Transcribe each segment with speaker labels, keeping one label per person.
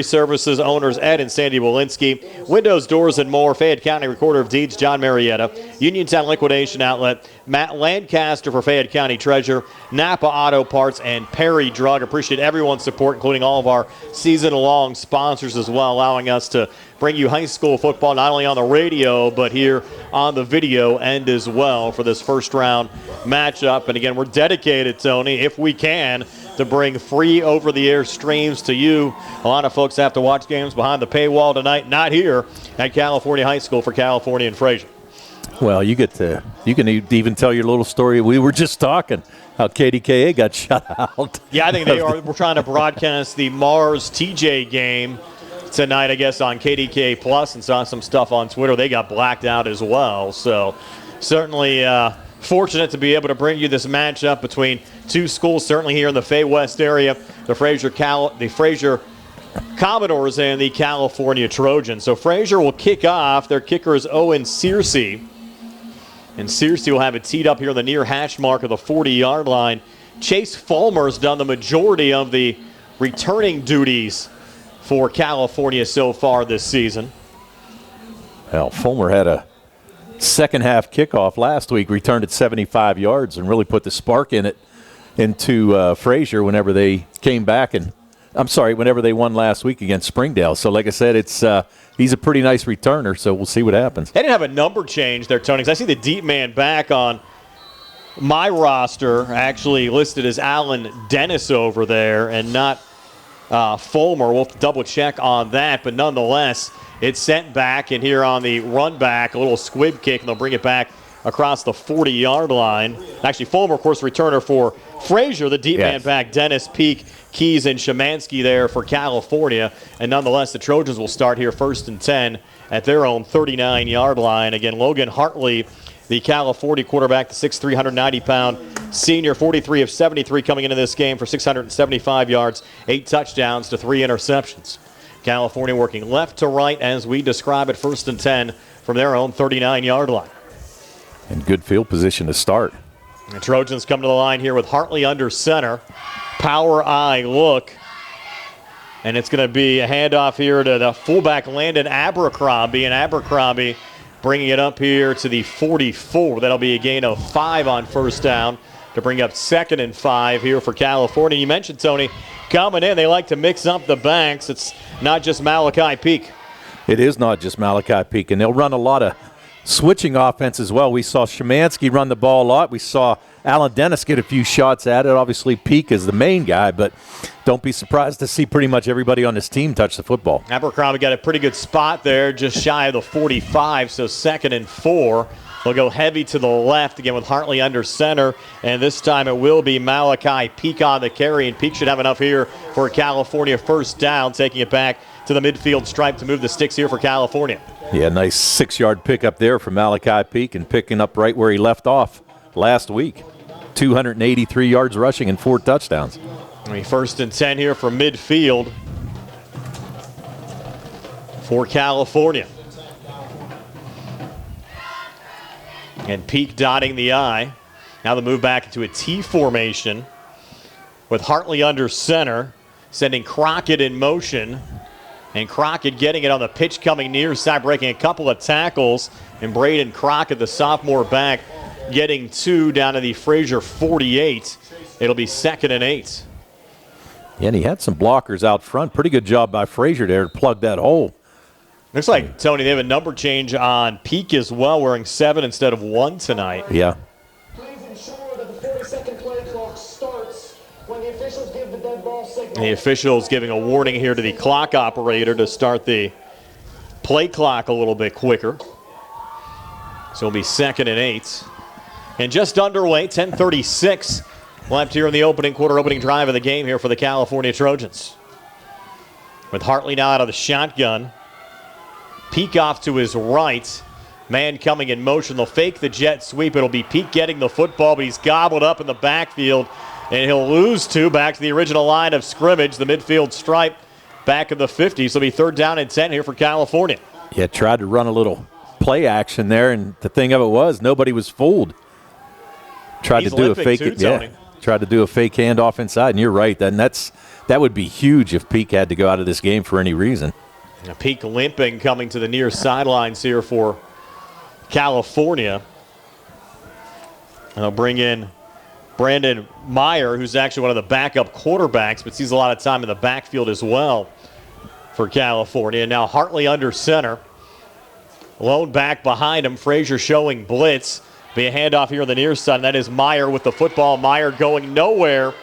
Speaker 1: Services owners Ed and Sandy Wolinski, windows, doors, and more. Fayette County Recorder of Deeds John Marietta, Uniontown Liquidation Outlet, Matt Lancaster for Fayette County Treasurer, NAPA Auto Parts, and Perry Drug. Appreciate everyone's support, including all of our season-long sponsors as well, allowing us to bring you high school football not only on the radio but here on the video end as well for this first round matchup. And again, we're dedicated, Tony, if we can, to bring free over-the-air streams to you. A lot of folks have to watch games behind the paywall tonight, not here at California High School for California and Frazier.
Speaker 2: Well, you can even tell your little story. We were just talking how KDKA got shut out.
Speaker 1: Yeah, I think we're trying to broadcast the Mars TJ game tonight, I guess, on KDKA Plus, and saw some stuff on Twitter. They got blacked out as well. So certainly fortunate to be able to bring you this matchup between two schools, certainly here in the Fay West area, the Frazier Commodores and the California Trojans. So Frazier will kick off. Their kicker is Owen Searcy. And Searcy will have it teed up here on the near hash mark of the 40-yard line. Chase Fulmer's done the majority of the returning duties for California so far this season.
Speaker 2: Well, Fulmer had a second-half kickoff last week, returned at 75 yards, and really put the spark into Frazier whenever they came back. Whenever they won last week against Springdale. So, like I said, he's a pretty nice returner, so we'll see what happens.
Speaker 1: They didn't have a number change there, Tony, because I see the deep man back on my roster actually listed as Alan Dennis over there and not Fulmer. We'll double-check on that, but nonetheless, it's sent back, and here on the run back, a little squib kick, and they'll bring it back across the 40-yard line. Actually, Fulmer, of course, returner for Frazier, the deep man back, Dennis, Peak, Keys, and Shemansky there for California. And nonetheless, the Trojans will start here 1st and 10 at their own 39-yard line. Again, Logan Hartley, the California quarterback, the 6'3", 190-pound senior, 43 of 73 coming into this game for 675 yards, 8 touchdowns to 3 interceptions. California working left to right as we describe it, 1st and 10 from their own 39-yard line.
Speaker 2: And good field position to start.
Speaker 1: The Trojans come to the line here with Hartley under center. Power eye look. And it's going to be a handoff here to the fullback Landon Abercrombie. And Abercrombie bringing it up here to the 44. That'll be a gain of 5 on first down to bring up 2nd and 5 here for California. You mentioned, Tony, coming in, they like to mix up the backs. It's not just Malachi Peak.
Speaker 2: It is not just Malachi Peak, and they'll run a lot of switching offense as well. We saw Shemansky run the ball a lot. We saw Alan Dennis get a few shots at it. Obviously, Peak is the main guy, but don't be surprised to see pretty much everybody on this team touch the football.
Speaker 1: Abercrombie got a pretty good spot there, just shy of the 45, so 2nd and 4. They'll go heavy to the left again with Hartley under center, and this time it will be Malachi Peak on the carry, and Peak should have enough here for a California first down, taking it back to the midfield stripe to move the sticks here for California.
Speaker 2: Yeah, nice 6-yard pickup there for Malachi Peak and picking up right where he left off last week. 283 yards rushing and 4 touchdowns.
Speaker 1: 1st and 10 here from midfield for California. And Peak dotting the I. Now the move back into a T formation with Hartley under center, sending Crockett in motion. And Crockett getting it on the pitch coming near side, breaking a couple of tackles. And Braden Crockett, the sophomore back, getting 2 down to the Frazier 48. It'll be 2nd and 8.
Speaker 2: Yeah, and he had some blockers out front. Pretty good job by Frazier there to plug that hole.
Speaker 1: Looks like, Tony, they have a number change on Peak as well, wearing 7 instead of 1 tonight.
Speaker 2: Yeah.
Speaker 3: Please ensure that the 40-second play clock starts when the officials give the dead ball signal.
Speaker 1: The officials giving a warning here to the clock operator to start the play clock a little bit quicker. So it'll be 2nd and 8. And just underway, 10:36 left here in the opening quarter, opening drive of the game here for the California Trojans. With Hartley now out of the shotgun. Peak off to his right. Man coming in motion. They'll fake the jet sweep. It'll be Peak getting the football, but he's gobbled up in the backfield. And he'll lose 2 back to the original line of scrimmage, the midfield stripe back of the 50. So it'll be 3rd down and 10 here for California.
Speaker 2: Yeah, tried to run a little play action there, and the thing of it was nobody was fooled. Tried to do a fake handoff inside, and you're right. And that's that would be huge if Peak had to go out of this game for any reason.
Speaker 1: Peak limping coming to the near sidelines here for California. And they'll bring in Brandon Meyer, who's actually one of the backup quarterbacks, but sees a lot of time in the backfield as well for California. And now Hartley under center. Lone back behind him. Frazier showing blitz. Be a handoff here on the near side, and that is Meyer with the football. Meyer going nowhere.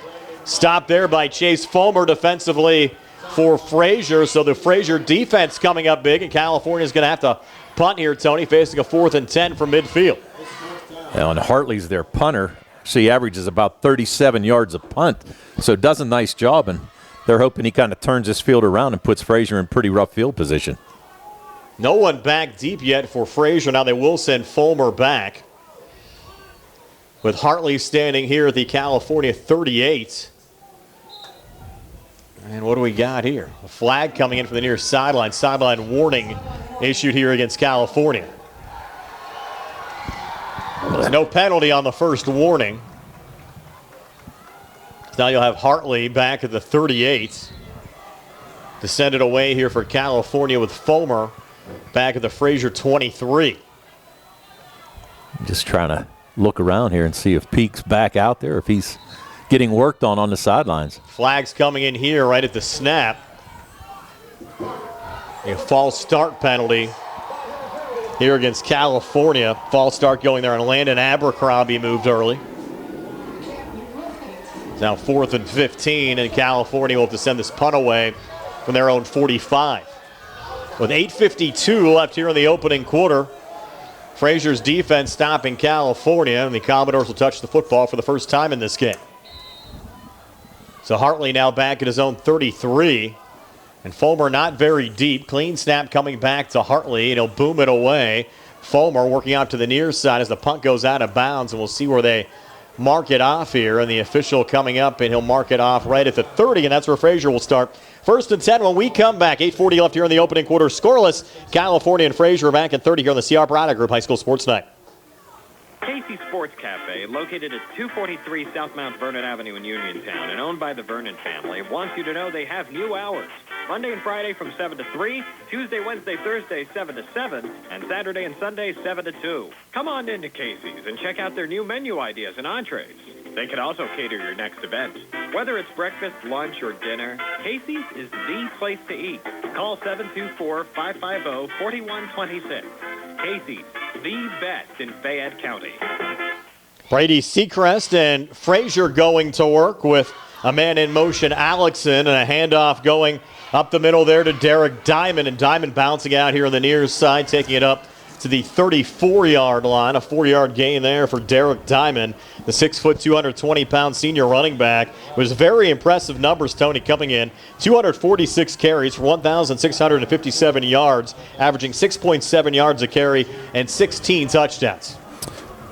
Speaker 1: Stopped there by Chase Fulmer defensively for Frazier. So the Frazier defense coming up big, and California's going to have to punt here, Tony, facing a 4th and 10 from midfield.
Speaker 2: Now, and Hartley's their punter. So he averages about 37 yards a punt. So does a nice job, and they're hoping he kind of turns this field around and puts Frazier in pretty rough field position.
Speaker 1: No one back deep yet for Frazier. Now they will send Fulmer back, with Hartley standing here at the California 38. And what do we got here? A flag coming in from the near sideline. Sideline warning issued here against California. There's no penalty on the first warning. Now you'll have Hartley back at the 38. To send it away here for California with Fulmer back at the Frazier 23.
Speaker 2: Just trying to look around here and see if Peak's back out there, if he's getting worked on the sidelines.
Speaker 1: Flags coming in here right at the snap. A false start penalty here against California. False start going there, and Landon Abercrombie moved early. It's now 4th and 15, and California will have to send this punt away from their own 45. With 8:52 left here in the opening quarter, Frazier's defense stopping California, and the Commodores will touch the football for the first time in this game. So Hartley now back at his own 33, and Fulmer not very deep. Clean snap coming back to Hartley, and he'll boom it away. Fulmer working out to the near side as the punt goes out of bounds, and we'll see where they mark it off here. And the official coming up, and he'll mark it off right at the 30, and that's where Frazier will start. 1st and 10 when we come back. 8:40 left here in the opening quarter. Scoreless. California and Frazier are back at 30 here on the CR Product Group High School Sports Night.
Speaker 4: Casey's Sports Cafe, located at 243 South Mount Vernon Avenue in Uniontown and owned by the Vernon family, wants you to know they have new hours. Monday and Friday from 7 to 3, Tuesday, Wednesday, Thursday 7 to 7, and Saturday and Sunday 7 to 2. Come on into Casey's and check out their new menu ideas and entrees. They can also cater your next event. Whether it's breakfast, lunch, or dinner, Casey's is the place to eat. Call 724-550-4126. Casey's, the best in Fayette County.
Speaker 1: Brady Seacrest and Frazier going to work with a man in motion, Alexson, and a handoff going up the middle there to Derek Diamond, and Diamond bouncing out here on the near side, taking it up to the 34-yard line. A 4-yard gain there for Derek Diamond, the 6', 220-pound senior running back. It was very impressive numbers, Tony, coming in. 246 carries for 1,657 yards, averaging 6.7 yards a carry and 16 touchdowns.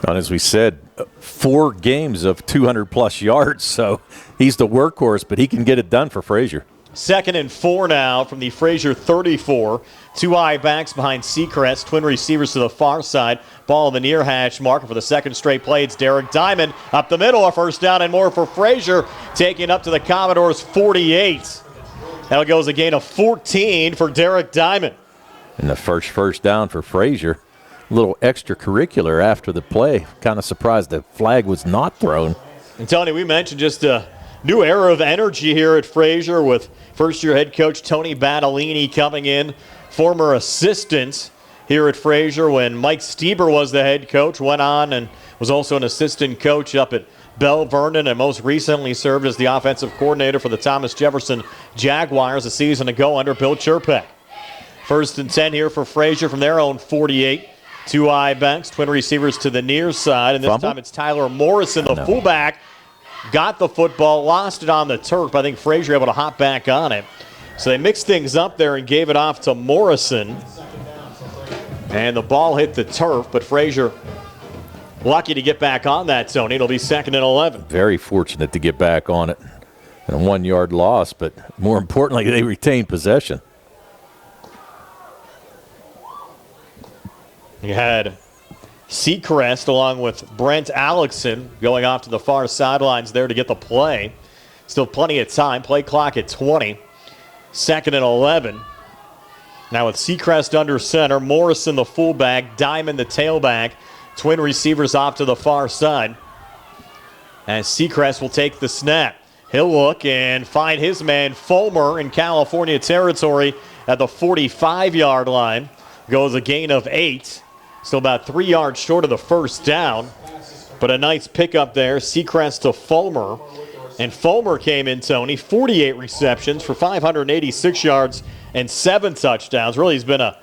Speaker 2: And as we said, 4 games of 200-plus yards, so he's the workhorse, but he can get it done for Frazier.
Speaker 1: 2nd and 4 now from the Frazier 34. 2 high backs behind Seacrest. Twin receivers to the far side. Ball in the near hash marker for the second straight play. It's Derek Diamond up the middle. A first down and more for Frazier. Taking up to the Commodores 48. That goes a gain of 14 for Derek Diamond.
Speaker 2: And the first down for Frazier. A little extracurricular after the play. Kind of surprised the flag was not thrown.
Speaker 1: And Tony, we mentioned just a new era of energy here at Frazier with first-year head coach Tony Battolini coming in, former assistant here at Frazier when Mike Stieber was the head coach, went on and was also an assistant coach up at Bell Vernon, and most recently served as the offensive coordinator for the Thomas Jefferson Jaguars a season ago under Bill Chirpek. 1st and 10 here for Frazier from their own 48. 2 high backs, twin receivers to the near side, and this time it's Tyler Morrison, the fullback. Got the football, lost it on the turf. I think Frazier able to hop back on it. So they mixed things up there and gave it off to Morrison. And the ball hit the turf, but Frazier lucky to get back on that, Tony. It'll be 2nd and 11.
Speaker 2: Very fortunate to get back on it. And a 1-yard loss, but more importantly, they retained possession.
Speaker 1: You had Seacrest along with Brent Alexson going off to the far sidelines there to get the play. Still plenty of time. Play clock at 20. 2nd and 11. Now with Seacrest under center, Morrison the fullback, Diamond the tailback. Twin receivers off to the far side. As Seacrest will take the snap. He'll look and find his man Fulmer in California territory at the 45-yard line. Goes a gain of 8. Still about 3 yards short of the first down. But a nice pickup there. Seacrest to Fulmer. And Fulmer came in, Tony, 48 receptions for 586 yards and 7 touchdowns. Really, he's been a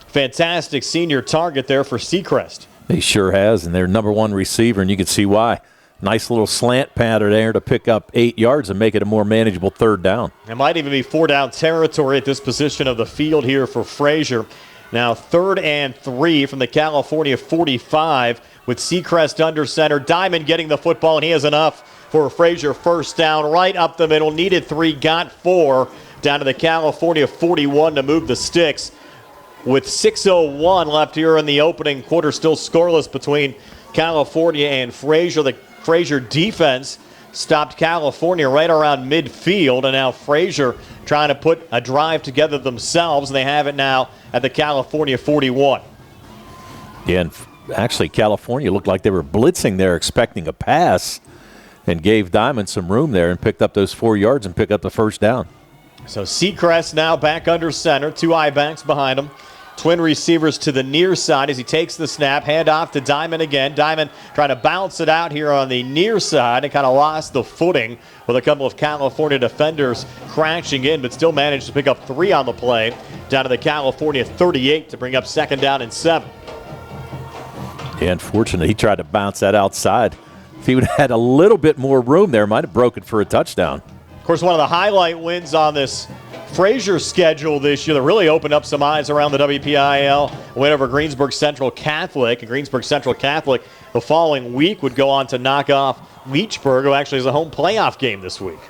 Speaker 1: fantastic senior target there for Seacrest.
Speaker 2: He sure has, and their number 1 receiver, and you can see why. Nice little slant pattern there to pick up 8 yards and make it a more manageable 3rd down.
Speaker 1: It might even be 4-down territory at this position of the field here for Frazier. Now 3rd and 3 from the California 45 with Seacrest under center. Diamond getting the football, and he has enough for a Frazier first down right up the middle. Needed 3, got 4. Down to the California 41 to move the sticks. With 6:01 left here in the opening quarter, still scoreless between California and Frazier. The Frazier defense stopped California right around midfield, and now Frazier trying to put a drive together themselves, and they have it now at the California 41.
Speaker 2: Yeah, and actually California looked like they were blitzing there, expecting a pass, and gave Diamond some room there and picked up those 4 yards and picked up the first down.
Speaker 1: So Seacrest now back under center, 2 I-backs behind him. Twin receivers to the near side as he takes the snap. Hand off to Diamond again. Diamond trying to bounce it out here on the near side and kind of lost the footing with a couple of California defenders crashing in, but still managed to pick up 3 on the play down to the California 38 to bring up 2nd down and 7.
Speaker 2: Yeah, unfortunately, he tried to bounce that outside. If he would have had a little bit more room there, might have broken for a touchdown.
Speaker 1: Of course, one of the highlight wins on this Frazier schedule this year that really opened up some eyes around the WPIAL win over Greensburg Central Catholic. And Greensburg Central Catholic the following week would go on to knock off Leechburg, who actually has a home playoff game this week.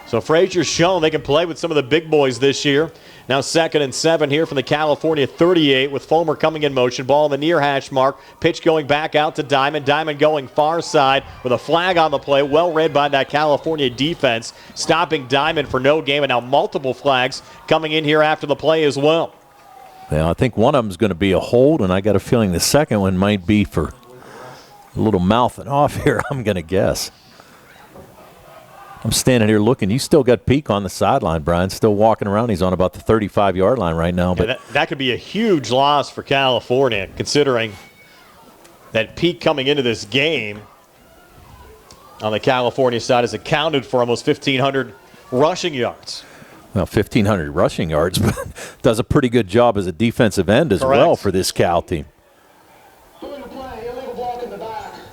Speaker 1: So Frazier's shown they can play with some of the big boys this year. Now 2nd and 7 here from the California 38 with Fulmer coming in motion. Ball in the near hash mark. Pitch going back out to Diamond. Diamond going far side with a flag on the play. Well read by that California defense. Stopping Diamond for no gain. And now multiple flags coming in here after the play as well.
Speaker 2: Well, I think one of them is going to be a hold, and I got a feeling the second one might be for a little mouthing off here, I'm going to guess. I'm standing here looking. You still got Peak on the sideline, Brian. Still walking around. He's on about the 35-yard line right now. But
Speaker 1: yeah, that could be a huge loss for California, considering that Peak coming into this game on the California side has accounted for almost 1,500 rushing yards.
Speaker 2: Well, 1,500 rushing yards, but does a pretty good job as a defensive end as
Speaker 1: Correct.
Speaker 2: well for this Cal team.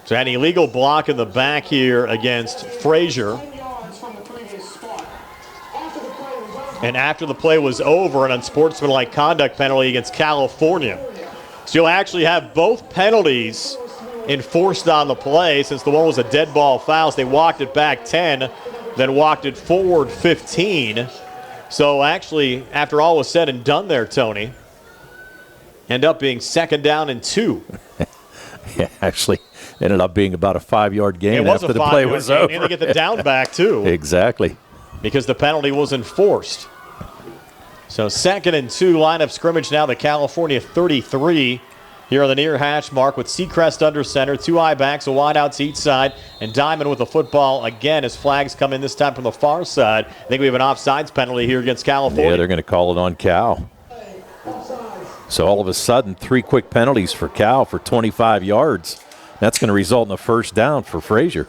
Speaker 1: So an illegal block in the back here against Frazier. And after the play was over, an unsportsmanlike conduct penalty against California. So you'll actually have both penalties enforced on the play since the one was a dead ball foul. So they walked it back 10, then walked it forward 15. So actually, after all was said and done there, Tony, end up being 2nd down and 2.
Speaker 2: Yeah, actually ended up being about a 5-yard gain
Speaker 1: after
Speaker 2: the play was over.
Speaker 1: And they get the down back, too.
Speaker 2: Exactly.
Speaker 1: Because the penalty was enforced. So 2nd and 2, line of scrimmage now, the California 33 here on the near hash mark with Seacrest under center, 2 I-backs, a wide out to each side, and Diamond with the football again as flags come in this time from the far side. I think we have an offsides penalty here against California.
Speaker 2: Yeah, they're going to call it on Cal. So all of a sudden, 3 quick penalties for Cal for 25 yards. That's going to result in a first down for Frazier.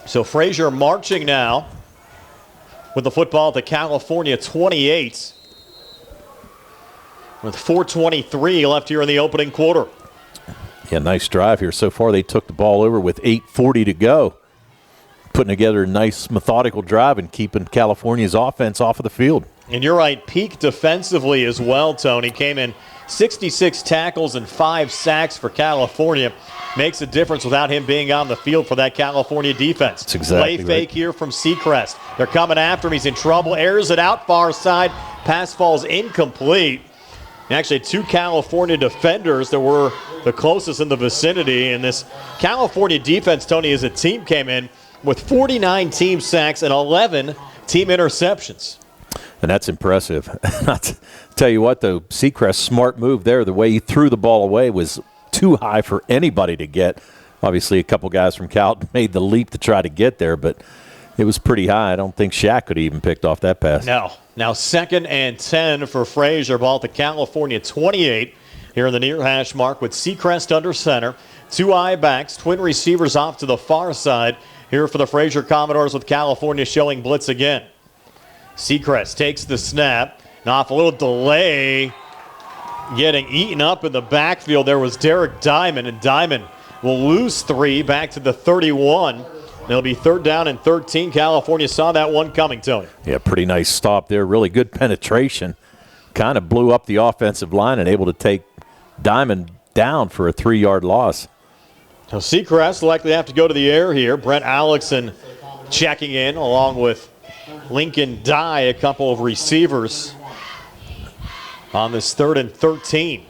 Speaker 1: So Frazier marching now with the football at the California 28 with 4:23 left here in the opening quarter.
Speaker 2: Yeah, nice drive here. So far, they took the ball over with 8:40 to go. Putting together a nice methodical drive and keeping California's offense off of the field.
Speaker 1: And you're right, Peak defensively as well, Tony. Came in 66 tackles and 5 sacks for California. Makes a difference without him being on the field for that California defense.
Speaker 2: That's exactly
Speaker 1: Play fake here from Seacrest. They're coming after him. He's in trouble. Airs it out far side. Pass falls incomplete. Actually, 2 California defenders that were the closest in the vicinity. And this California defense, Tony, as a team, came in with 49 team sacks and 11 team interceptions.
Speaker 2: And that's impressive. I'll tell you what, though, Seacrest's smart move there. The way he threw the ball away was too high for anybody to get. Obviously, a couple guys from Cal made the leap to try to get there, but it was pretty high. I don't think Shaq could have even picked off that pass.
Speaker 1: No. Now 2nd and 10 for Frazier. Ball at the California 28 here in the near hash mark with Seacrest under center. 2 eye backs, twin receivers off to the far side here for the Frazier Commodores with California showing blitz again. Seacrest takes the snap. And off a little delay, getting eaten up in the backfield, there was Derek Diamond, and Diamond will lose 3 back to the 31. It'll be 3rd down and 13. California saw that one coming, Tony.
Speaker 2: Yeah, pretty nice stop there. Really good penetration. Kind of blew up the offensive line and able to take Diamond down for a 3-yard loss.
Speaker 1: Now Seacrest likely have to go to the air here. Brent Alexson checking in along with Lincoln Dye, a couple of receivers on this 3rd and 13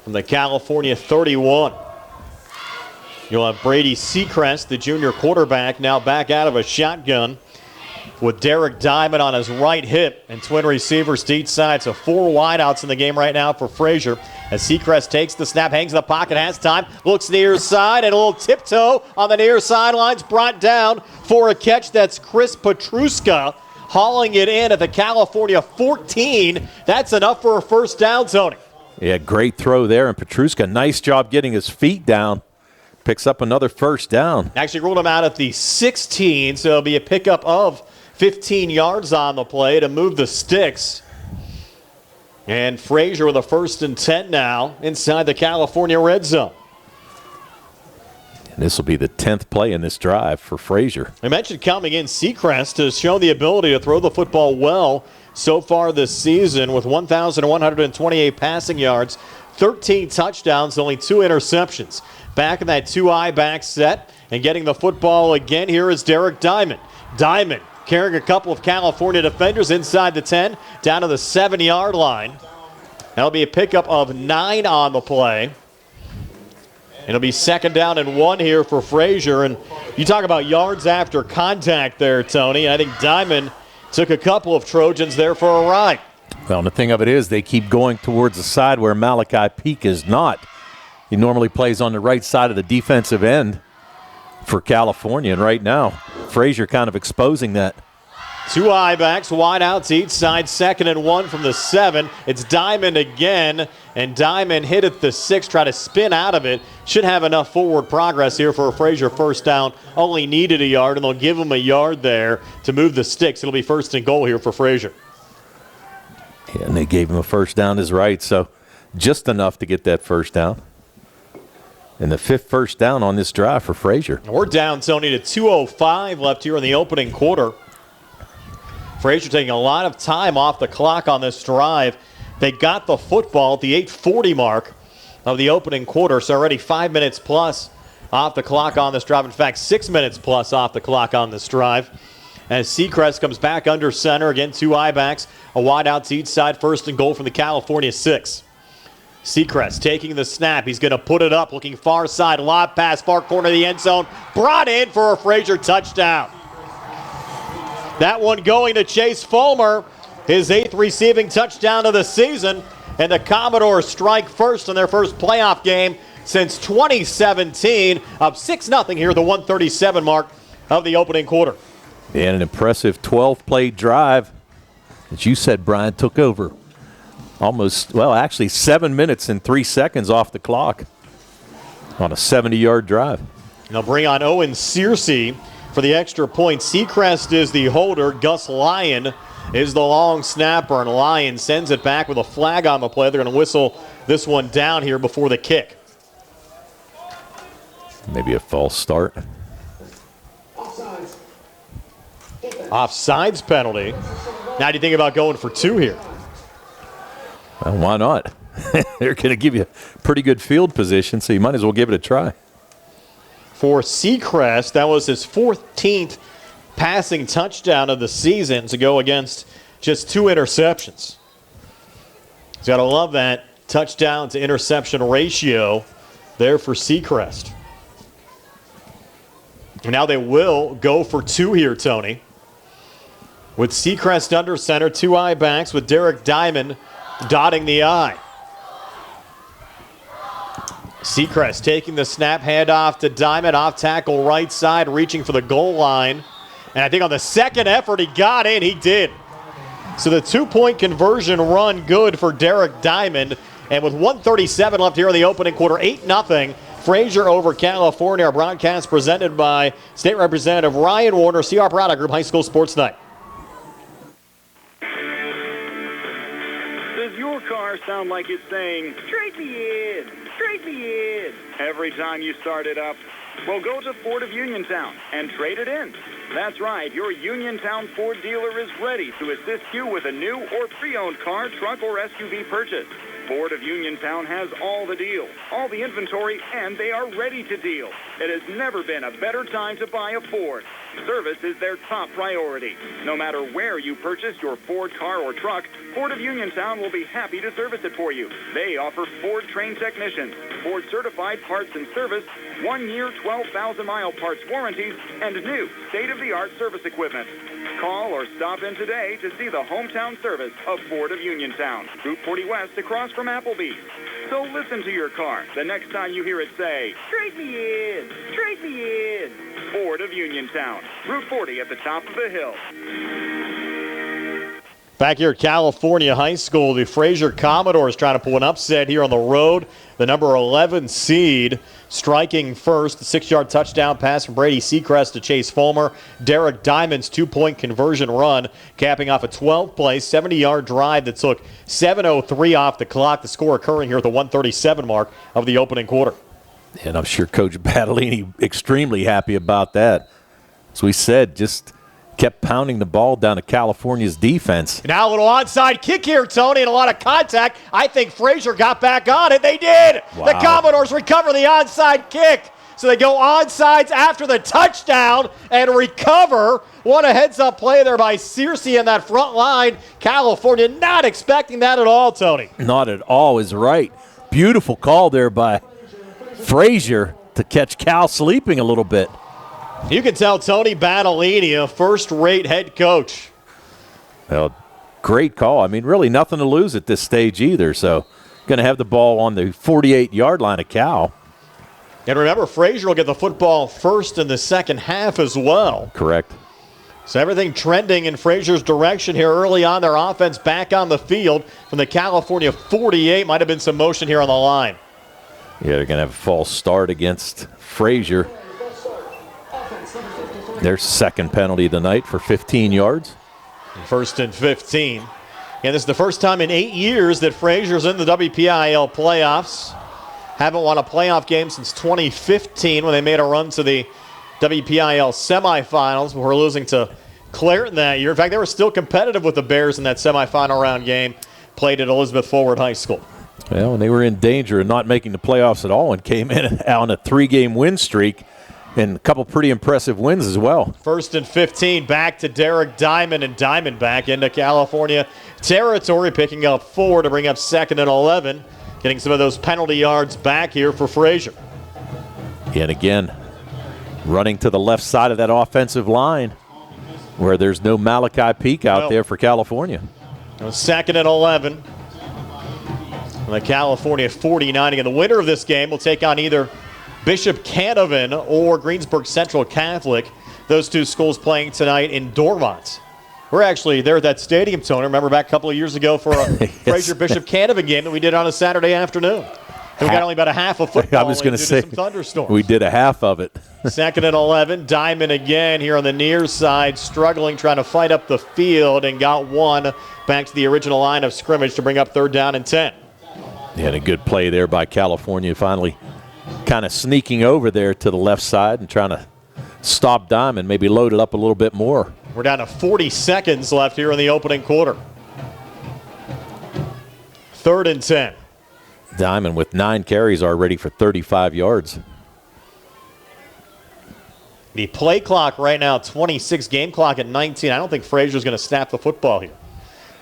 Speaker 1: from the California 31. You'll have Brady Seacrest, the junior quarterback, now back out of a shotgun with Derek Diamond on his right hip and twin receivers to each side. So 4 wideouts in the game right now for Frazier as Seacrest takes the snap, hangs in the pocket, has time, looks near side, and a little tiptoe on the near sidelines, brought down for a catch. That's Chris Petruska hauling it in at the California 14. That's enough for a 1st down, Tony.
Speaker 2: Yeah, great throw there, and Petruska, nice job getting his feet down. Picks up another 1st down.
Speaker 1: Actually ruled him out at the 16, so it'll be a pickup of 15 yards on the play to move the sticks. And Frazier with a 1st and 10 now inside the California red zone.
Speaker 2: And this will be the 10th play in this drive for Frazier.
Speaker 1: I mentioned coming in, Seacrest has shown the ability to throw the football well so far this season with 1,128 passing yards, 13 touchdowns, only 2 interceptions. Back in that 2-eye back set and getting the football again here is Derek Diamond. Diamond carrying a couple of California defenders inside the 10, down to the 7-yard line. That'll be a pickup of 9 on the play. It'll be 2nd down and 1 here for Frazier. And you talk about yards after contact there, Tony. I think Diamond took a couple of Trojans there for a ride.
Speaker 2: Well, and the thing of it is they keep going towards the side where Malachi Peak is not. He normally plays on the right side of the defensive end for California, and right now, Frazier kind of exposing that.
Speaker 1: 2 eye backs, wide outs each side, 2nd and 1 from the 7. It's Diamond again, and Diamond hit at the 6, try to spin out of it. Should have enough forward progress here for a Frazier 1st down. Only needed a yard, and they'll give him a yard there to move the sticks. It'll be 1st and goal here for Frazier.
Speaker 2: Yeah, and they gave him a 1st down his right, so just enough to get that 1st down. And the 5th 1st down on this drive for Frazier.
Speaker 1: We're down, Tony, to 2:05 left here in the opening quarter. Frazier taking a lot of time off the clock on this drive. They got the football at the 8:40 mark of the opening quarter, so already 5 minutes plus off the clock on this drive. In fact, 6 minutes plus off the clock on this drive. As Seacrest comes back under center, again, 2 eye backs, a wide out to each side, 1st and goal from the California 6. Seacrest taking the snap. He's going to put it up, looking far side, lob pass, far corner of the end zone, brought in for a Frazier touchdown. That one going to Chase Fulmer, his 8th receiving touchdown of the season, and the Commodores strike first in their first playoff game since 2017, up 6-0 here, the 137 mark of the opening quarter.
Speaker 2: And an impressive 12-play drive, as you said, Brian, took over almost, well, actually 7 minutes and 3 seconds off the clock on a 70-yard drive.
Speaker 1: And they'll bring on Owen Searcy for the extra point. Seacrest is the holder. Gus Lyon is the long snapper, and Lyon sends it back with a flag on the play. They're going to whistle this one down here before the kick.
Speaker 2: Maybe a false start.
Speaker 1: Offsides penalty. Now do you think about going for 2 here?
Speaker 2: Well, why not? They're going to give you pretty good field position, so you might as well give it a try.
Speaker 1: For Seacrest, that was his 14th passing touchdown of the season to go against just 2 interceptions. He's got to love that touchdown to interception ratio there for Seacrest. And now they will go for 2 here, Tony. With Seacrest under center, 2 eye backs with Derek Diamond dotting the I. Seacrest taking the snap, handoff to Diamond, off tackle right side, reaching for the goal line. And I think on the second effort he got in, he did. So the 2-point conversion run good for Derek Diamond. And with 1:37 left here in the opening quarter, 8-0. Frazier over California. Our broadcast presented by State Representative Ryan Warner, CR Product Group High School Sports Night.
Speaker 5: Does your car sound like it's saying, trade me in, trade me in, every time you start it up? Well, go to Ford of Uniontown and trade it in. That's right, your Uniontown Ford dealer is ready to assist you with a new or pre-owned car, truck, or SUV purchase. Ford of Uniontown has all the deals, all the inventory, and they are ready to deal. It has never been a better time to buy a Ford. Service is their top priority. No matter where you purchase your Ford car or truck, Ford of Uniontown will be happy to service it for you. They offer Ford trained technicians, Ford certified parts and service, 1-year, 12,000-mile parts warranties, and new state-of-the-art service equipment. Call or stop in today to see the hometown service of Ford of Uniontown, Route 40 West across from Applebee's. So listen to your car the next time you hear it say, trade me in, trade me in. Ford of Uniontown, Route 40 at the top of the hill.
Speaker 1: Back here at California High School, the Frazier Commodores trying to pull an upset here on the road. The number 11 seed striking first. The 6-yard touchdown pass from Brady Seacrest to Chase Fulmer. Derek Diamond's 2-point conversion run, capping off a 12-play, 70-yard drive that took 7:03 off the clock. The score occurring here at the 1:37 mark of the opening quarter.
Speaker 2: And I'm sure Coach Battolini extremely happy about that. As we said, just kept pounding the ball down to California's defense.
Speaker 1: Now a little onside kick here, Tony, and a lot of contact. I think Frazier got back on it. They did.
Speaker 2: Wow.
Speaker 1: The Commodores recover the onside kick. So they go onsides after the touchdown and recover. What a heads-up play there by Searcy in that front line. California not expecting that at all, Tony.
Speaker 2: Not at all is right. Beautiful call there by Frazier to catch Cal sleeping a little bit.
Speaker 1: You can tell Tony Battolini, a first-rate head coach.
Speaker 2: Well, great call. I mean, really nothing to lose at this stage either. So going to have the ball on the 48-yard line of Cal.
Speaker 1: And remember, Frazier will get the football first in the second half as well.
Speaker 2: Correct.
Speaker 1: So everything trending in Frazier's direction here early on. Their offense back on the field from the California 48. Might have been some motion here on the line.
Speaker 2: Yeah, they're going to have a false start against Frazier. Their second penalty of the night for 15 yards.
Speaker 1: First and 15. And this is the first time in 8 years that Frazier's in the WPIAL playoffs. Haven't won a playoff game since 2015 when they made a run to the WPIAL semifinals before losing to Clairton that year. In fact, they were still competitive with the Bears in that semifinal round game played at Elizabeth Forward High School.
Speaker 2: Well, and they were in danger of not making the playoffs at all and came in on a 3-game win streak. And a couple pretty impressive wins as well.
Speaker 1: First and 15, back to Derek Diamond, and Diamond back into California territory, picking up 4 to bring up 2nd and 11, getting some of those penalty yards back here for Frazier.
Speaker 2: And again, running to the left side of that offensive line where there's no Malachi Peak out there for California.
Speaker 1: 2nd and 11. And the California 49. Again, the winner of this game will take on either Bishop Canavan or Greensburg Central Catholic. Those two schools playing tonight in Dormont. We're actually there at that stadium, Tony. Remember back a couple of years ago for a
Speaker 2: Yes.
Speaker 1: Frazier Bishop Canavan game that we did on a Saturday afternoon. And we got only about a half of football.
Speaker 2: I was going to say,
Speaker 1: some thunderstorms.
Speaker 2: we did a half of it.
Speaker 1: 2nd and 11. Diamond again here on the near side, struggling, trying to fight up the field, and got one back to the original line of scrimmage to bring up 3rd down and 10.
Speaker 2: Yeah, and a good play there by California, finally kind of sneaking over there to the left side and trying to stop Diamond, maybe load it up a little bit more.
Speaker 1: We're down to 40 seconds left here in the opening quarter. 3rd and 10.
Speaker 2: Diamond with 9 carries already for 35 yards.
Speaker 1: The play clock right now, 26, game clock at 19. I don't think Frazier's going to snap the football here.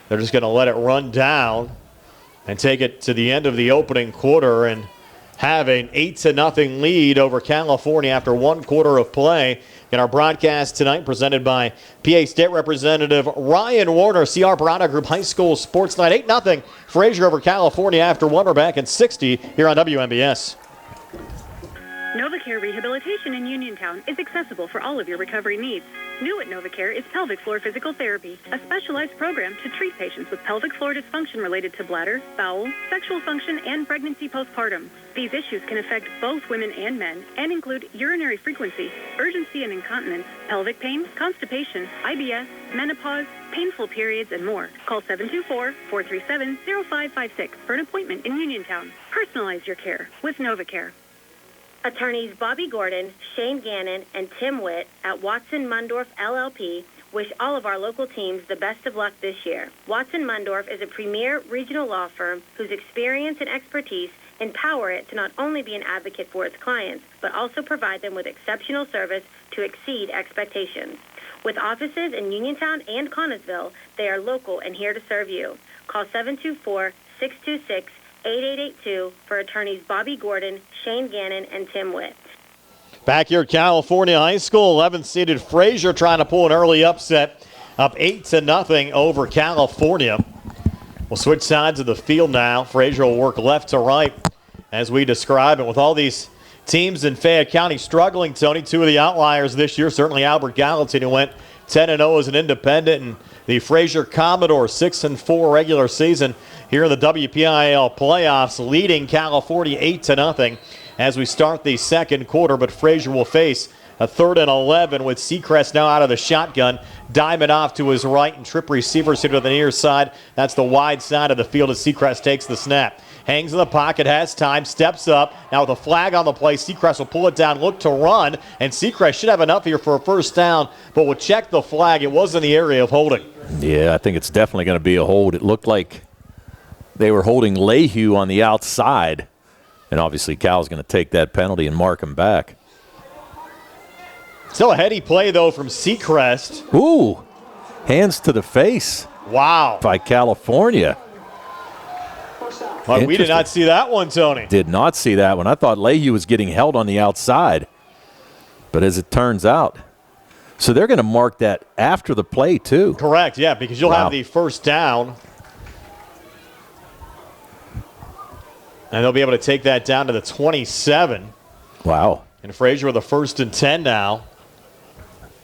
Speaker 1: They're just going to let it run down. and take it to the end of the opening quarter and have an 8-0 lead over California after 1 quarter of play. In our broadcast tonight, presented by PA State Representative Ryan Warner, CR Barada Group High School Sports Night. 8-0 Frazier over California after 1. We're back at 60 here on WMBS.
Speaker 6: NovaCare Rehabilitation in Uniontown is accessible for all of your recovery needs. New at NovaCare is pelvic floor physical therapy, a specialized program to treat patients with pelvic floor dysfunction related to bladder, bowel, sexual function, and pregnancy postpartum. These issues can affect both women and men and include urinary frequency, urgency and incontinence, pelvic pain, constipation, IBS, menopause, painful periods, and more. Call 724-437-0556 for an appointment in Uniontown. Personalize your care with NovaCare.
Speaker 7: Attorneys Bobby Gordon, Shane Gannon, and Tim Witt at Watson Mundorf LLP wish all of our local teams the best of luck this year. Watson Mundorf is a premier regional law firm whose experience and expertise empower it to not only be an advocate for its clients, but also provide them with exceptional service to exceed expectations. With offices in Uniontown and Connellsville, they are local and here to serve you. Call 724-626-8882 for attorneys Bobby Gordon, Shane Gannon, and Tim Witt.
Speaker 1: Back here at California High School, 11th-seeded Frazier trying to pull an early upset, up 8-0 over California. We'll switch sides of the field now. Frazier will work left to right as we describe it. With all these teams in Fayette County struggling, Tony, 2 of the outliers this year, certainly Albert Gallatin, who went 10-0 as an independent, and the Frazier Commodores 6-4 regular season here in the WPIAL playoffs, leading California 8-0 as we start the second quarter. But Frazier will face a 3rd and 11 with Seacrest now out of the shotgun. Diamond off to his right, and trip receiver sitting to the near side. That's the wide side of the field as Seacrest takes the snap. Hangs in the pocket, has time, steps up. Now with a flag on the play, Seacrest will pull it down, look to run, and Seacrest should have enough here for a first down, but will check the flag. It was in the area of holding.
Speaker 2: Yeah, I think it's definitely going to be a hold. It looked like they were holding Lehue on the outside, and obviously Cal's going to take that penalty and mark him back.
Speaker 1: Still a heady play, though, from Seacrest.
Speaker 2: Ooh, hands to the face.
Speaker 1: Wow.
Speaker 2: By California.
Speaker 1: But we did not see that one, Tony.
Speaker 2: Did not see that one. I thought Lehue was getting held on the outside. But as it turns out, so they're going to mark that after the play, too.
Speaker 1: Correct, yeah, because you'll have the first down. And they'll be able to take that down to the 27.
Speaker 2: Wow.
Speaker 1: And Frazier with a 1st and 10 now.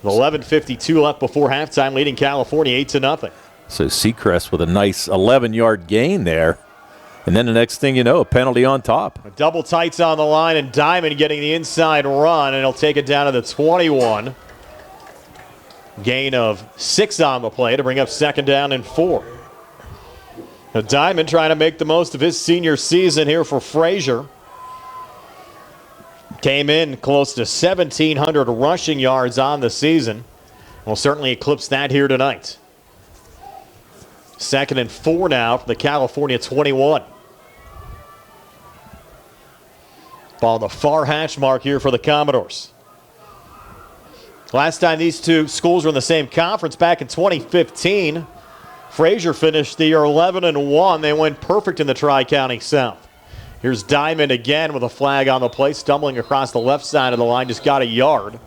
Speaker 1: With 11:52 left before halftime, leading California 8-0.
Speaker 2: So Seacrest with a nice 11-yard gain there. And then the next thing you know, a penalty on top.
Speaker 1: A double tights on the line, and Diamond getting the inside run, and he'll take it down to the 21. Gain of 6 on the play to bring up 2nd down and 4. Now Diamond trying to make the most of his senior season here for Frazier. Came in close to 1,700 rushing yards on the season. Will certainly eclipse that here tonight. 2nd and 4 now from the California 21. Ball on the far hash mark here for the Commodores. Last time these two schools were in the same conference back in 2015, Frazier finished the year 11-1. They went perfect in the Tri-County South. Here's Diamond again with a flag on the play, stumbling across the left side of the line, just got a yard.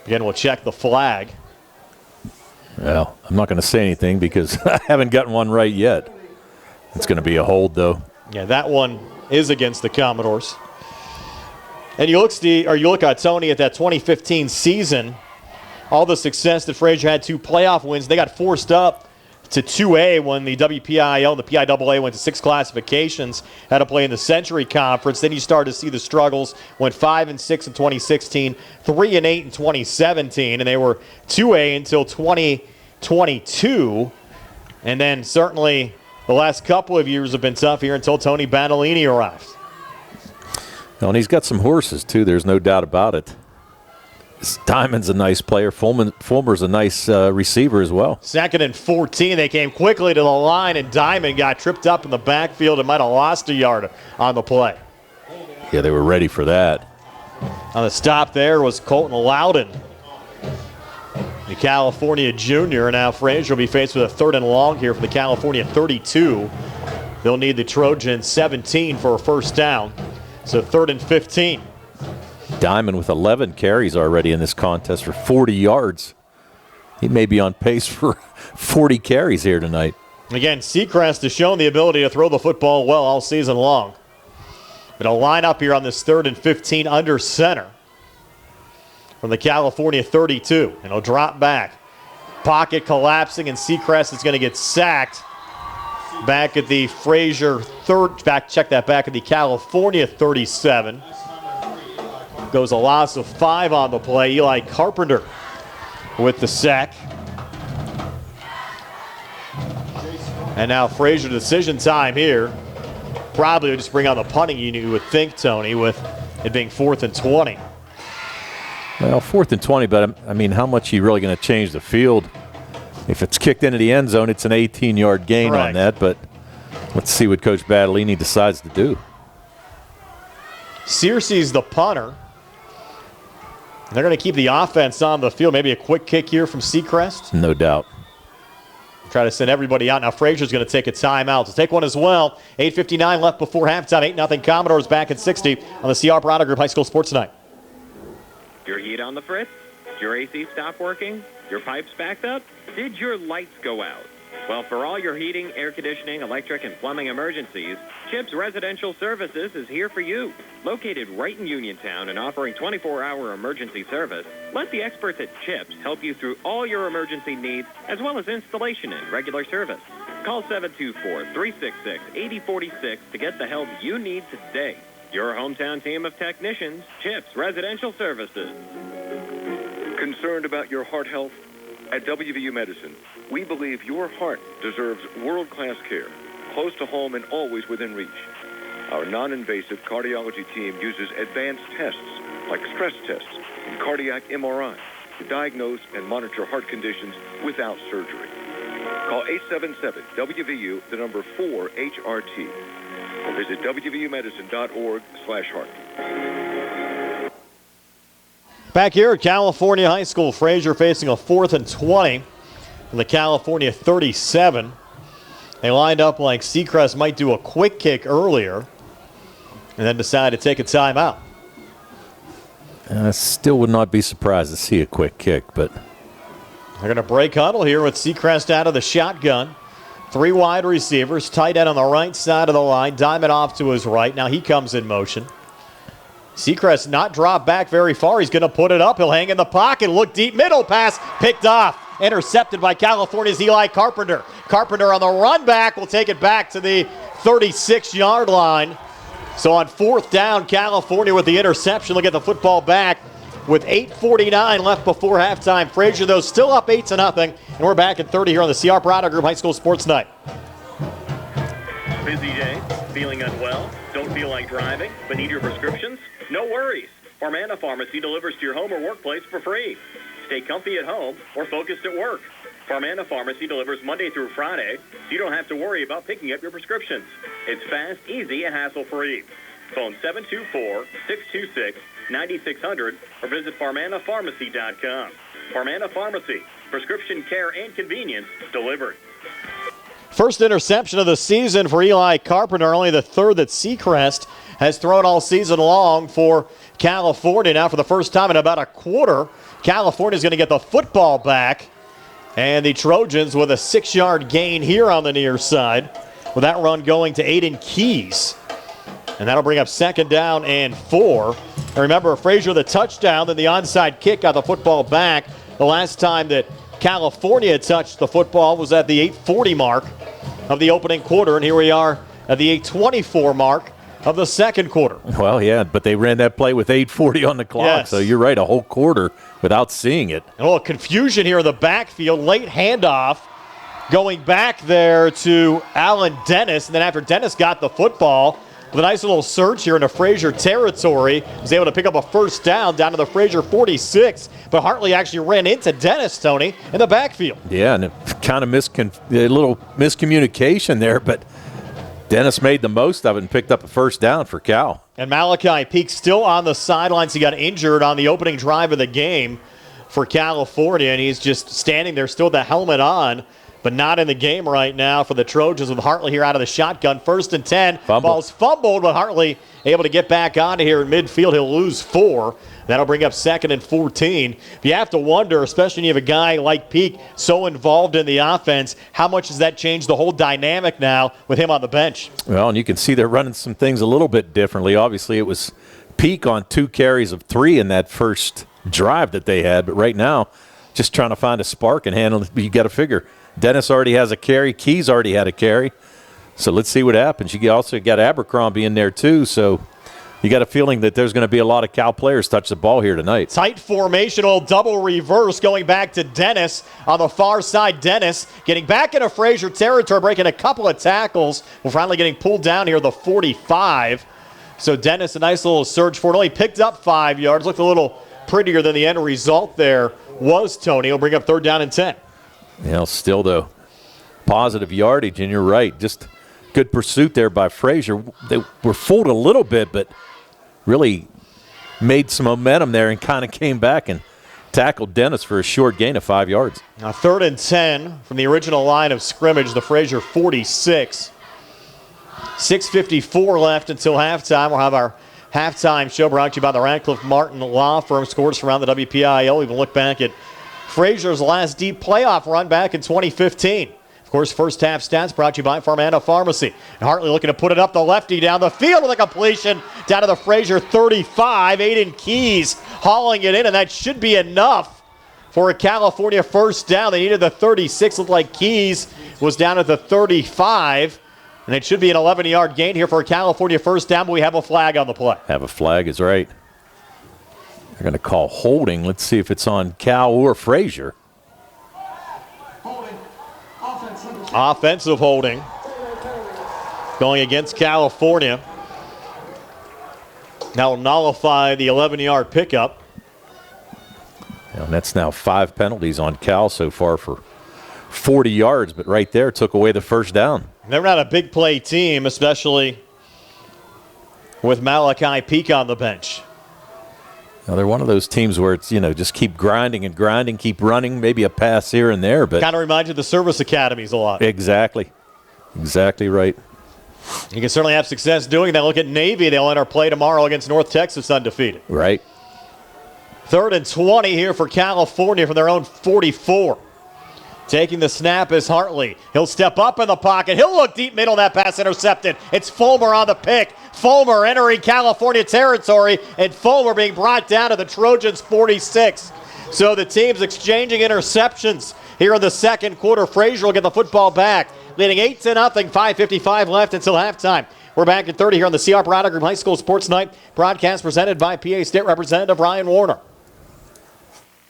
Speaker 1: Again, we'll check the flag.
Speaker 2: Well, I'm not going to say anything because I haven't gotten one right yet. It's going to be a hold, though.
Speaker 1: Yeah, that one is against the Commodores. And you look, Steve, or you look at Tony at that 2015 season, all the success that Frazier had, 2 playoff wins. They got forced up to 2A when the WPIAL and the PIAA went to 6 classifications, had to play in the Century Conference. Then you started to see the struggles, went 5-6 in 2016, 3-8 in 2017, and they were 2A until 2022. And then certainly the last couple of years have been tough here until Tony Bandolini arrived.
Speaker 2: Well, and he's got some horses, too. There's no doubt about it. Diamond's a nice player. Fulmer's a nice receiver as well.
Speaker 1: 2nd and 14. They came quickly to the line, and Diamond got tripped up in the backfield and might have lost a yard on the play.
Speaker 2: Yeah, they were ready for that.
Speaker 1: On the stop there was Colton Loudon, the California junior. Now Frazier will be faced with a 3rd and long here from the California 32. They'll need the Trojans 17 for a first down. So 3rd and 15.
Speaker 2: Diamond with 11 carries already in this contest for 40 yards. He may be on pace for 40 carries here tonight.
Speaker 1: Again, Seacrest has shown the ability to throw the football well all season long. But a line up here on this 3rd and 15 under center from the California 32. And he'll drop back. Pocket collapsing, and Seacrest is going to get sacked. Back at the Frazier check that back at the California 37. Goes a loss of 5 on the play. Eli Carpenter with the sack. And now Frazier, decision time here. Probably would just bring on the punting unit, you would think, Tony, with it being 4th and 20.
Speaker 2: Well, 4th and 20, but I mean, how much are you really going to change the field? If it's kicked into the end zone, it's an 18-yard gain
Speaker 1: Correct.
Speaker 2: on that, but let's see what Coach Badalini decides to do.
Speaker 1: Searcy's the punter. They're going to keep the offense on the field. Maybe a quick kick here from Seacrest.
Speaker 2: No doubt.
Speaker 1: Try to send everybody out. Now Frazier's going to take a timeout. So take one as well. 8:59 left before halftime. 8-0 Commodores back at 60 on the CR Product Group High School Sports Tonight.
Speaker 4: Your heat on the fritz? Your AC stopped working? Your pipes backed up? Did your lights go out? Well, for all your heating, air conditioning, electric, and plumbing emergencies, CHIPS Residential Services is here for you. Located right in Uniontown and offering 24-hour emergency service, let the experts at CHIPS help you through all your emergency needs, as well as installation and regular service. Call 724-366-8046 to get the help you need today. Your hometown team of technicians, CHIPS Residential Services.
Speaker 8: Concerned about your heart health? At WVU Medicine, we believe your heart deserves world-class care, close to home and always within reach. Our non-invasive cardiology team uses advanced tests like stress tests and cardiac MRI to diagnose and monitor heart conditions without surgery. Call 877-WVU, the number 4-HRT, or visit wvumedicine.org/heart.
Speaker 1: Back here at California High School, Frazier facing a 4th and 20 from the California 37. They lined up like Seacrest might do a quick kick earlier and then decided to take a timeout.
Speaker 2: I still would not be surprised to see a quick kick, but
Speaker 1: they're going to break huddle here with Seacrest out of the shotgun. 3 wide receivers, tight end on the right side of the line, Diamond off to his right. Now he comes in motion. Seacrest not drop back very far. He's going to put it up. He'll hang in the pocket. Look deep. Middle pass picked off. Intercepted by California's Eli Carpenter. Carpenter on the run back will take it back to the 36-yard line. So on 4th down, California with the interception. Look at the football back with 8:49 left before halftime. Frazier, though, still up 8-0. And we're back at 30 here on the CR Product Group High School Sports Night.
Speaker 4: Busy day? Feeling unwell? Don't feel like driving, but need your prescriptions? No worries. Farmana Pharmacy delivers to your home or workplace for free. Stay comfy at home or focused at work. Farmana Pharmacy delivers Monday through Friday, so you don't have to worry about picking up your prescriptions. It's fast, easy, and hassle-free. Phone 724-626-9600 or visit farmanapharmacy.com. Farmana Pharmacy, prescription care and convenience delivered.
Speaker 1: First interception of the season for Eli Carpenter, only the 3rd that Seacrest has thrown all season long for California. Now for the first time in about a quarter, California is going to get the football back. And the Trojans with a 6-yard gain here on the near side, with that run going to Aiden Keys. And that'll bring up 2nd down and 4. And remember, Frazier the touchdown, then the onside kick got the football back. The last time that California touched the football was at the 8:40 mark of the opening quarter, and here we are at the 8:24 mark of the second quarter.
Speaker 2: Well, yeah, but they ran that play with 8:40 on the clock,
Speaker 1: Yes.
Speaker 2: So you're right, a whole quarter without seeing it.
Speaker 1: And a little confusion here in the backfield, late handoff, going back there to Alan Dennis, and then after Dennis got the football, with a nice little surge here into Frazier territory, was able to pick up a first down to the Frazier 46, but Hartley actually ran into Dennis, Tony, in the backfield.
Speaker 2: Yeah, and kind of a little miscommunication there, but Dennis made the most of it and picked up a first down for Cal.
Speaker 1: And Malachi Peak still on the sidelines. He got injured on the opening drive of the game for California, and he's just standing there still with the helmet on, but not in the game right now for the Trojans with Hartley here out of the shotgun. 1st and 10.
Speaker 2: Fumble.
Speaker 1: Ball's fumbled, but Hartley able to get back onto here in midfield. He'll lose 4. That'll bring up 2nd and 14. But you have to wonder, especially when you have a guy like Peak so involved in the offense, how much does that change the whole dynamic now with him on the bench?
Speaker 2: Well, and you can see they're running some things a little bit differently. Obviously, it was Peak on 2 carries of 3 in that first drive that they had. But right now, just trying to find a spark and handle it. You got to figure Dennis already has a carry. Keys already had a carry. So let's see what happens. You also got Abercrombie in there too. So you got a feeling that there's going to be a lot of Cal players touch the ball here tonight.
Speaker 1: Tight formational double reverse going back to Dennis on the far side. Dennis getting back into Frazier territory, breaking a couple of tackles. We're finally getting pulled down here, the 45. So Dennis, a nice little surge for it. Only picked up 5 yards. Looked a little prettier than the end result there was, Tony. He'll bring up 3rd down and 10.
Speaker 2: You know, still, though, positive yardage, and you're right. Just good pursuit there by Frazier. They were fooled a little bit, but really made some momentum there and kind of came back and tackled Dennis for a short gain of 5 yards.
Speaker 1: Now 3rd and 10 from the original line of scrimmage, the Frazier 46. 6:54 left until halftime. We'll have our halftime show brought to you by the Radcliffe Martin Law Firm. Scores around the WPIAL. We can look back at Frazier's last deep playoff run back in 2015. Of course, first half stats brought to you by Farmana Pharmacy. And Hartley looking to put it up the lefty down the field with a completion down to the Frazier 35. Aiden Keys hauling it in, and that should be enough for a California first down. They needed the 36. Looked like Keys was down at the 35. And it should be an 11-yard gain here for a California first down, but we have a flag on the play.
Speaker 2: Have a flag is right. They're going to call holding. Let's see if it's on Cal or Frazier.
Speaker 3: Holding.
Speaker 1: Offensive holding going against California. That will nullify the 11-yard pickup.
Speaker 2: And that's now 5 penalties on Cal so far for 40 yards, but right there took away the first down.
Speaker 1: They're not a big play team, especially with Malachi Peak on the bench.
Speaker 2: Now, they're one of those teams where it's, just keep grinding and grinding, keep running, maybe a pass here and there. But
Speaker 1: kind of reminds you of the service academies a lot.
Speaker 2: Exactly. Exactly right.
Speaker 1: You can certainly have success doing that. Look at Navy. They'll enter play tomorrow against North Texas undefeated.
Speaker 2: Right.
Speaker 1: 3rd and 20 here for California from their own 44. Taking the snap is Hartley. He'll step up in the pocket. He'll look deep middle. That pass intercepted. It's Fulmer on the pick. Fulmer entering California territory, and Fulmer being brought down to the Trojans 46. So the team's exchanging interceptions here in the second quarter. Frazier will get the football back, leading 8-0, 5:55 left until halftime. We're back at 30 here on the C.R. Braddock Group High School Sports Night broadcast presented by PA State Representative Ryan Warner.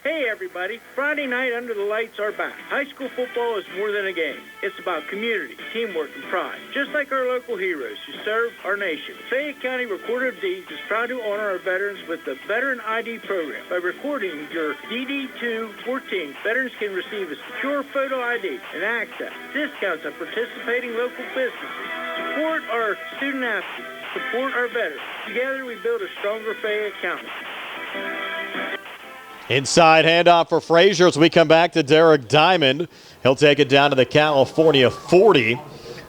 Speaker 9: Hey everybody, Friday night under the lights are back. High school football is more than a game. It's about community, teamwork, and pride. Just like our local heroes who serve our nation. Fayette County Recorder of Deeds is proud to honor our veterans with the Veteran ID program. By recording your DD-214, veterans can receive a secure photo ID and access discounts on participating local businesses. Support our student athletes. Support our veterans. Together we build a stronger Fayette County.
Speaker 1: Inside handoff for Frazier as we come back to Derek Diamond. He'll take it down to the California 40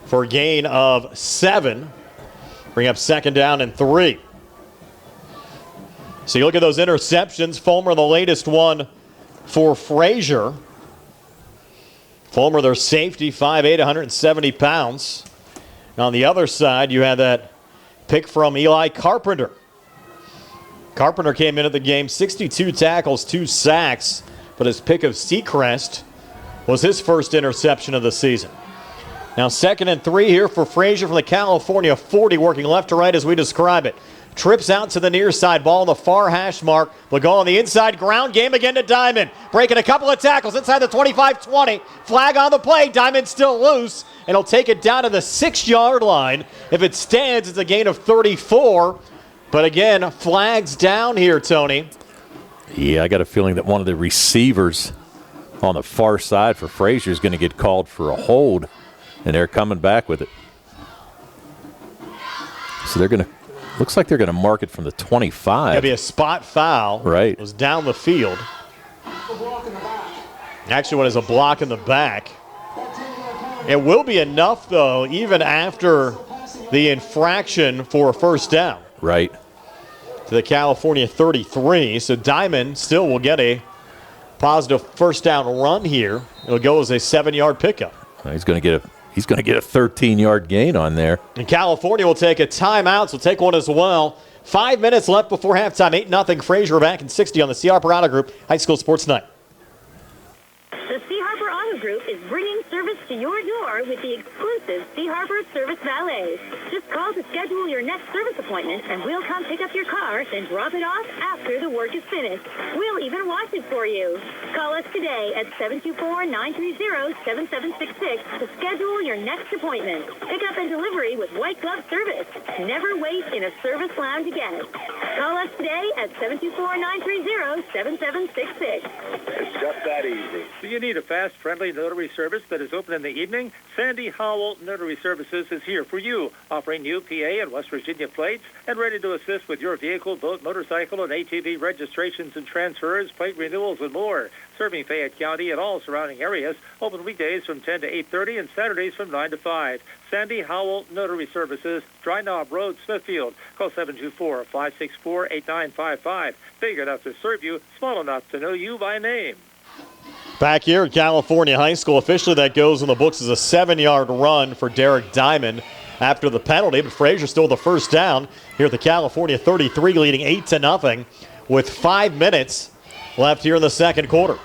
Speaker 1: for a gain of 7. Bring up 2nd down and 3. So you look at those interceptions. Fulmer, the latest one for Frazier. Fulmer, their safety, 5'8", 170 pounds. And on the other side, you had that pick from Eli Carpenter. Carpenter came into the game, 62 tackles, 2 sacks, but his pick of Seacrest was his first interception of the season. Now 2nd and 3 here for Frazier from the California 40, working left to right as we describe it. Trips out to the near side, ball on the far hash mark. They'll go on the inside, ground game again to Diamond. Breaking a couple of tackles inside the 25-20. Flag on the play, Diamond still loose, and he'll take it down to the 6-yard line. If it stands, it's a gain of 34. But again, flags down here, Tony.
Speaker 2: Yeah, I got a feeling that one of the receivers on the far side for Frazier is going to get called for a hold, and they're coming back with it. So they're going to, looks like they're going to mark it from the 25.
Speaker 1: It'll be a spot foul.
Speaker 2: Right.
Speaker 1: It was down the field. Actually, when it's a block in the back. It will be enough, though, even after the infraction for a first down.
Speaker 2: Right.
Speaker 1: To the California 33. So Diamond still will get a positive first down run here. It'll go as a 7-yard pickup.
Speaker 2: He's going to get a 13-yard gain on there.
Speaker 1: And California will take a timeout, so take one as well. 5 minutes left before halftime. 8-0 Frazier back in 60 on the C. Harper Auto Group High School Sports Night.
Speaker 7: The C. Harper Auto Group is bringing service to your door with the exclusive C. Harper Service Valet. Just call to schedule your next service appointment, and we'll come pick up your car, then drop it off after the work is finished. We'll even wash it for you. Call us today at 724-930-7766 to schedule your next appointment. Pickup and delivery with white glove service. Never wait in a service lounge again. Call us today at 724-930-7766.
Speaker 5: It's just that easy.
Speaker 9: Do you need a fast, friendly notary service that is open in the evening? Sandy Howell Notary Services is here for you, offering new PA and West Virginia plates and ready to assist with your vehicle, boat, motorcycle, and ATV registrations and transfers, plate renewals, and more. Serving Fayette County and all surrounding areas, open weekdays from 10 to 8:30 and Saturdays from 9 to 5. Sandy Howell Notary Services, Dry Knob Road, Smithfield. Call 724-564-8955. Big enough to serve you, small enough to know you by name.
Speaker 1: Back here at California High School, officially that goes in the books as a 7-yard run for Derek Diamond after the penalty, but Frazier still the first down here at the California 33, leading 8-0 with 5 minutes left here in the second quarter.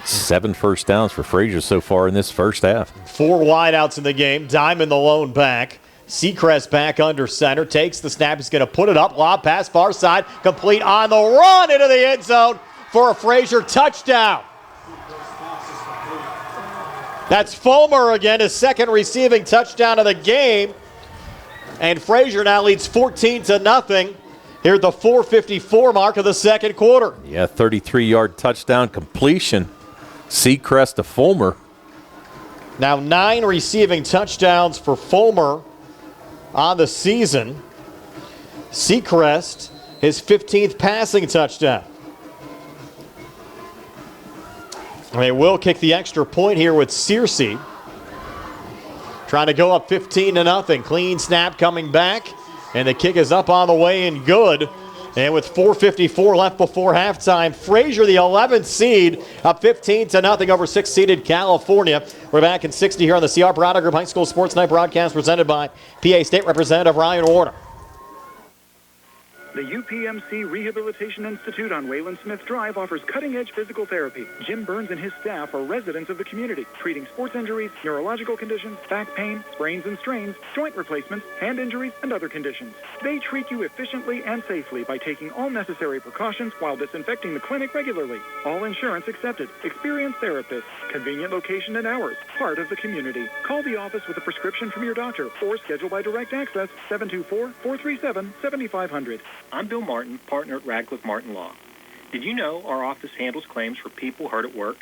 Speaker 2: 7 first downs for Frazier so far in this first half.
Speaker 1: 4 wideouts in the game. Diamond the lone back. Seacrest back under center. Takes the snap. He's going to put it up. Lob pass far side. Complete on the run into the end zone for a Frazier touchdown. That's Fulmer again, his second receiving touchdown of the game. And Frazier now leads 14-0 here at the 4:54 mark of the second quarter.
Speaker 2: Yeah, 33-yard touchdown completion. Seacrest to Fulmer.
Speaker 1: Now 9 receiving touchdowns for Fulmer on the season. Seacrest, his 15th passing touchdown. And they will kick the extra point here with Searcy. Trying to go up 15-0. Clean snap coming back. And the kick is up on the way and good. And with 4:54 left before halftime, Frazier, the 11th seed, up 15-0 over 6-seeded California. We're back in 60 here on the C. Harper Auto Group High School Sports Night broadcast presented by PA State Representative Ryan Warner.
Speaker 5: The UPMC Rehabilitation Institute on Wayland Smith Drive offers cutting-edge physical therapy. Jim Burns and his staff are residents of the community, treating sports injuries, neurological conditions, back pain, sprains and strains, joint replacements, hand injuries, and other conditions. They treat you efficiently and safely by taking all necessary precautions while disinfecting the clinic regularly. All insurance accepted. Experienced therapists. Convenient location and hours. Part of the community. Call the office with a prescription from your doctor or schedule by direct access 724-437-7500.
Speaker 10: I'm Bill Martin, partner at Radcliffe Martin Law. Did you know our office handles claims for people hurt at work?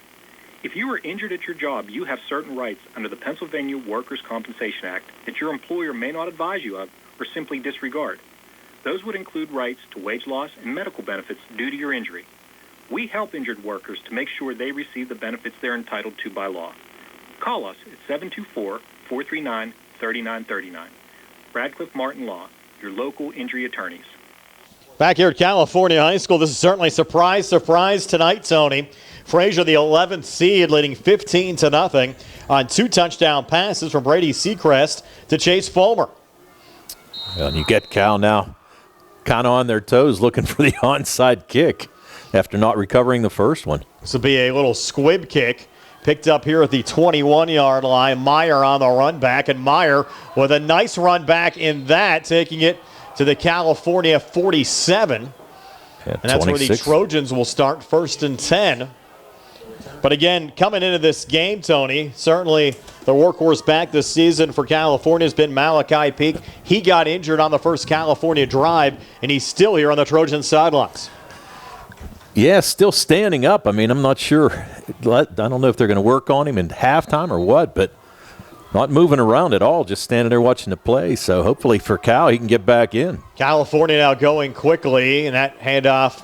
Speaker 10: If you are injured at your job, you have certain rights under the Pennsylvania Workers' Compensation Act that your employer may not advise you of or simply disregard. Those would include rights to wage loss and medical benefits due to your injury. We help injured workers to make sure they receive the benefits they're entitled to by law. Call us at 724-439-3939. Radcliffe Martin Law, your local injury attorneys.
Speaker 1: Back here at California High School, this is certainly surprise tonight, Tony. Frazier, the 11th seed, leading 15-0 on 2 touchdown passes from Brady Seacrest to Chase Fulmer.
Speaker 2: And you get Cal now kind of on their toes looking for the onside kick after not recovering the first one.
Speaker 1: This will be a little squib kick picked up here at the 21-yard line. Meyer on the run back, and Meyer with a nice run back in that, taking it to the California 47. And that's 26. Where the Trojans will start 1st and 10. But again, coming into this game, Tony, certainly the workhorse back this season for California has been Malachi Peak. He got injured on the first California drive, and he's still here on the Trojan sidelines.
Speaker 2: Yeah, still standing up. I mean, I'm not sure. I don't know if they're going to work on him in halftime or what, but not moving around at all, just standing there watching the play. So hopefully for Cal, he can get back in.
Speaker 1: California now going quickly, and that handoff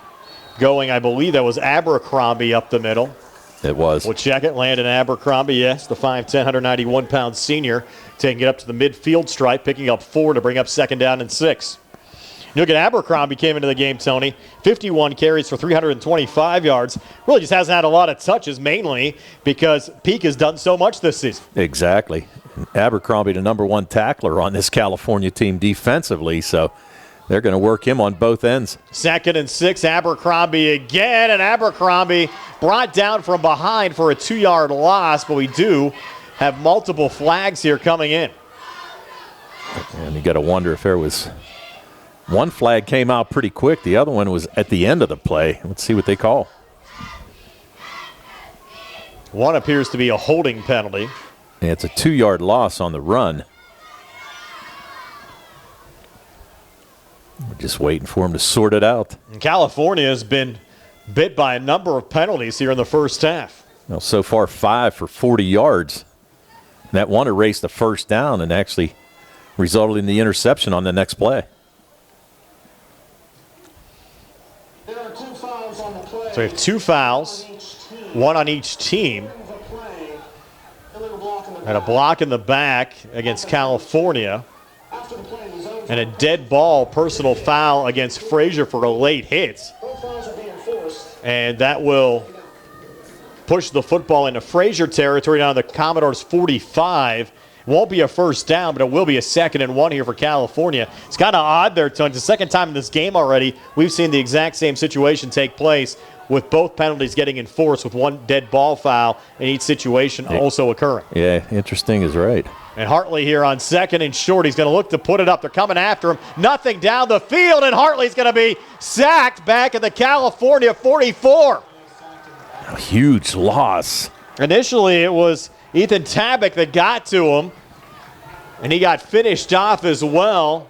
Speaker 1: going, I believe that was Abercrombie up the middle.
Speaker 2: It was.
Speaker 1: We'll check it. Landon Abercrombie, yes, the 5'10", 191-pound senior, taking it up to the midfield stripe, picking up 4 to bring up 2nd down and 6. You look at Abercrombie came into the game, Tony, 51 carries for 325 yards. Really just hasn't had a lot of touches, mainly because Peak has done so much this season.
Speaker 2: Exactly. Abercrombie, the number 1 tackler on this California team defensively, so they're going to work him on both ends.
Speaker 1: 2nd and 6, Abercrombie again, and Abercrombie brought down from behind for a 2-yard loss, but we do have multiple flags here coming in.
Speaker 2: And you got to wonder if there was one flag came out pretty quick. The other one was at the end of the play. Let's see what they call.
Speaker 1: One appears to be a holding penalty.
Speaker 2: Yeah, it's a 2-yard loss on the run. We're just waiting for him to sort it out.
Speaker 1: And California has been bit by a number of penalties here in the first half.
Speaker 2: Well, so far 5 for 40 yards. That one erased the first down and actually resulted in the interception on the next play.
Speaker 3: There are 2 fouls on the play.
Speaker 1: So we have 2 fouls, 1 on each team. And a block in the back against California. And a dead ball personal foul against Frazier for a late hit. And that will push the football into Frazier territory down to the Commodores' 45. Won't be a first down, but it will be a 2nd and 1 here for California. It's kind of odd there, Tony. It's the second time in this game already we've seen the exact same situation take place with both penalties getting enforced with 1 dead ball foul in each situation also occurring.
Speaker 2: Yeah, interesting is right.
Speaker 1: And Hartley here on 2nd and short. He's going to look to put it up. They're coming after him. Nothing down the field, and Hartley's going to be sacked back at the California 44.
Speaker 2: A huge loss.
Speaker 1: Initially, it was Ethan Tabak that got to him, and he got finished off as well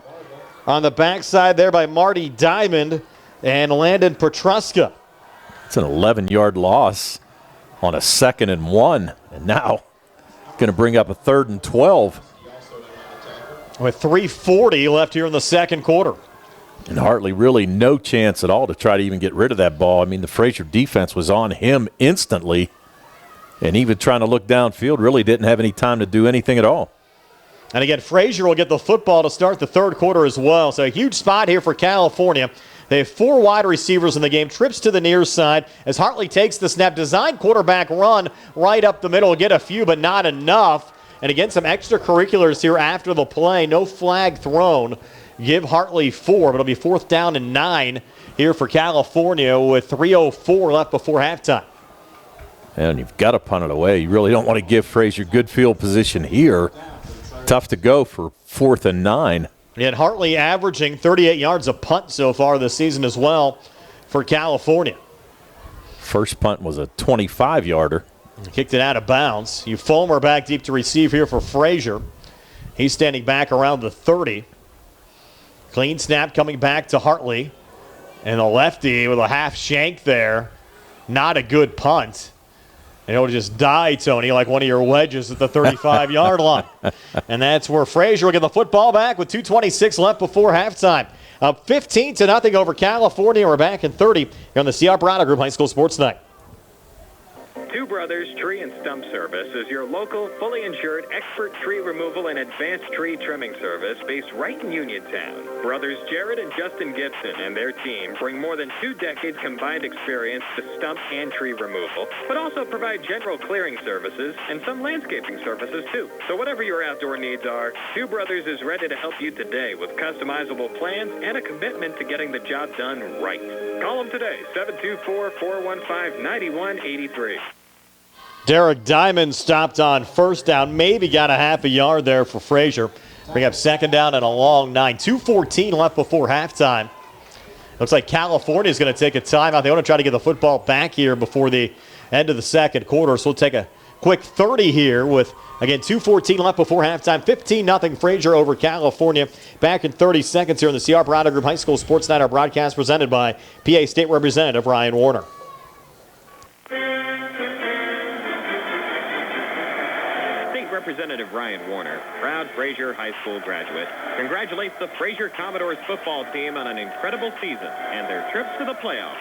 Speaker 1: on the backside there by Marty Diamond and Landon Petruska.
Speaker 2: It's an 11-yard loss on a 2nd and 1, and now going to bring up a 3rd and 12.
Speaker 1: With 3:40 left here in the second quarter.
Speaker 2: And Hartley really no chance at all to try to even get rid of that ball. I mean, the Frazier defense was on him instantly, and even trying to look downfield really didn't have any time to do anything at all.
Speaker 1: And again, Frazier will get the football to start the third quarter as well. So a huge spot here for California. They have 4 wide receivers in the game. Trips to the near side as Hartley takes the snap. Design quarterback run right up the middle. Get a few, but not enough. And again, some extracurriculars here after the play. No flag thrown. Give Hartley 4, but it'll be 4th down and 9 here for California with 3:04 left before halftime.
Speaker 2: And you've got to punt it away. You really don't want to give Frazier good field position here. Tough to go for 4th and 9.
Speaker 1: And Hartley averaging 38 yards a punt so far this season as well for California.
Speaker 2: First punt was a 25-yarder.
Speaker 1: Kicked it out of bounds. Fulmer back deep to receive here for Frazier. He's standing back around the 30. Clean snap coming back to Hartley. And the lefty with a half shank there. Not a good punt. And it'll just die, Tony, like one of your wedges at the 35-yard line. And that's where Frazier will get the football back with 2:26 left before halftime. Up 15-0 over California. We're back in 30 here on the C.R. Browder Group High School Sports Night.
Speaker 4: Two Brothers Tree and Stump Service is your local, fully insured, expert tree removal and advanced tree trimming service based right in Uniontown. Brothers Jared and Justin Gibson and their team bring more than 2 decades combined experience to stump and tree removal, but also provide general clearing services and some landscaping services too. So whatever your outdoor needs are, Two Brothers is ready to help you today with customizable plans and a commitment to getting the job done right. Call them today, 724-415-9183.
Speaker 1: Derek Diamond stopped on first down, maybe got a half a yard there for Frazier. Bring up 2nd down and a long 9. 2:14 left before halftime. Looks like California is going to take a timeout. They want to try to get the football back here before the end of the second quarter. So we'll take a quick 30 here with, again, 2:14 left before halftime. 15-0 Frazier over California. Back in 30 seconds here in the C.R. Browder Group High School Sports Night. Our broadcast presented by PA State Representative Ryan Warner.
Speaker 4: Representative Ryan Warner, proud Frazier High School graduate, congratulates the Frazier Commodores football team on an incredible season and their trips to the playoffs.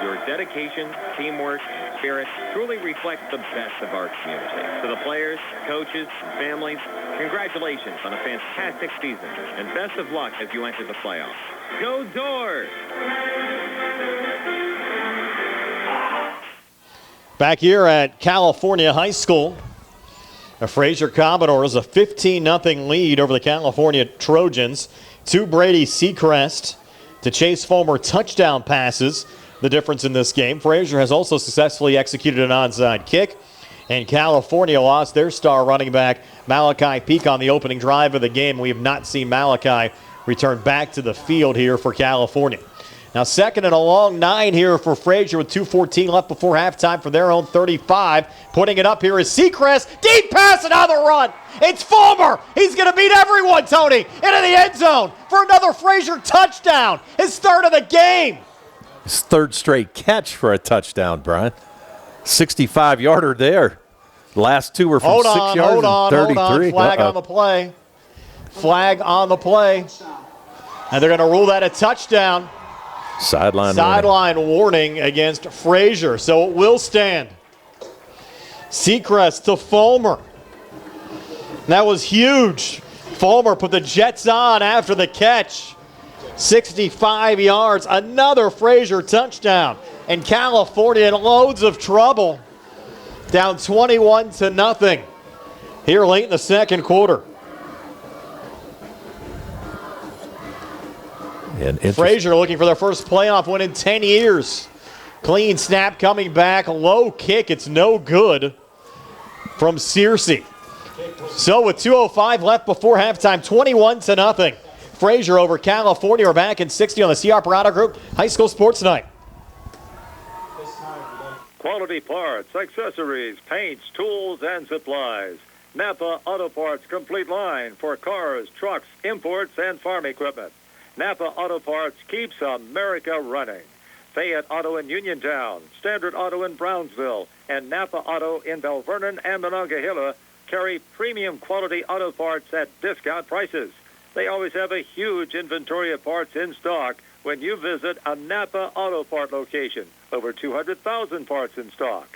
Speaker 4: Your dedication, teamwork, and spirit truly reflect the best of our community. To the players, coaches, and families, congratulations on a fantastic season, and best of luck as you enter the playoffs. Go Doors!
Speaker 1: Back here at California High School, the Frazier Commodores a 15-0 lead over the California Trojans. 2 Brady Seacrest to Chase Fulmer touchdown passes, the difference in this game. Frazier has also successfully executed an onside kick, and California lost their star running back Malachi Peak on the opening drive of the game. We have not seen Malachi return back to the field here for California. Now, second and a long 9 here for Frazier with 2:14 left before halftime for their own 35. Putting it up here is Seacrest. Deep pass, another run. It's Fulmer. He's going to beat everyone, Tony, into the end zone for another Frazier touchdown. His third of the game.
Speaker 2: His third straight catch for a touchdown, Brian. 65-yarder there. The last 2 were from 6 yards and 33.
Speaker 1: Hold on. Flag on the play. Flag on the play. And they're going to rule that a touchdown. Sideline warning against Frazier, so it will stand. Seacrest to Fulmer. That was huge. Fulmer put the Jets on after the catch. 65 yards, another Frazier touchdown. And California in loads of trouble. Down 21-0 here late in the second quarter.
Speaker 2: And
Speaker 1: Frazier looking for their first playoff win in 10 years. Clean snap coming back. Low kick. It's no good from Searcy. So with 2:05 left before halftime, 21-0. Frazier over California. We're back in 60 on the CR Parada Group High School Sports Night.
Speaker 11: Quality parts, accessories, paints, tools, and supplies. NAPA Auto Parts complete line for cars, trucks, imports, and farm equipment. NAPA Auto Parts keeps America running. Fayette Auto in Uniontown, Standard Auto in Brownsville, and NAPA Auto in Bell Vernon and Monongahela carry premium quality auto parts at discount prices. They always have a huge inventory of parts in stock when you visit a NAPA Auto Part location. Over 200,000 parts in stock.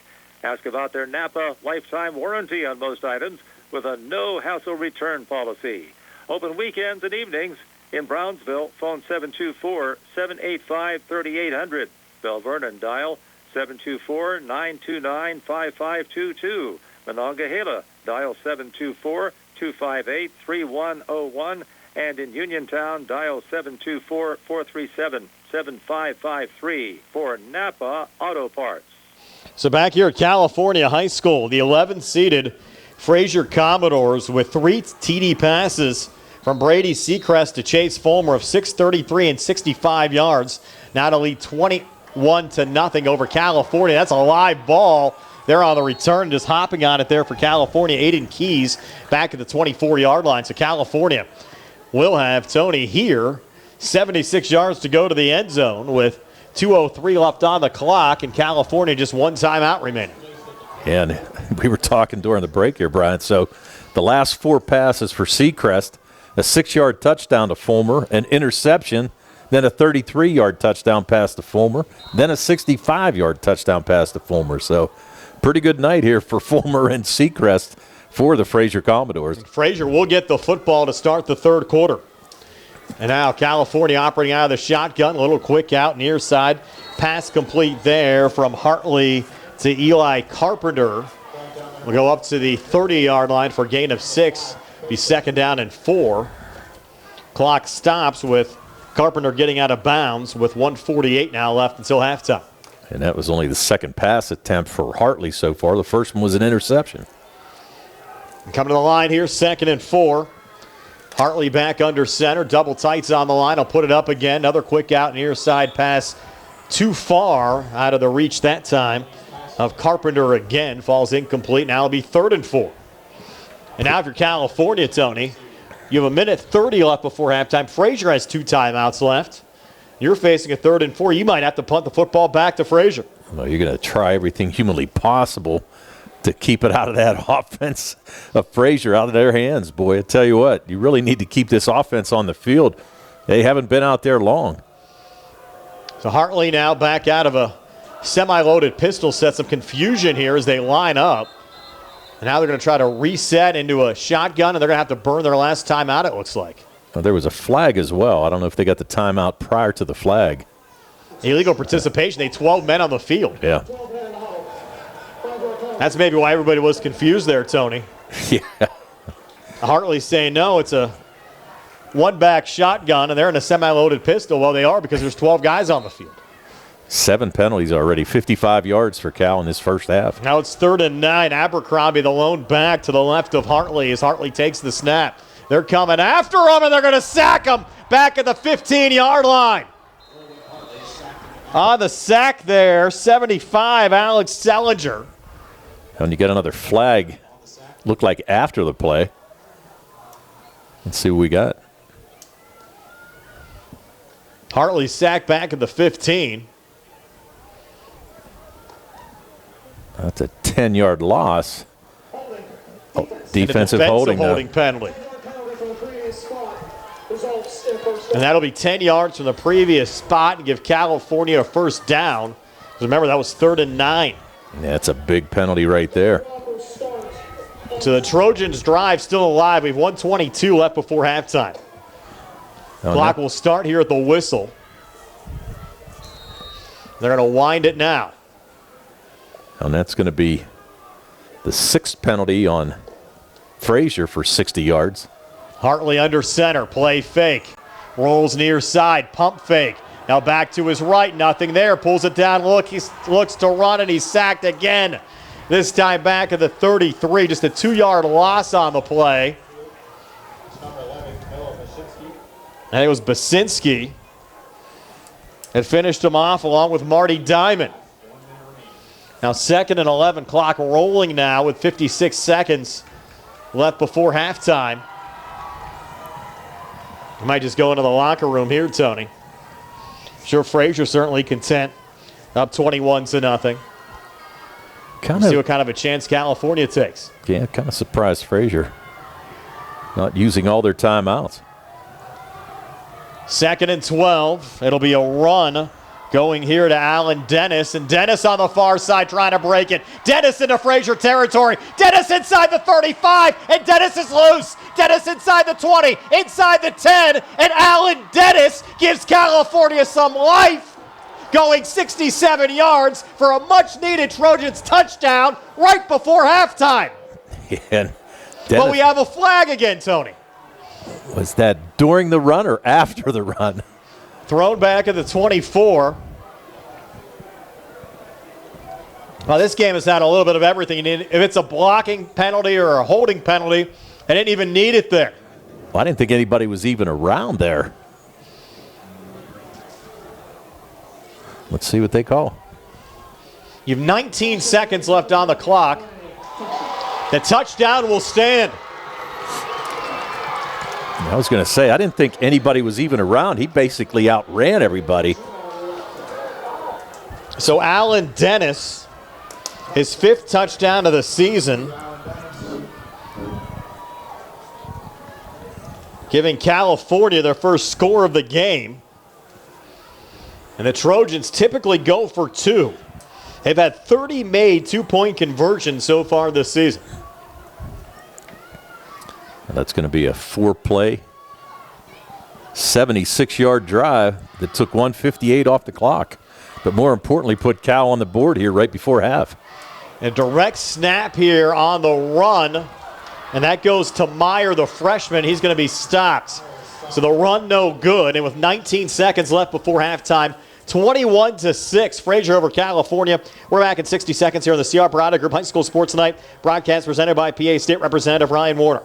Speaker 11: Ask about their NAPA lifetime warranty on most items with a no-hassle return policy. Open weekends and evenings. In Brownsville, phone 724-785-3800. Bell Vernon, dial 724-929-5522. Monongahela, dial 724-258-3101. And in Uniontown, dial 724-437-7553 for NAPA Auto Parts.
Speaker 1: So back here at California High School, the 11th-seeded Frazier Commodores with 3 TD passes from Brady Seacrest to Chase Fulmer of 633 and 65 yards. Now to lead 21-0 over California. That's a live ball. They're on the return, just hopping on it there for California. Aiden Keys back at the 24-yard line. So California will have Tony here. 76 yards to go to the end zone with 2:03 left on the clock, and California just 1 timeout remaining.
Speaker 2: And we were talking during the break here, Brian. So the last 4 passes for Seacrest, a 6-yard touchdown to Fulmer, an interception, then a 33-yard touchdown pass to Fulmer, then a 65-yard touchdown pass to Fulmer. So pretty good night here for Fulmer and Seacrest for the Frazier Commodores.
Speaker 1: Frazier will get the football to start the third quarter. And now California operating out of the shotgun, a little quick out near side. Pass complete there from Hartley to Eli Carpenter. We'll go up to the 30-yard line for a gain of 6. Be second down and 4. Clock stops with Carpenter getting out of bounds with 1:48 now left until halftime.
Speaker 2: And that was only the second pass attempt for Hartley so far. The first one was an interception.
Speaker 1: Coming to the line here, second and 4. Hartley back under center. Double tights on the line. I'll put it up again. Another quick out near side pass. Too far out of the reach that time of Carpenter again. Falls incomplete. Now it'll be third and 4. And now if you're California, Tony, you have 1:30 left before halftime. Frazier has 2 timeouts left. You're facing a third and 4. You might have to punt the football back to Frazier.
Speaker 2: Well, you're going to try everything humanly possible to keep it out of that offense of Frazier, out of their hands. Boy, I tell you what, you really need to keep this offense on the field. They haven't been out there long.
Speaker 1: So Hartley now back out of a semi-loaded pistol set some confusion here as they line up. And now they're going to try to reset into a shotgun, and they're going to have to burn their last timeout, it looks like.
Speaker 2: Well, there was a flag as well. I don't know if they got the timeout prior to the flag.
Speaker 1: Illegal participation. They had 12 men on the field.
Speaker 2: Yeah.
Speaker 1: That's maybe why everybody was confused there, Tony.
Speaker 2: Yeah.
Speaker 1: Hartley saying, no, it's a one-back shotgun, and they're in a semi-loaded pistol. Well, they are because there's 12 guys on the field.
Speaker 2: 7 penalties already, 55 yards for Cal in this first half.
Speaker 1: Now it's 3rd and 9. Abercrombie, the lone back to the left of Hartley as Hartley takes the snap. They're coming after him, and they're going to sack him back at the 15-yard line. On the sack there, 75, Alex Sellinger.
Speaker 2: And you get another flag, looked like after the play. Let's see what we got.
Speaker 1: Hartley sacked back at the 15.
Speaker 2: That's a 10-yard loss. Oh, defensive holding
Speaker 1: penalty. And that'll be 10 yards from the previous spot and give California a first down. Remember, that was 3rd and 9.
Speaker 2: Yeah, that's a big penalty right there.
Speaker 1: So the Trojans' drive still alive. We have 1:22 left before halftime. Clock will start here at the whistle. They're going to wind it now.
Speaker 2: And that's going to be the 6th penalty on Frazier for 60 yards.
Speaker 1: Hartley under center, play fake. Rolls near side, pump fake. Now back to his right, nothing there. Pulls it down, he looks to run, and he's sacked again. This time back at the 33, just a 2-yard loss on the play. And it was Basinski that finished him off along with Marty Diamond. Now 2nd and 11, clock rolling now with 56 seconds left before halftime. You might just go into the locker room here, Tony. Sure, Frazier certainly content, up 21-0. See what kind of a chance California takes.
Speaker 2: Yeah, kind of surprised Frazier not using all their timeouts.
Speaker 1: 2nd and 12. It'll be a run going here to Allen Dennis, and Dennis on the far side trying to break it. Dennis into Frazier territory. Dennis inside the 35, and Dennis is loose. Dennis inside the 20, inside the 10, and Allen Dennis gives California some life, going 67 yards for a much-needed Trojans touchdown right before halftime.
Speaker 2: And
Speaker 1: but we have a flag again, Tony.
Speaker 2: Was that during the run or after the run?
Speaker 1: Thrown back at the 24. Well, this game has had a little bit of everything. If it's a blocking penalty or a holding penalty, they didn't even need it there.
Speaker 2: Well, I didn't think anybody was even around there. Let's see what they call.
Speaker 1: You have 19 seconds left on the clock. The touchdown will stand.
Speaker 2: I was going to say, I didn't think anybody was even around. He basically outran everybody.
Speaker 1: So Allen Dennis, his 5th touchdown of the season, giving California their first score of the game. And the Trojans typically go for 2. They've had 30 made 2-point conversions so far this season.
Speaker 2: And that's going to be a 4-play, 76-yard drive that took 1:58 off the clock. But more importantly, put Cal on the board here right before half.
Speaker 1: A direct snap here on the run. And that goes to Meyer, the freshman. He's going to be stopped. So the run no good. And with 19 seconds left before halftime, 21-6, Frazier over California. We're back in 60 seconds here on the CR Barada Group High School Sports Night. Broadcast presented by PA State Representative Ryan Warner.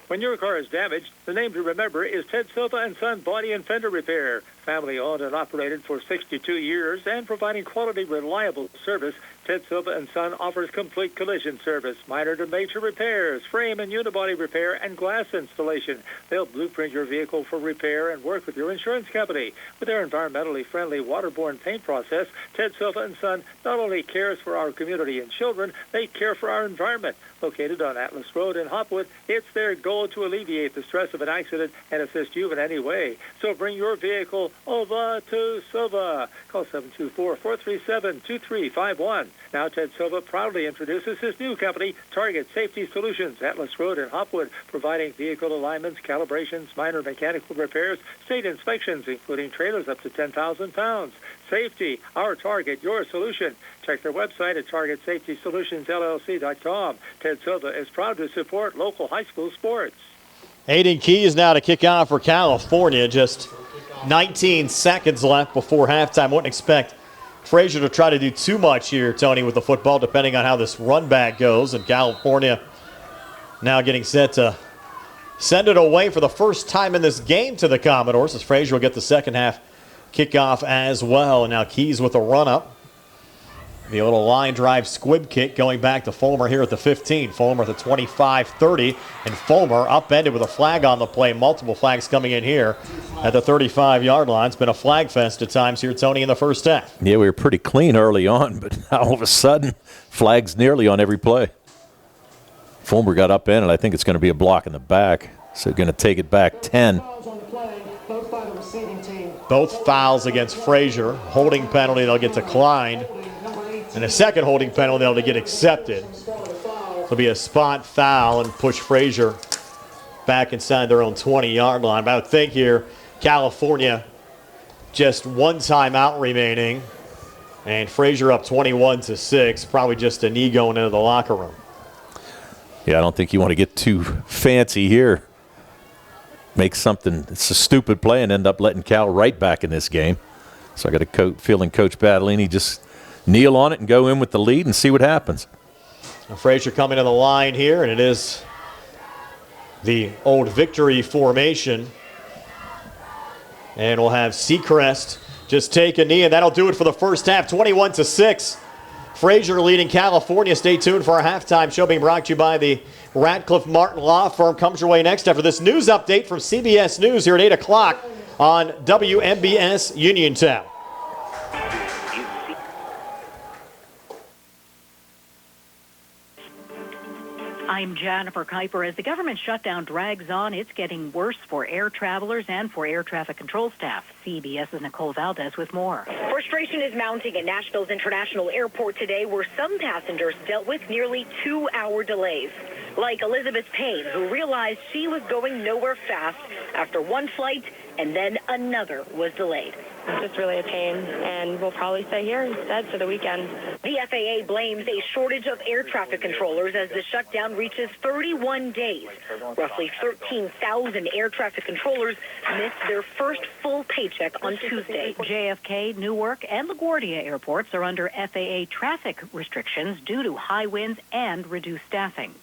Speaker 11: When your car is damaged, the name to remember is Ted Silva & Son Body and Fender Repair. Family owned and operated for 62 years and providing quality, reliable service, Ted Silva & Son offers complete collision service, minor to major repairs, frame and unibody repair, and glass installation. They'll blueprint your vehicle for repair and work with your insurance company. With their environmentally friendly waterborne paint process, Ted Silva & Son not only cares for our community and children, they care for our environment. located on Atlas Road in Hopwood. It's their goal to alleviate the stress of an accident and assist you in any way. So bring your vehicle over to Silva. Call 724-437-2351. Now Ted Silva proudly introduces his new company, Target Safety Solutions, Atlas Road in Hopwood, providing vehicle alignments, calibrations, minor mechanical repairs, state inspections, including trailers up to 10,000 pounds. Safety, our target, your solution. Check their website at TargetSafetySolutionsLLC.com. Ted Silva is proud to support local high school sports.
Speaker 1: Aiden Keys now to kick off for California. Just 19 seconds left before halftime. Wouldn't expect Frazier to try to do too much here, Tony, with the football, depending on how this run back goes. And California now getting set to send it away for the first time in this game to the Commodores, as Frazier will get the second half kickoff as well. And now Keys with a run-up. The little line drive squib kick going back to Fulmer here at the 15. Fulmer at the 25-30. And Fulmer upended with a flag on the play. Multiple flags coming in here at the 35-yard line. It's been a flag fest at times here, Tony, in the first half.
Speaker 2: Yeah, we were pretty clean early on, but all of a sudden, flags nearly on every play. Fulmer got upended. I think it's going to be a block in the back. So going to take it back 10.
Speaker 1: Both fouls against Frazier. Holding penalty, they'll get declined. And a second holding penalty, they'll get accepted. It'll be a spot foul and push Frazier back inside their own 20-yard line. But I would think here, California, just one timeout remaining. And Frazier up 21-6. Probably just a knee going into the locker room.
Speaker 2: Yeah, I don't think you want to get too fancy here. Make something, it's a stupid play and end up letting Cal right back in this game. So I got a feeling Coach Badalini just kneel on it and go in with the lead and see what happens.
Speaker 1: Now Frazier coming to the line here, and it is the old victory formation. And we'll have Seacrest just take a knee, and that'll do it for the first half, 21-6. Frazier leading California. Stay tuned for our halftime show being brought to you by the Radcliffe Martin Law Firm. Comes your way next after this news update from CBS News here at 8 o'clock on WMBS Uniontown.
Speaker 12: I'm Jennifer Kuiper. As the government shutdown drags on, it's getting worse for air travelers and for air traffic control staff. CBS's Nicole Valdez with more.
Speaker 13: Frustration is mounting at Nashville's International Airport today, where some passengers dealt with nearly 2-hour delays. Like Elizabeth Payne, who realized she was going nowhere fast after one flight and then another was delayed.
Speaker 14: It's just really a pain, and we'll probably stay here instead for the weekend.
Speaker 13: The FAA blames a shortage of air traffic controllers as the shutdown reaches 31 days. Roughly 13,000 air traffic controllers missed their first full paycheck on Tuesday.
Speaker 12: JFK, Newark, and LaGuardia airports are under FAA traffic restrictions due to high winds and reduced staffing.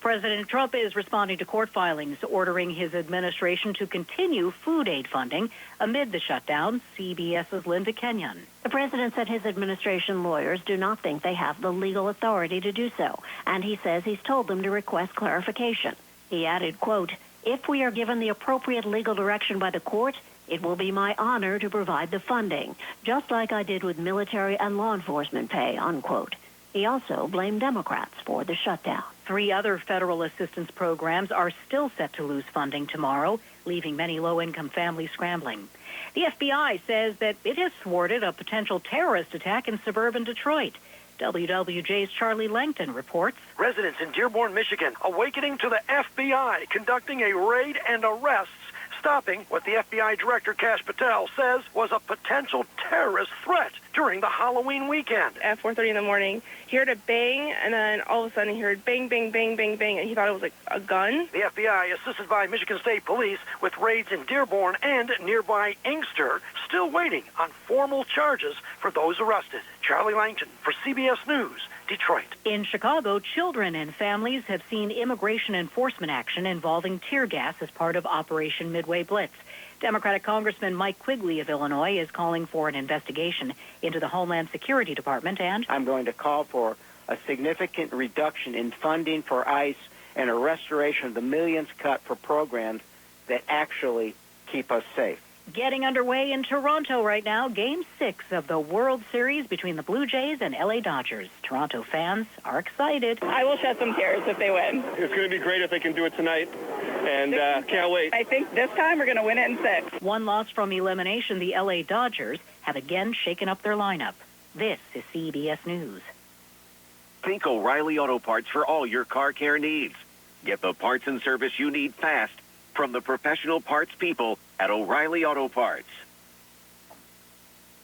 Speaker 12: President Trump is responding to court filings ordering his administration to continue food aid funding amid the shutdown. CBS's Linda Kenyon.
Speaker 15: The president said his administration lawyers do not think they have the legal authority to do so, and he says he's told them to request clarification. He added, quote, "If we are given the appropriate legal direction by the court, it will be my honor to provide the funding, just like I did with military and law enforcement pay," unquote. He also blamed Democrats for the shutdown.
Speaker 12: 3 other federal assistance programs are still set to lose funding tomorrow, leaving many low-income families scrambling. The FBI says that it has thwarted a potential terrorist attack in suburban Detroit. WWJ's Charlie Langton reports.
Speaker 16: Residents in Dearborn, Michigan, awakening to the FBI conducting a raid and arrests, stopping what the FBI Director Kash Patel says was a potential terrorist threat during the Halloween weekend.
Speaker 14: At 4:30 in the morning, he heard a bang, and then all of a sudden he heard bang, bang, bang, bang, bang, and he thought it was like a gun.
Speaker 16: The FBI, assisted by Michigan State Police, with raids in Dearborn and nearby Inkster, still waiting on formal charges for those arrested. Charlie Langton for CBS News, Detroit.
Speaker 12: In Chicago, children and families have seen immigration enforcement action involving tear gas as part of Operation Midway Blitz. Democratic Congressman Mike Quigley of Illinois is calling for an investigation into the Homeland Security Department, and
Speaker 17: I'm going to call for a significant reduction in funding for ICE and a restoration of the millions cut for programs that actually keep us safe.
Speaker 12: Getting underway in Toronto right now, Game 6 of the World Series between the Blue Jays and LA Dodgers. Toronto fans are excited.
Speaker 18: I will shed some tears if they win.
Speaker 19: It's going to be great if they can do it tonight, and can't wait.
Speaker 18: I think this time we're going to win it in 6.
Speaker 12: One loss from elimination, the LA Dodgers have again shaken up their lineup. This is CBS News.
Speaker 20: Think O'Reilly Auto Parts for all your car care needs. Get the parts and service you need fast from the professional parts people at O'Reilly Auto Parts.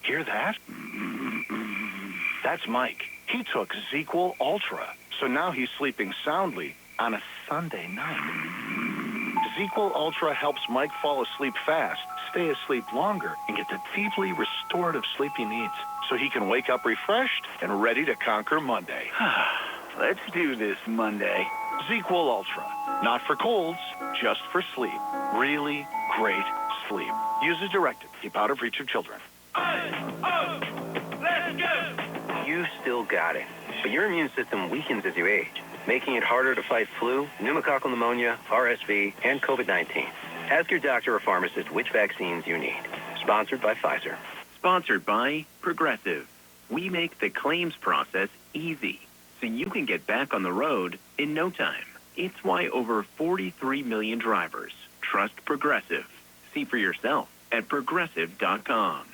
Speaker 21: Hear that? That's Mike. He took ZQL Ultra, so now he's sleeping soundly on a Sunday night. ZQL Ultra helps Mike fall asleep fast, stay asleep longer, and get the deeply restorative sleep he needs so he can wake up refreshed and ready to conquer Monday.
Speaker 22: Let's do this Monday.
Speaker 21: ZQL Ultra. Not for colds, just for sleep. Really great sleep. Use as directed. Keep out of reach of children.
Speaker 22: Let's go! You still got it, but your immune system weakens as you age, making it harder to fight flu, pneumococcal pneumonia, RSV, and COVID-19. Ask your doctor or pharmacist which vaccines you need. Sponsored by Pfizer.
Speaker 23: Sponsored by Progressive. We make the claims process easy, so you can get back on the road in no time. It's why over 43 million drivers trust Progressive. See for yourself at Progressive.com.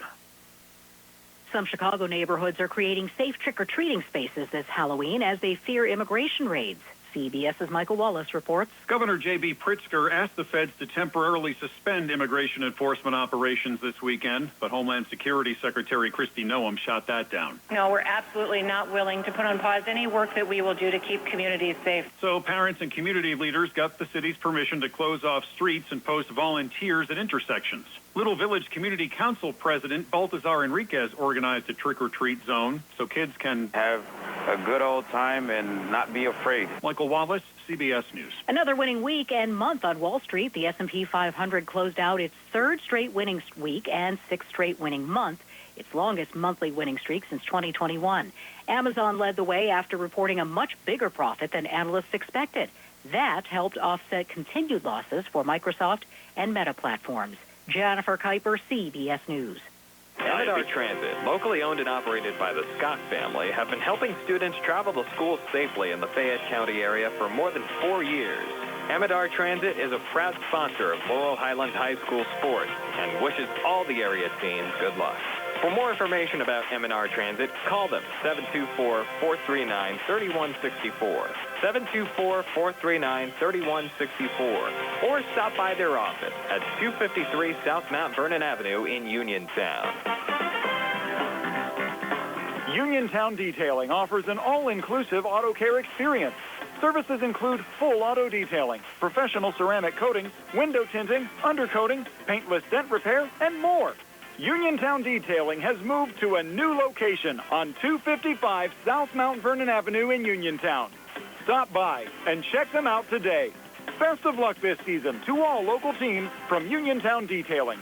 Speaker 12: Some Chicago neighborhoods are creating safe trick-or-treating spaces this Halloween as they fear immigration raids. CBS's Michael Wallace reports.
Speaker 24: Governor J.B. Pritzker asked the feds to temporarily suspend immigration enforcement operations this weekend, but Homeland Security Secretary Kristi Noem shot that down.
Speaker 25: No, we're absolutely not willing to put on pause any work that we will do to keep communities safe.
Speaker 24: So parents and community leaders got the city's permission to close off streets and post volunteers at intersections. Little Village Community Council President Baltazar Enriquez organized a trick-or-treat zone so kids can
Speaker 26: have a good old time and not be afraid.
Speaker 24: Michael Wallace, CBS News.
Speaker 12: Another winning week and month on Wall Street. The S&P 500 closed out its third straight winning week and sixth straight winning month, its longest monthly winning streak since 2021. Amazon led the way after reporting a much bigger profit than analysts expected. That helped offset continued losses for Microsoft and Meta platforms. Jennifer Kuiper, CBS News.
Speaker 4: Amidar Transit, locally owned and operated by the Scott family, have been helping students travel to school safely in the Fayette County area for more than 4 years. Amidar Transit is a proud sponsor of Laurel Highlands High School sports and wishes all the area teams good luck. For more information about Amidar Transit, call them 724-439-3164, 724-439-3164, or stop by their office at 253 South Mount Vernon Avenue in Uniontown.
Speaker 5: Uniontown Detailing offers an all-inclusive auto care experience. Services include full auto detailing, professional ceramic coatings, window tinting, undercoating, paintless dent repair, and more. Uniontown Detailing has moved to a new location on 255 South Mount Vernon Avenue in Uniontown. Stop by and check them out today. Best of luck this season to all local teams from Uniontown Detailing.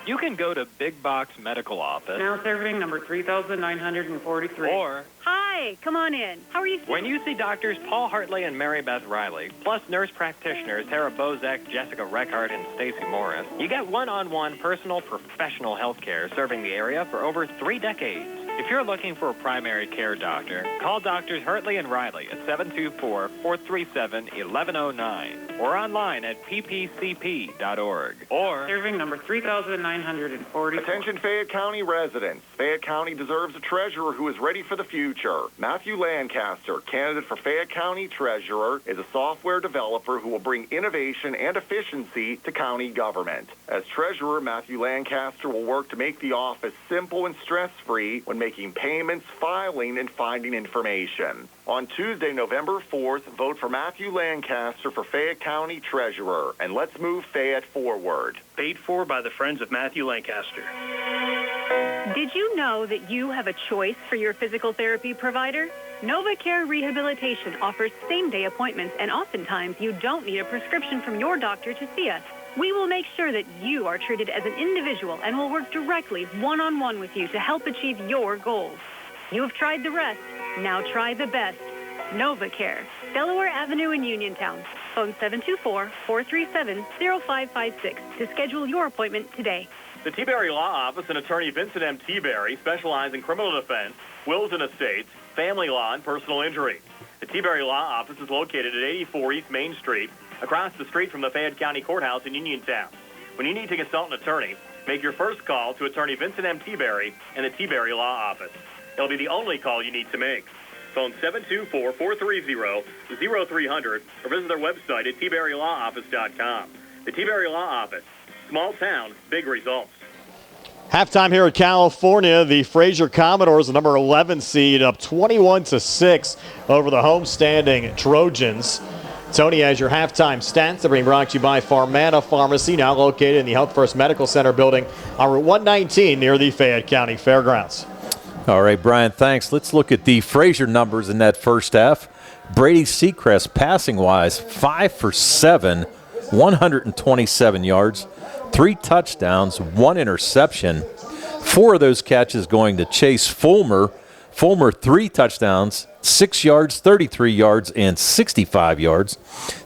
Speaker 4: You can go to Big Box Medical Office.
Speaker 25: Now serving number 3,943.
Speaker 4: Or
Speaker 6: Hi, come on in. How are you feeling?
Speaker 4: when you see doctors Paul Hartley and Mary Beth Riley, plus nurse practitioners Tara Bozek, Jessica Reckart, and Stacy Morris, you get one-on-one personal professional health care serving the area for over 3 decades. If you're looking for a primary care doctor, call Doctors Hartley and Riley at 724-437-1109 or online at ppcp.org. Or
Speaker 25: serving number 3,940.
Speaker 27: Attention Fayette County residents. Fayette County deserves a treasurer who is ready for the future. Matthew Lancaster, candidate for Fayette County Treasurer, is a software developer who will bring innovation and efficiency to county government. As treasurer, Matthew Lancaster will work to make the office simple and stress-free when making payments, filing, and finding information. On Tuesday, November 4th, vote for Matthew Lancaster for Fayette County Treasurer, and let's move Fayette forward.
Speaker 19: Paid for by the Friends of Matthew Lancaster.
Speaker 6: Did you know that you have a choice for your physical therapy provider? NovaCare Rehabilitation offers same-day appointments, and oftentimes you don't need a prescription from your doctor to see us. We will make sure that you are treated as an individual and will work directly one-on-one with you to help achieve your goals. You have tried the rest. Now try the best. NovaCare. Delaware Avenue in Uniontown. Phone 724-437-0556 to schedule your appointment today.
Speaker 2: The T-Berry Law Office and attorney Vincent M. T-Berry specialize in criminal defense, wills and estates, family law, and personal injury. The T-Berry Law Office is located at 84 East Main Street, across the street from the Fayette County Courthouse in Uniontown. When you need to consult an attorney, make your first call to attorney Vincent M. T-Berry and the T-Berry Law Office. It'll be the only call you need to make. Phone 724-430-0300 or visit their website at tberrylawoffice.com. The T-Berry Law Office. Small town, big results.
Speaker 1: Halftime here at California, the Frazier Commodores, the number 11 seed, up 21-6 over the homestanding Trojans. Tony has your halftime stats. They're being brought to you by Farmana Pharmacy, now located in the Health First Medical Center building on Route 119 near the Fayette County Fairgrounds.
Speaker 3: All right, Brian, thanks. Let's look at the Frazier numbers in that first half. Brady Seacrest, passing-wise, 5 for 7, 127 yards, 3 touchdowns, 1 interception. 4 of those catches going to Chase Fulmer. Fulmer, 3 touchdowns, 6 yards, 33 yards, and 65 yards.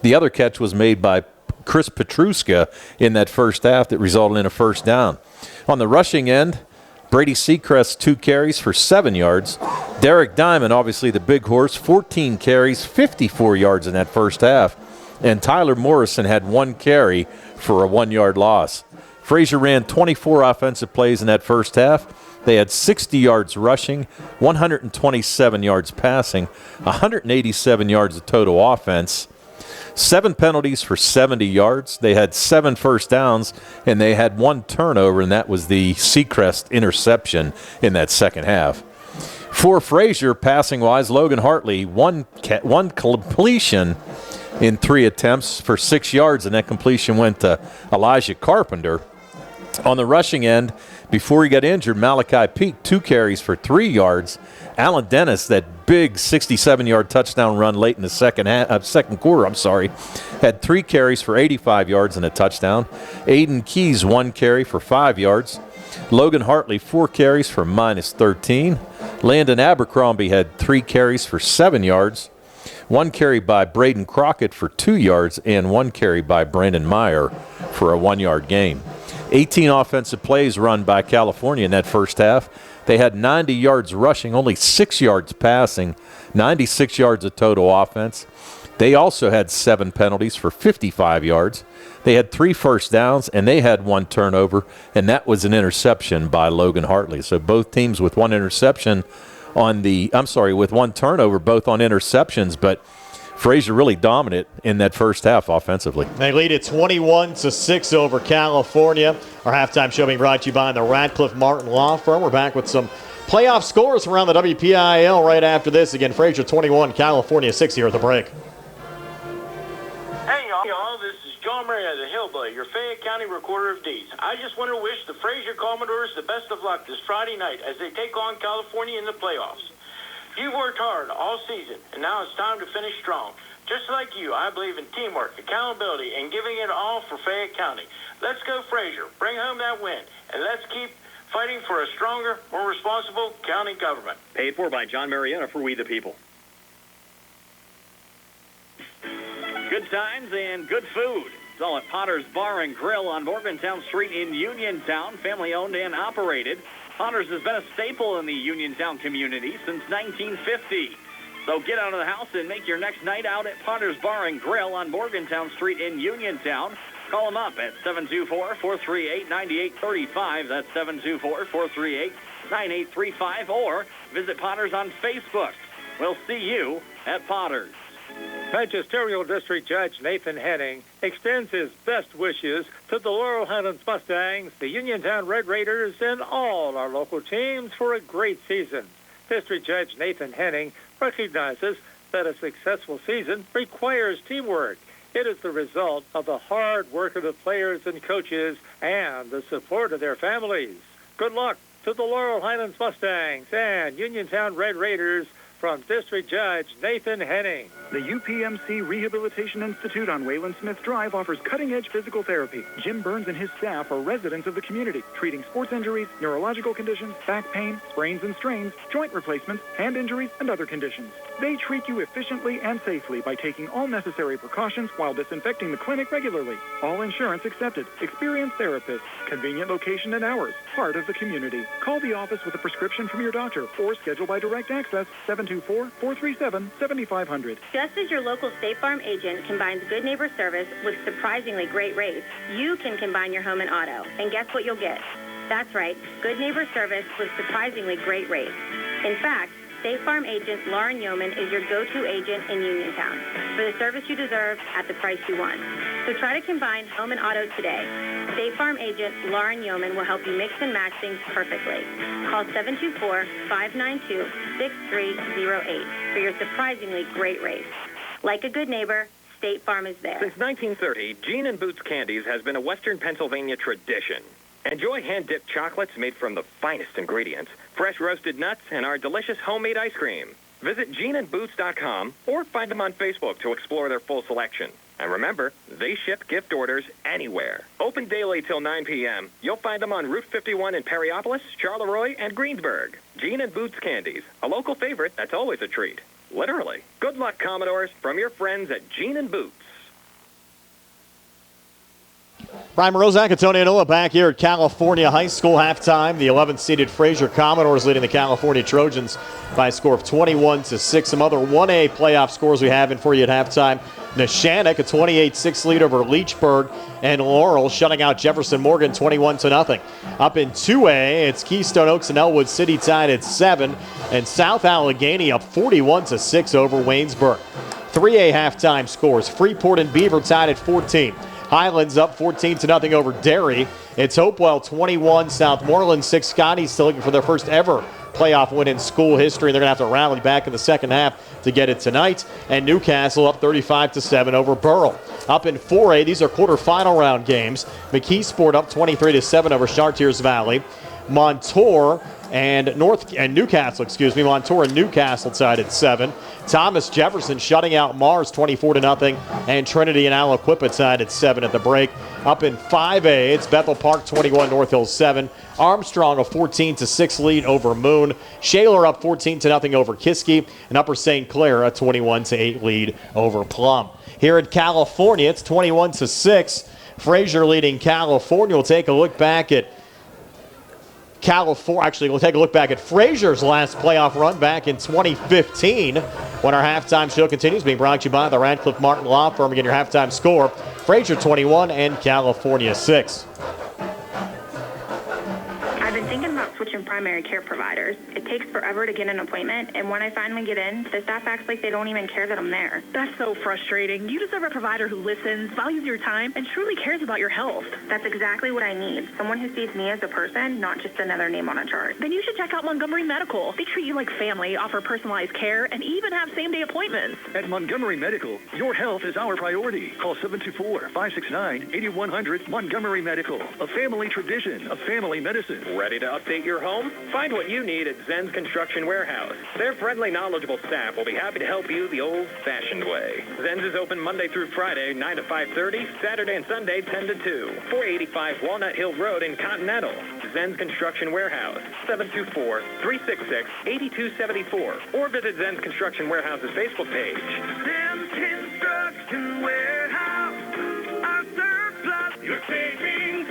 Speaker 3: The other catch was made by Chris Petruska in that first half that resulted in a first down. On the rushing end, Brady Seacrest, 2 carries for 7 yards. Derek Diamond, obviously the big horse, 14 carries, 54 yards in that first half. And Tyler Morrison had 1 carry for a 1-yard loss. Frazier ran 24 offensive plays in that first half. They had 60 yards rushing, 127 yards passing, 187 yards of total offense. 7 penalties for 70 yards. They had 7 first downs, and they had 1 turnover, and that was the Seacrest interception in that second half. For Frazier, passing-wise, Logan Hartley, one completion in 3 attempts for 6 yards, and that completion went to Elijah Carpenter. On the rushing end, before he got injured, Malachi Peak, 2 carries for 3 yards. Alan Dennis, that big 67-yard touchdown run late in the second quarter, had 3 carries for 85 yards and a touchdown. Aiden Keys, 1 carry for 5 yards. Logan Hartley, 4 carries for -13. Landon Abercrombie had 3 carries for 7 yards. 1 carry by Braden Crockett for 2 yards, and 1 carry by Brandon Meyer for a 1-yard gain. 18 offensive plays run by California in that first half. They had 90 yards rushing, only 6 yards passing, 96 yards of total offense. They also had 7 penalties for 55 yards. They had 3 first downs, and they had 1 turnover, and that was an interception by Logan Hartley. So both teams with 1 interception with 1 turnover, both on interceptions, but Frazier really dominant in that first half offensively.
Speaker 1: They lead at 21-6 over California. Our halftime show being brought to you by the Radcliffe Martin Law Firm. We're back with some playoff scores around the WPIAL right after this. Again, Frazier 21, California 6 here at the break.
Speaker 7: Hey, y'all, this is John Marietta, the Hillbilly, your Fayette County Recorder of Deeds. I just want to wish the Frazier Commodores the best of luck this Friday night as they take on California in the playoffs. You've worked hard all season, and now it's time to finish strong. Just like you, I believe in teamwork, accountability, and giving it all for Fayette County. Let's go, Frazier. Bring home that win, and let's keep fighting for a stronger, more responsible county government.
Speaker 2: Paid for by John Marietta for We the People. Good times and good food. It's all at Potter's Bar and Grill on Morgantown Street in Uniontown, family-owned and operated. Potter's has been a staple in the Uniontown community since 1950. So get out of the house and make your next night out at Potter's Bar and Grill on Morgantown Street in Uniontown. Call them up at 724-438-9835. That's 724-438-9835. Or visit Potter's on Facebook. We'll see you at Potter's.
Speaker 8: Magisterial District Judge Nathan Henning extends his best wishes to the Laurel Highlands Mustangs, the Uniontown Red Raiders, and all our local teams for a great season. District Judge Nathan Henning recognizes that a successful season requires teamwork. It is the result of the hard work of the players and coaches and the support of their families. Good luck to the Laurel Highlands Mustangs and Uniontown Red Raiders from District Judge Nathan Henning.
Speaker 9: The UPMC Rehabilitation Institute on Wayland Smith Drive offers cutting-edge physical therapy. Jim Burns and his staff are residents of the community, treating sports injuries, neurological conditions, back pain, sprains and strains, joint replacements, hand injuries, and other conditions. They treat you efficiently and safely by taking all necessary precautions while disinfecting the clinic regularly. All insurance accepted. Experienced therapists. Convenient location and hours. Part of the community. Call the office with a prescription from your doctor or schedule by direct access 724-437-7500.
Speaker 10: Just as your local State Farm agent combines good neighbor service with surprisingly great rates, you can combine your home and auto. And guess what you'll get? That's right, good neighbor service with surprisingly great rates. In fact, State Farm agent Lauren Yeoman is your go-to agent in Uniontown for the service you deserve at the price you want. So try to combine home and auto today. State Farm agent Lauren Yeoman will help you mix and match things perfectly. Call 724-592-6308 for your surprisingly great rates. Like a good neighbor, State Farm is there.
Speaker 4: Since 1930, Gene and Boots Candies has been a Western Pennsylvania tradition. Enjoy hand-dipped chocolates made from the finest ingredients, fresh roasted nuts, and our delicious homemade ice cream. Visit GeneandBoots.com or find them on Facebook to explore their full selection. And remember, they ship gift orders anywhere. Open daily till 9 p.m. You'll find them on Route 51 in Perryopolis, Charleroi, and Greensburg. Gene and Boots Candies, a local favorite that's always a treat. Literally. Good luck, Commodores, from your friends at Gene and Boots.
Speaker 1: Brian Morozak, Tony Anoa back here at California High School halftime. The 11th seeded Frazier Commodores leading the California Trojans by a score of 21-6. Some other 1A playoff scores we have in for you at halftime. Neshannock, a 28-6 lead over Leechburg, and Laurel shutting out Jefferson Morgan 21-0. Up in 2A, it's Keystone Oaks and Elwood City tied at 7, and South Allegheny up 41-6 over Waynesburg. 3A halftime scores: Freeport and Beaver tied at 14. Highlands up 14-0 over Derry. It's Hopewell 21, Southmoreland 6. Scotty's still looking for their first ever playoff win in school history. They're going to have to rally back in the second half to get it tonight. And Newcastle up 35-7 over Burrell. Up in 4A, these are quarterfinal round games. McKeesport up 23-7 over Chartiers Valley. Montour and Newcastle tied at 7. Thomas Jefferson shutting out Mars 24-0, and Trinity and Aliquippa tied at 7 at the break. Up in 5A, it's Bethel Park 21, North Hills 7. Armstrong a 14-6 lead over Moon. Shaler up 14-0 over Kiski, and Upper St. Clair a 21-8 lead over Plum. Here at California, it's 21-6. Frazier leading California. We'll take a look back at we'll take a look back at Frazier's last playoff run back in 2015 when our halftime show continues, being brought to you by the Radcliffe Martin Law Firm. Again, your halftime score: Frazier 21 and California 6.
Speaker 10: I've been thinking about switching primary care providers. It takes forever to get an appointment, and when I finally get in, the staff acts like they don't even care that I'm there.
Speaker 11: That's so frustrating. You deserve a provider who listens, values your time, and truly cares about your health.
Speaker 10: That's exactly what I need. Someone who sees me as a person, not just another name on a chart.
Speaker 11: Then you should check out Montgomery Medical. They treat you like family, offer personalized care, and even have same-day appointments.
Speaker 13: At Montgomery Medical, your health is our priority. Call 724-569-8100. Montgomery Medical, a family tradition of family medicine.
Speaker 4: Ready to update your home? Find what you need at Zen's Construction Warehouse. Their friendly, knowledgeable staff will be happy to help you the old-fashioned way. Zen's is open Monday through Friday, 9 to 5:30, Saturday and Sunday, 10 to 2. 485 Walnut Hill Road in Continental. Zen's Construction Warehouse, 724-366-8274. Or visit Zen's Construction Warehouse's Facebook page.
Speaker 14: Zen's Construction Warehouse, our surplus, your savings.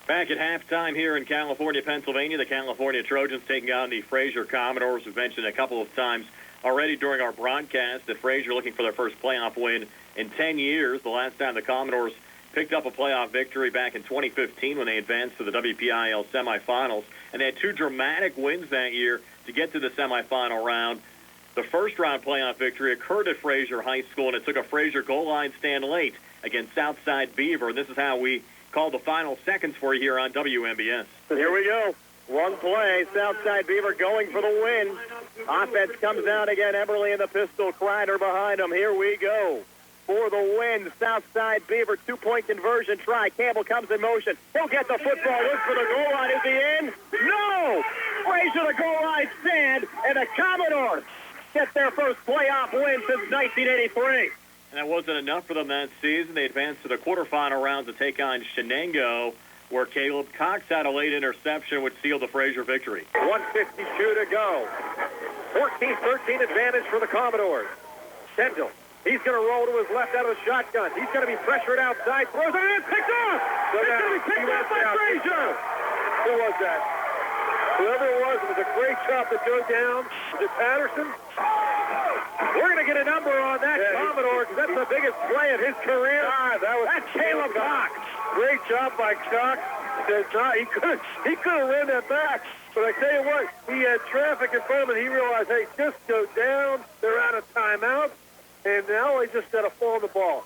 Speaker 2: Back at halftime here in California, Pennsylvania, the California Trojans taking on the Frazier Commodores. We've mentioned a couple of times already during our broadcast that Frazier looking for their first playoff win in 10 years. The last time the Commodores picked up a playoff victory back in 2015 when they advanced to the WPIAL semifinals. And they had two dramatic wins that year to get to the semifinal round. The first round playoff victory occurred at Frazier High School, and it took a Frazier goal line stand late against Southside Beaver. And this is how we call the final seconds for you here on WMBS.
Speaker 5: Here we go. One play. Southside Beaver going for the win. Offense comes out again. Eberly in the pistol. Kreider behind him. Here we go. For the win, Southside Beaver, two-point conversion try. Campbell comes in motion. He'll get the football. Look for the goal line. Is he in? No! Frazier the goal line stand, and the Commodores get their first playoff win since 1983.
Speaker 2: And that wasn't enough for them that season. They advanced to the quarterfinal round to take on Shenango, where Caleb Cox had a late interception which sealed the Frazier victory.
Speaker 5: 1:52 to go.
Speaker 8: 14-13 advantage for the Commodores. Kendall, he's going to roll to his left out of the shotgun. He's going to be pressured outside. Throws it in, picked off! It's going to be picked off by Frazier! Who was that? Whoever it was a great job to go down. Was it Patterson? We're going to get a number on that Commodore because that's the biggest play of his career. That's Caleb Cox. Great job by Cox. He could have ran that back. But I tell you what, he had traffic in front of him. He realized, hey, just go down. They're out of timeout. And now they just got to fall on the ball.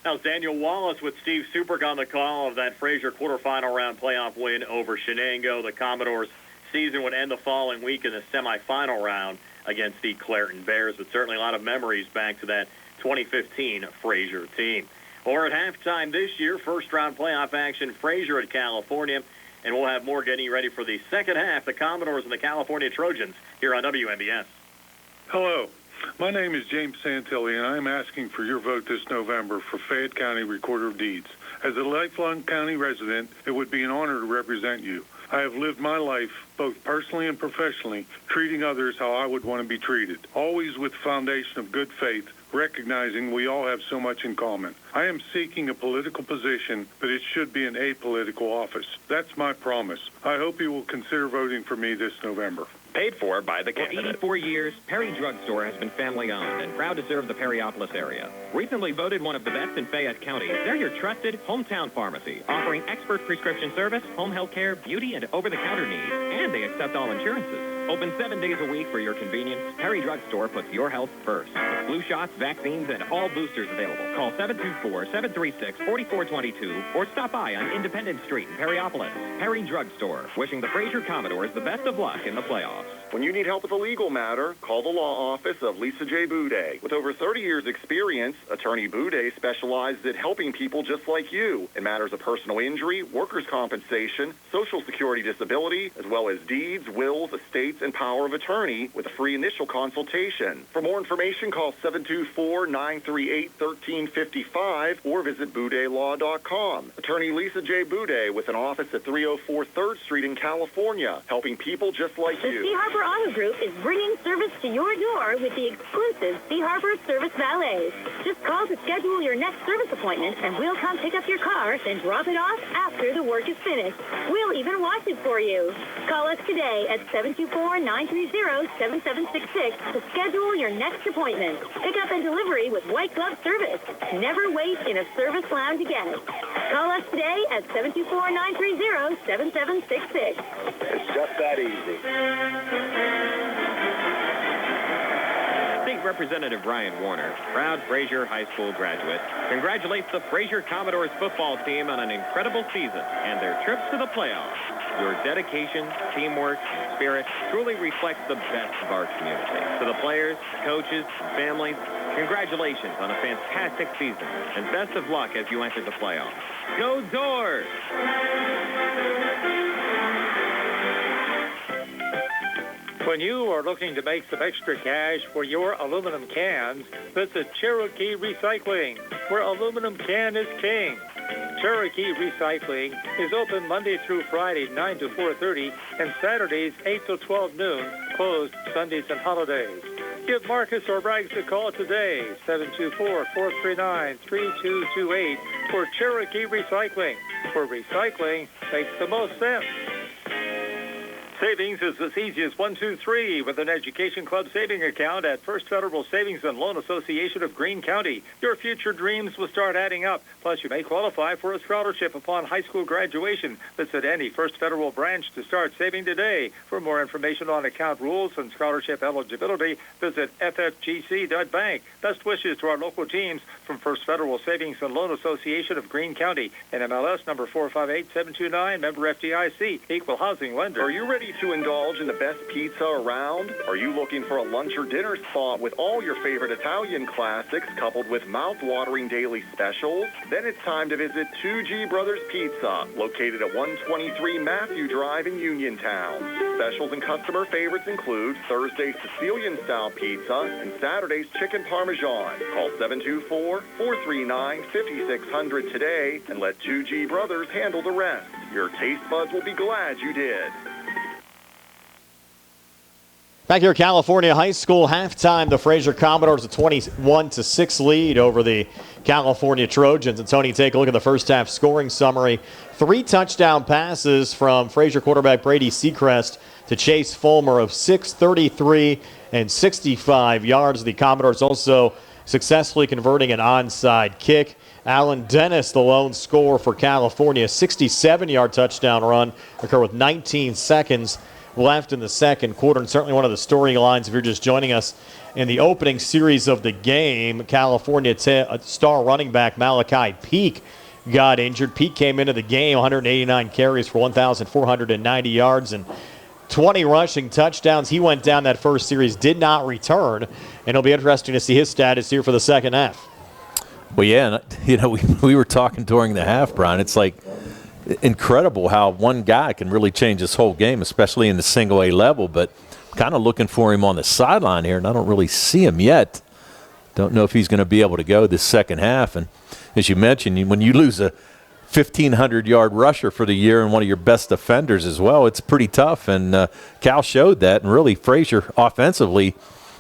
Speaker 2: That was Daniel Wallace with Steve Superk on the call of that Frazier quarterfinal round playoff win over Shenango. The Commodores' season would end the following week in the semifinal round against the Clairton Bears, but certainly a lot of memories back to that 2015 Frazier team. Or at halftime this year, first-round playoff action, Frazier at California, and we'll have more getting ready for the second half, the Commodores and the California Trojans here on WNBS.
Speaker 15: Hello. My name is James Santilli, and I'm asking for your vote this November for Fayette County Recorder of Deeds. As a lifelong county resident, it would be an honor to represent you. I have lived my life, both personally and professionally, treating others how I would want to be treated, always with the foundation of good faith, recognizing we all have so much in common. I am seeking a political position, but it should be an apolitical office. That's my promise. I hope you will consider voting for me this November.
Speaker 4: Paid for by the candidate. For 84 years, Perry Drug Store has been family-owned and proud to serve the Perryopolis area. Recently voted one of the best in Fayette County, they're your trusted hometown pharmacy, offering expert prescription service, home health care, beauty, and over-the-counter needs. And they accept all insurances. Open 7 days a week for your convenience. Perry Drug Store puts your health first. Flu shots, vaccines, and all boosters available. Call 724-736-4422 or stop by on Independence Street in Perryopolis. Perry Drug Store, wishing the Frazier Commodores the best of luck in the playoffs.
Speaker 27: When you need help with a legal matter, call the law office of Lisa J. Buday. With over 30 years' experience, Attorney Buday specializes in helping people just like you in matters of personal injury, workers' compensation, Social Security disability, as well as deeds, wills, estates, and power of attorney with a free initial consultation. For more information, call 724-938-1355 or visit BudayLaw.com. Attorney Lisa J. Buday with an office at 304 3rd Street in California, helping people just like you.
Speaker 10: The Sea Harbor Auto Group is bringing service to your door with the exclusive Sea Harbor Service Valets. Just call to schedule your next service appointment, and we'll come pick up your car, then drop it off after the work is finished. We'll even wash it for you. Call us today at 724-930-7766 to schedule your next appointment. Pickup and delivery with white glove service. Never wait in a service lounge again. Call us today at 724-930-7766.
Speaker 5: It's just that easy.
Speaker 4: State Representative Ryan Warner, proud Frazier High School graduate, congratulates the Frazier Commodores football team on an incredible season and their trip to the playoffs. Your dedication, teamwork, and spirit truly reflects the best of our community. To the players, coaches, and families, congratulations on a fantastic season and best of luck as you enter the playoffs. Go Doors!
Speaker 8: When you are looking to make some extra cash for your aluminum cans, visit Cherokee Recycling, where aluminum can is king. Cherokee Recycling is open Monday through Friday, 9 to 4:30, and Saturdays, 8 to 12 noon, closed Sundays and holidays. Give Marcus or Braggs a call today, 724-439-3228, for Cherokee Recycling, where recycling makes the most sense. Savings is as easy as 1, 2, 3 with an Education Club saving account at First Federal Savings and Loan Association of Greene County. Your future dreams will start adding up. Plus, you may qualify for a scholarship upon high school graduation. Visit any First Federal branch to start saving today. For more information on account rules and scholarship eligibility, visit ffgc.bank. Best wishes to our local teams from First Federal Savings and Loan Association of Greene County. NMLS number 458729, member FDIC, equal housing lender.
Speaker 27: Are you ready to indulge in the best pizza around? Are you looking for a lunch or dinner spot with all your favorite Italian classics coupled with mouth-watering daily specials? Then it's time to visit 2G Brothers Pizza, located at 123 Matthew Drive in Uniontown. Specials and customer favorites include Thursday's Sicilian-style pizza and Saturday's chicken parmesan. Call 724-439-5600 today and let 2G Brothers handle the rest. Your taste buds will be glad you did.
Speaker 1: Back here at California High School, halftime, the Frazier Commodores a 21-6 lead over the California Trojans. And Tony, take a look at the first half scoring summary. 3 touchdown passes from Frazier quarterback Brady Seacrest to Chase Fulmer of 633 and 65 yards. The Commodores also successfully converting an onside kick. Alan Dennis, the lone scorer for California, 67-yard touchdown run occurred with 19 seconds left in the second quarter, and certainly one of the storylines if you're just joining us in the opening series of the game. California star running back Malachi Peak got injured. Peak came into the game 189 carries for 1,490 yards and 20 rushing touchdowns. He went down that first series, did not return, and it'll be interesting to see his status here for the second half.
Speaker 3: Well, yeah, we were talking during the half, Brian. It's like incredible how one guy can really change this whole game, especially in the single A level, but kind of looking for him on the sideline here, and I don't really see him yet. Don't know if he's going to be able to go this second half. And as you mentioned, when you lose a 1,500-yard rusher for the year and one of your best defenders as well, it's pretty tough. And Cal showed that, and really Frazier offensively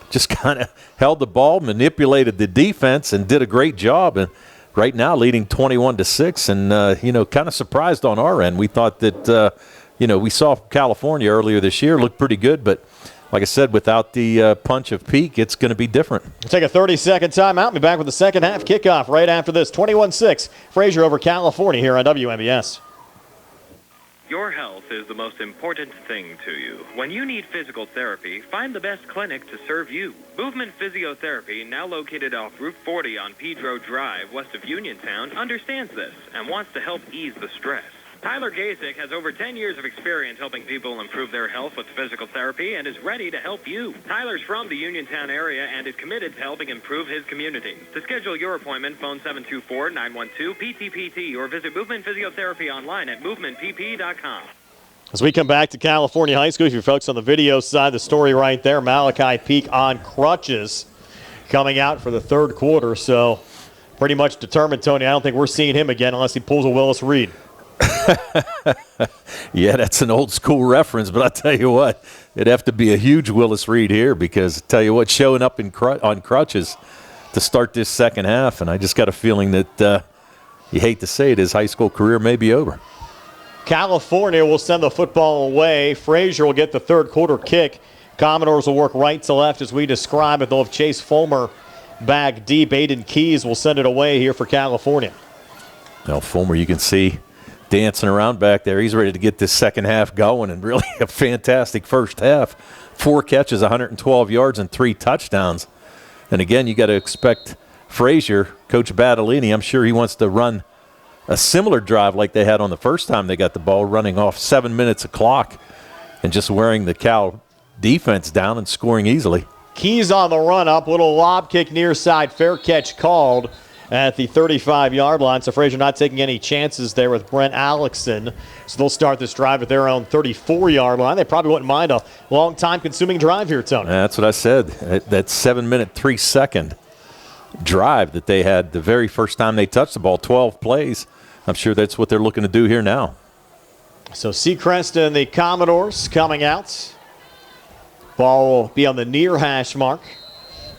Speaker 3: just kind of held the ball, manipulated the defense, and did a great job. And right now leading 21-6, and kind of surprised on our end. We thought that we saw California earlier this year look pretty good, but like I said, without the punch of Peak, it's going to be different.
Speaker 1: We'll take a 30-second timeout. Be back with the second half kickoff right after this. 21-6, Frazier over California here on WMBS.
Speaker 4: Your health is the most important thing to you. When you need physical therapy, find the best clinic to serve you. Movement Physiotherapy, now located off Route 40 on Pedro Drive, west of Uniontown, understands this and wants to help ease the stress. Tyler Gasick has over 10 years of experience helping people improve their health with physical therapy and is ready to help you. Tyler's from the Uniontown area and is committed to helping improve his community. To schedule your appointment, phone 724-912-PTPT or visit Movement Physiotherapy online at movementpp.com.
Speaker 1: As we come back to California High School, if you're folks on the video side, the story right there, Malachi Peak on crutches coming out for the third quarter. So pretty much determined, Tony. I don't think we're seeing him again unless he pulls a Willis Reed.
Speaker 3: Yeah, that's an old school reference, but I tell you what, it'd have to be a huge Willis Reed here because I tell you what, showing up on crutches to start this second half, and I just got a feeling that you hate to say it, his high school career may be over.
Speaker 1: California will send the football away. Frazier will get the third quarter kick. Commodores will work right to left as we describe it. They'll have Chase Fulmer back deep. Aiden Keys will send it away here for California.
Speaker 3: Now, Fulmer, you can see dancing around back there. He's ready to get this second half going, and really a fantastic first half. 4 catches, 112 yards, and 3 touchdowns. And again, you got to expect Frazier, Coach Battolini, I'm sure he wants to run a similar drive like they had on the first time they got the ball, running off 7 minutes of clock and just wearing the Cal defense down and scoring easily.
Speaker 1: Keys on the run up, little lob kick near side, fair catch called at the 35-yard line. So Frazier not taking any chances there with Brent Alexson. So they'll start this drive at their own 34-yard line. They probably wouldn't mind a long time-consuming drive here, Tony.
Speaker 3: That's what I said. That 7-minute, 3-second drive that they had the very first time they touched the ball, 12 plays. I'm sure that's what they're looking to do here now.
Speaker 1: So Seacrest and the Commodores coming out. Ball will be on the near hash mark.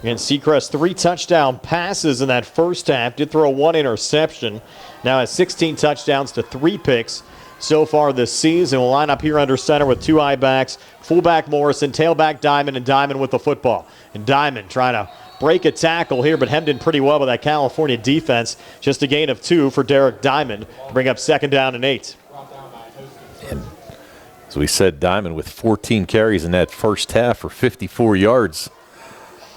Speaker 1: And Seacrest 3 touchdown passes in that first half. Did throw 1 interception. Now has 16 touchdowns to 3 picks so far this season. Will line up here under center with 2 I-backs. Fullback Morrison, tailback Diamond, and Diamond with the football. And Diamond trying to break a tackle here, but hemmed in pretty well by that California defense. Just a gain of 2 for Derek Diamond to bring up 2nd down and 8.
Speaker 3: And as we said, Diamond with 14 carries in that first half for 54 yards.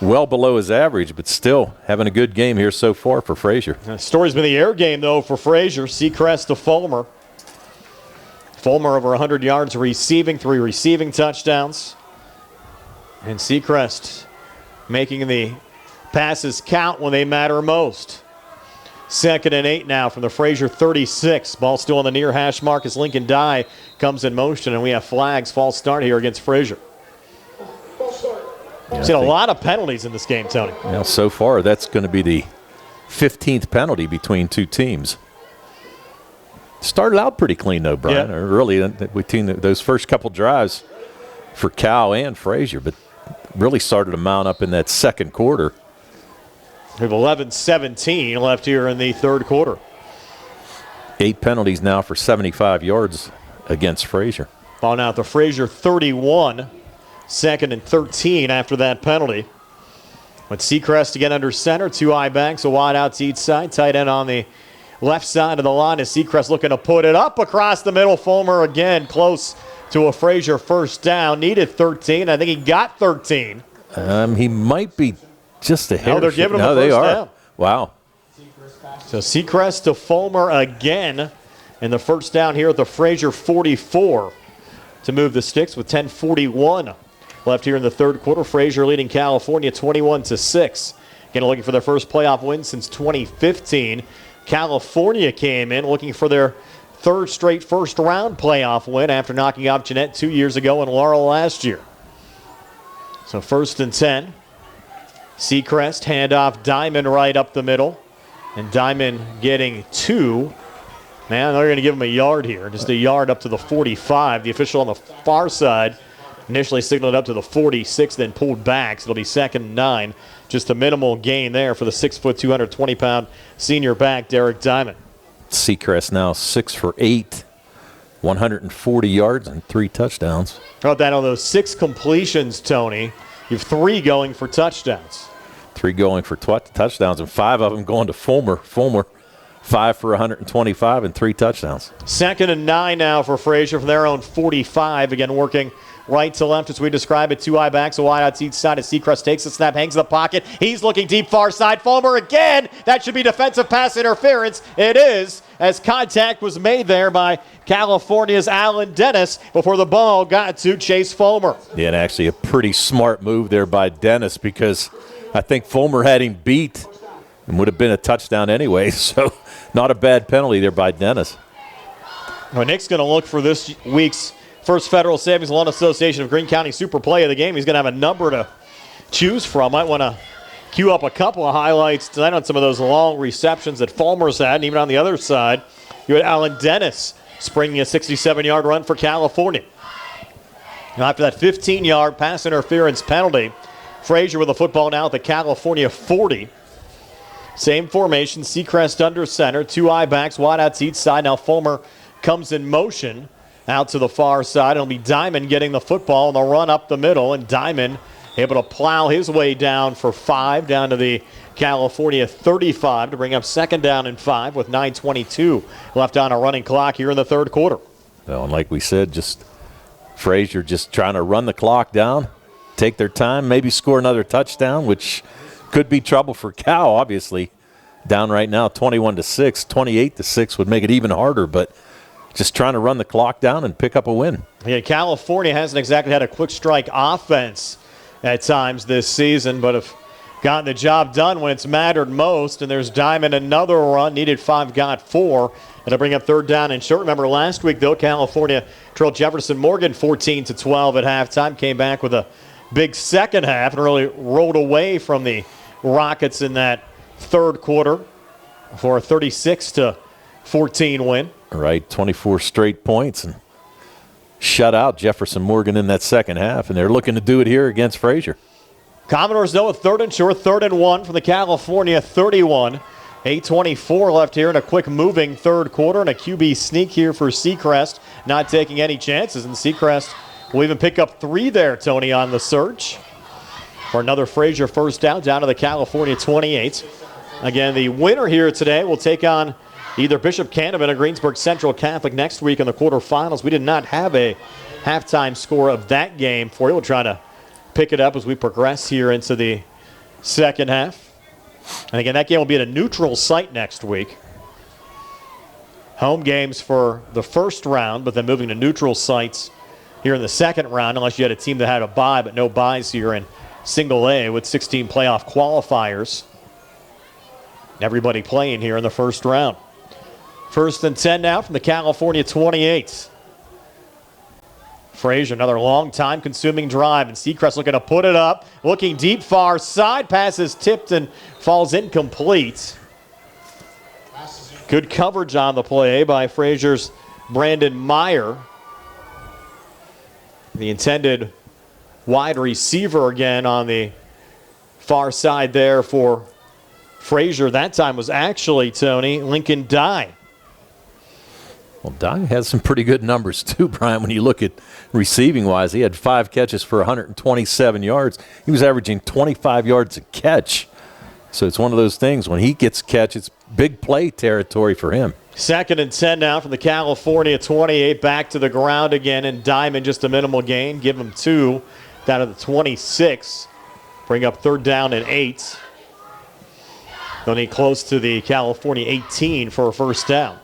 Speaker 3: Well below his average, but still having a good game here so far for Frazier.
Speaker 1: The story's been the air game, though, for Frazier. Seacrest to Fulmer. Fulmer over 100 yards receiving, 3 receiving touchdowns. And Seacrest making the passes count when they matter most. 2nd and 8 now from the Frazier 36. Ball still on the near hash mark as Lincoln Dye comes in motion, and we have flags, false start here against Frazier. We've seen a lot of penalties in this game, Tony.
Speaker 3: Well, so far, that's going to be the 15th penalty between 2 teams. Started out pretty clean, though, Brian.
Speaker 1: Yeah.
Speaker 3: Really, between those first couple drives for Cal and Frazier. But really started to mount up in that second quarter.
Speaker 1: We have 11-17 left here in the third quarter.
Speaker 3: 8 penalties now for 75 yards against Frazier.
Speaker 1: Ball now to Frazier, 31. Second and 13 after that penalty. With Seacrest again under center, 2 high backs, a wide out to each side. Tight end on the left side of the line as Seacrest looking to put it up across the middle. Fulmer again close to a Frazier first down. Needed 13. I think he got 13.
Speaker 3: He might be just a hair.
Speaker 1: No, they're giving him
Speaker 3: no,
Speaker 1: the
Speaker 3: they
Speaker 1: first
Speaker 3: are.
Speaker 1: down.
Speaker 3: Wow.
Speaker 1: So Seacrest to Fulmer again. And the first down here at the Frazier 44 to move the sticks with 10:41 left here in the third quarter. Frazier leading California 21-6. Again, looking for their first playoff win since 2015. California came in looking for their third straight first-round playoff win after knocking out Jeanette 2 years ago and Laurel last year. So 1st and 10. Seacrest, handoff, Diamond right up the middle. And Diamond getting 2. Man, they're going to give him a yard here. Just a yard up to the 45. The official on the far side initially signaled up to the 46, then pulled back. So it'll be 2nd and 9. Just a minimal gain there for the 6', 220-pound senior back, Derek Diamond.
Speaker 3: Seacrest now 6 for 8, 140 yards and 3 touchdowns.
Speaker 1: How about that on those 6 completions, Tony? You have 3 going for touchdowns.
Speaker 3: 3 going for touchdowns, and 5 of them going to Fulmer. Fulmer, 5 for 125 and 3 touchdowns.
Speaker 1: 2nd and 9 now for Frazier from their own 45. Again, working right to left as we describe it. 2 high backs, a wide out to each side as Seacrest takes the snap, hangs in the pocket. He's looking deep far side. Fulmer again. That should be defensive pass interference. It is, as contact was made there by California's Alan Dennis before the ball got to Chase Fulmer.
Speaker 3: Yeah, and actually a pretty smart move there by Dennis, because I think Fulmer had him beat and would have been a touchdown anyway. So not a bad penalty there by Dennis.
Speaker 1: Well, Nick's going to look for this week's First Federal Savings Loan Association of Greene County Super Play of the game. He's going to have a number to choose from. Might want to queue up a couple of highlights tonight on some of those long receptions that Fulmer's had. And even on the other side, you had Alan Dennis springing a 67-yard run for California. Now after that 15-yard pass interference penalty, Frazier with the football now at the California 40. Same formation, Seacrest under center, 2 high backs, wide out to each side. Now Fulmer comes in motion out to the far side. It'll be Diamond getting the football and the run up the middle, and Diamond able to plow his way down for 5 down to the California 35 to bring up 2nd down and 5 with 9:22 left on a running clock here in the third quarter.
Speaker 3: Well, and like we said, just Frazier just trying to run the clock down, take their time, maybe score another touchdown, which could be trouble for Cal, obviously. Down right now 21-6, 28-6 would make it even harder, but just trying to run the clock down and pick up a win.
Speaker 1: Yeah, California hasn't exactly had a quick strike offense at times this season, but have gotten the job done when it's mattered most. And there's Diamond, another run, needed 5, got 4. And to bring up 3rd down and short. Remember last week, though, California trailed Jefferson Morgan 14-12 at halftime, came back with a big second half and really rolled away from the Rockets in that third quarter for a 36-14 win.
Speaker 3: Right, 24 straight points and shut out Jefferson Morgan in that second half, and they're looking to do it here against Frazier.
Speaker 1: Commodores, though, a 3rd and short, 3rd and 1 from the California 31. 8:24 left here in a quick moving third quarter, and a QB sneak here for Seacrest, not taking any chances. And Seacrest will even pick up 3 there, Tony, on the search for another Frazier first down to the California 28. Again, the winner here today will take on either Bishop Canevin or Greensburg Central Catholic next week in the quarterfinals. We did not have a halftime score of that game for you. We'll try to pick it up as we progress here into the second half. And again, that game will be at a neutral site next week. Home games for the first round, but then moving to neutral sites here in the second round, unless you had a team that had a bye, but no byes here in Single A with 16 playoff qualifiers. Everybody playing here in the first round. 1st and 10 now from the California 28. Frazier, another long time consuming drive, and Seacrest looking to put it up, looking deep far side, passes tipped and falls incomplete. Good coverage on the play by Frazier's Brandon Meyer. The intended wide receiver again on the far side there for Frazier. That time was actually, Tony, Lincoln Dye.
Speaker 3: Well, Dye has some pretty good numbers too, Brian. When you look at receiving-wise, he had 5 catches for 127 yards. He was averaging 25 yards a catch. So it's one of those things. When he gets a catch, it's big play territory for him.
Speaker 1: 2nd and 10 now from the California 28. Back to the ground again, and Diamond just a minimal gain. Give him 2 down to the 26. Bring up 3rd down and 8. They'll need close to the California 18 for a 1st down.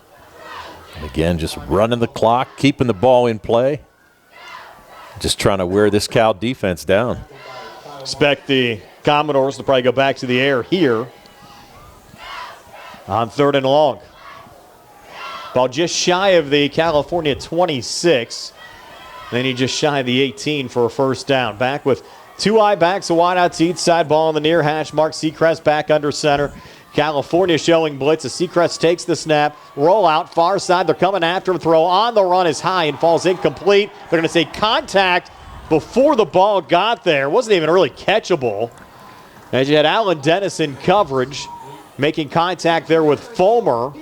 Speaker 3: And again, just running the clock, keeping the ball in play. Just trying to wear this Cal defense down.
Speaker 1: Expect the Commodores to probably go back to the air here on 3rd and long. Ball just shy of the California 26. Then he just shy of the 18 for a 1st down. Back with 2 high backs, a wide out to each side. Ball in the near hash. Mark Seacrest back under center. California showing blitz as Seacrest takes the snap. Roll out, far side. They're coming after him. Throw on the run is high and falls incomplete. They're going to say contact before the ball got there. It wasn't even really catchable. As you had Alan Dennis in coverage, making contact there with Fulmer.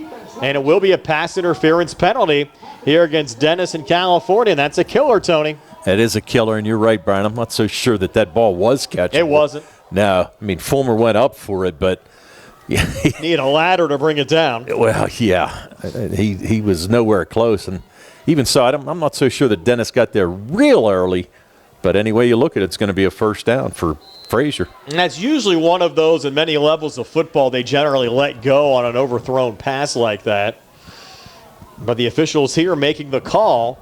Speaker 1: And it will be a pass interference penalty here against Dennis in California. And that's a killer, Tony.
Speaker 3: That is a killer, and you're right, Brian. I'm not so sure that ball was catchable.
Speaker 1: It wasn't.
Speaker 3: No. I mean, Fulmer went up for it, but
Speaker 1: need a ladder to bring it down.
Speaker 3: Well, yeah. He was nowhere close. And even so, I'm not so sure that Dennis got there real early. But any way you look at it, it's going to be a 1st down for Frazier.
Speaker 1: And that's usually one of those in many levels of football they generally let go on an overthrown pass like that. But the officials here making the call.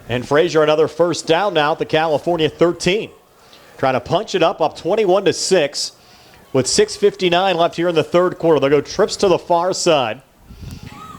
Speaker 1: And Frazier another 1st down now at the California 13. Trying to punch it up 21-6 with 6:59 left here in the 3rd quarter. They'll go trips to the far side.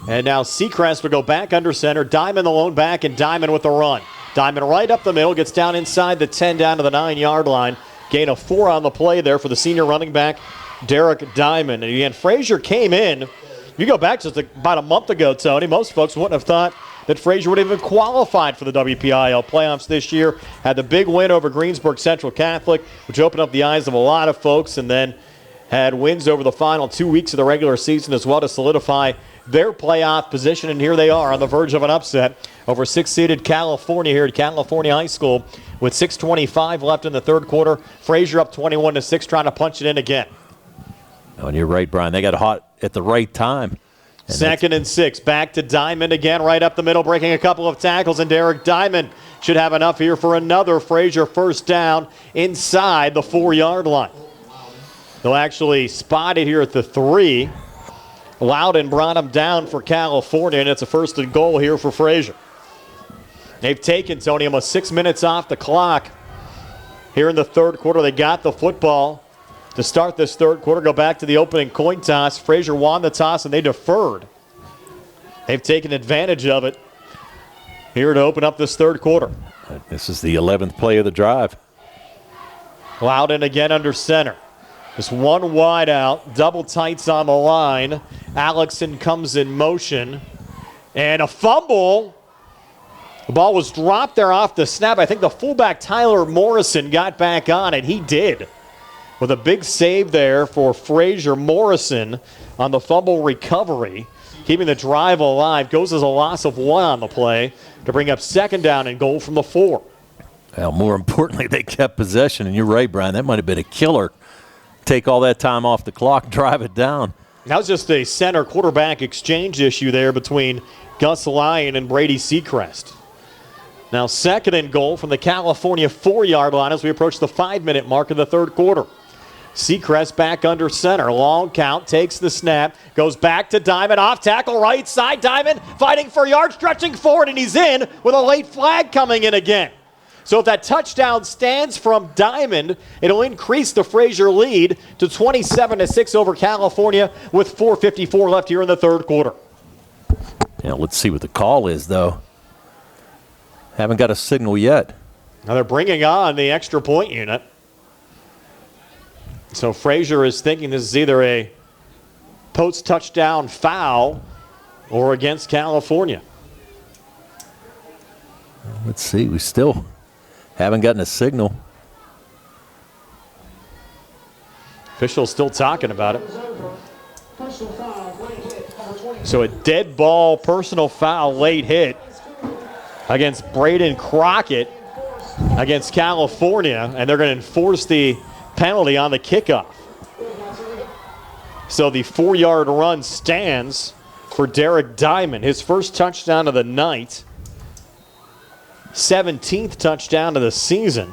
Speaker 1: And now Seacrest will go back under center. Diamond the lone back, and Diamond with the run. Diamond right up the middle, gets down inside the 10 down to the 9-yard line. Gain of 4 on the play there for the senior running back, Derek Diamond. And again, Frazier came in. If you go back just about a month ago, Tony, most folks wouldn't have thought that Frazier would have even qualified for the WPIAL playoffs this year. Had the big win over Greensburg Central Catholic, which opened up the eyes of a lot of folks, and then had wins over the final 2 weeks of the regular season as well to solidify their playoff position. And here they are on the verge of an upset over 6-seeded California here at California High School with 6:25 left in the 3rd quarter. Frazier up 21-6, trying to punch it in again.
Speaker 3: Oh, and you're right, Brian. They got hot at the right time.
Speaker 1: And 2nd and 6. Back to Diamond again, right up the middle, breaking a couple of tackles. And Derek Diamond should have enough here for another Frazier 1st down inside the 4-yard line. They'll actually spot it here at the 3. Loudon brought him down for California, and it's a 1st and goal here for Frazier. They've taken, Tony, almost 6 minutes off the clock here in the 3rd quarter. They got the football to start this 3rd quarter. Go back to the opening coin toss. Frazier won the toss, and they deferred. They've taken advantage of it here to open up this 3rd quarter.
Speaker 3: This is the 11th play of the drive.
Speaker 1: Loudon again under center. Just one wide out, double tights on the line. Alexson comes in motion. And a fumble. The ball was dropped there off the snap. I think the fullback Tyler Morrison got back on it. He did. With a big save there for Frazier. Morrison on the fumble recovery. Keeping the drive alive. Goes as a loss of 1 on the play to bring up 2nd down and goal from the 4.
Speaker 3: Well, more importantly, they kept possession. And you're right, Brian. That might have been a killer. Take all that time off the clock, drive it down.
Speaker 1: That was just a center quarterback exchange issue there between Gus Lyon and Brady Seacrest. Now 2nd and goal from the California 4-yard line as we approach the 5-minute mark of the 3rd quarter. Seacrest back under center. Long count, takes the snap, goes back to Diamond, off tackle, right side. Diamond fighting for yards, stretching forward, and he's in with a late flag coming in again. So if that touchdown stands from Diamond, it'll increase the Frazier lead to 27-6 over California with 4:54 left here in the 3rd quarter.
Speaker 3: Yeah, let's see what the call is, though. Haven't got a signal yet.
Speaker 1: Now they're bringing on the extra point unit. So Frazier is thinking this is either a post-touchdown foul or against California.
Speaker 3: Let's see. We still haven't gotten a signal.
Speaker 1: Officials still talking about it. So a dead ball personal foul late hit against Braden Crockett against California, and they're going to enforce the penalty on the kickoff. So the 4-yard run stands for Derek Diamond, his first touchdown of the night, 17th touchdown of the season.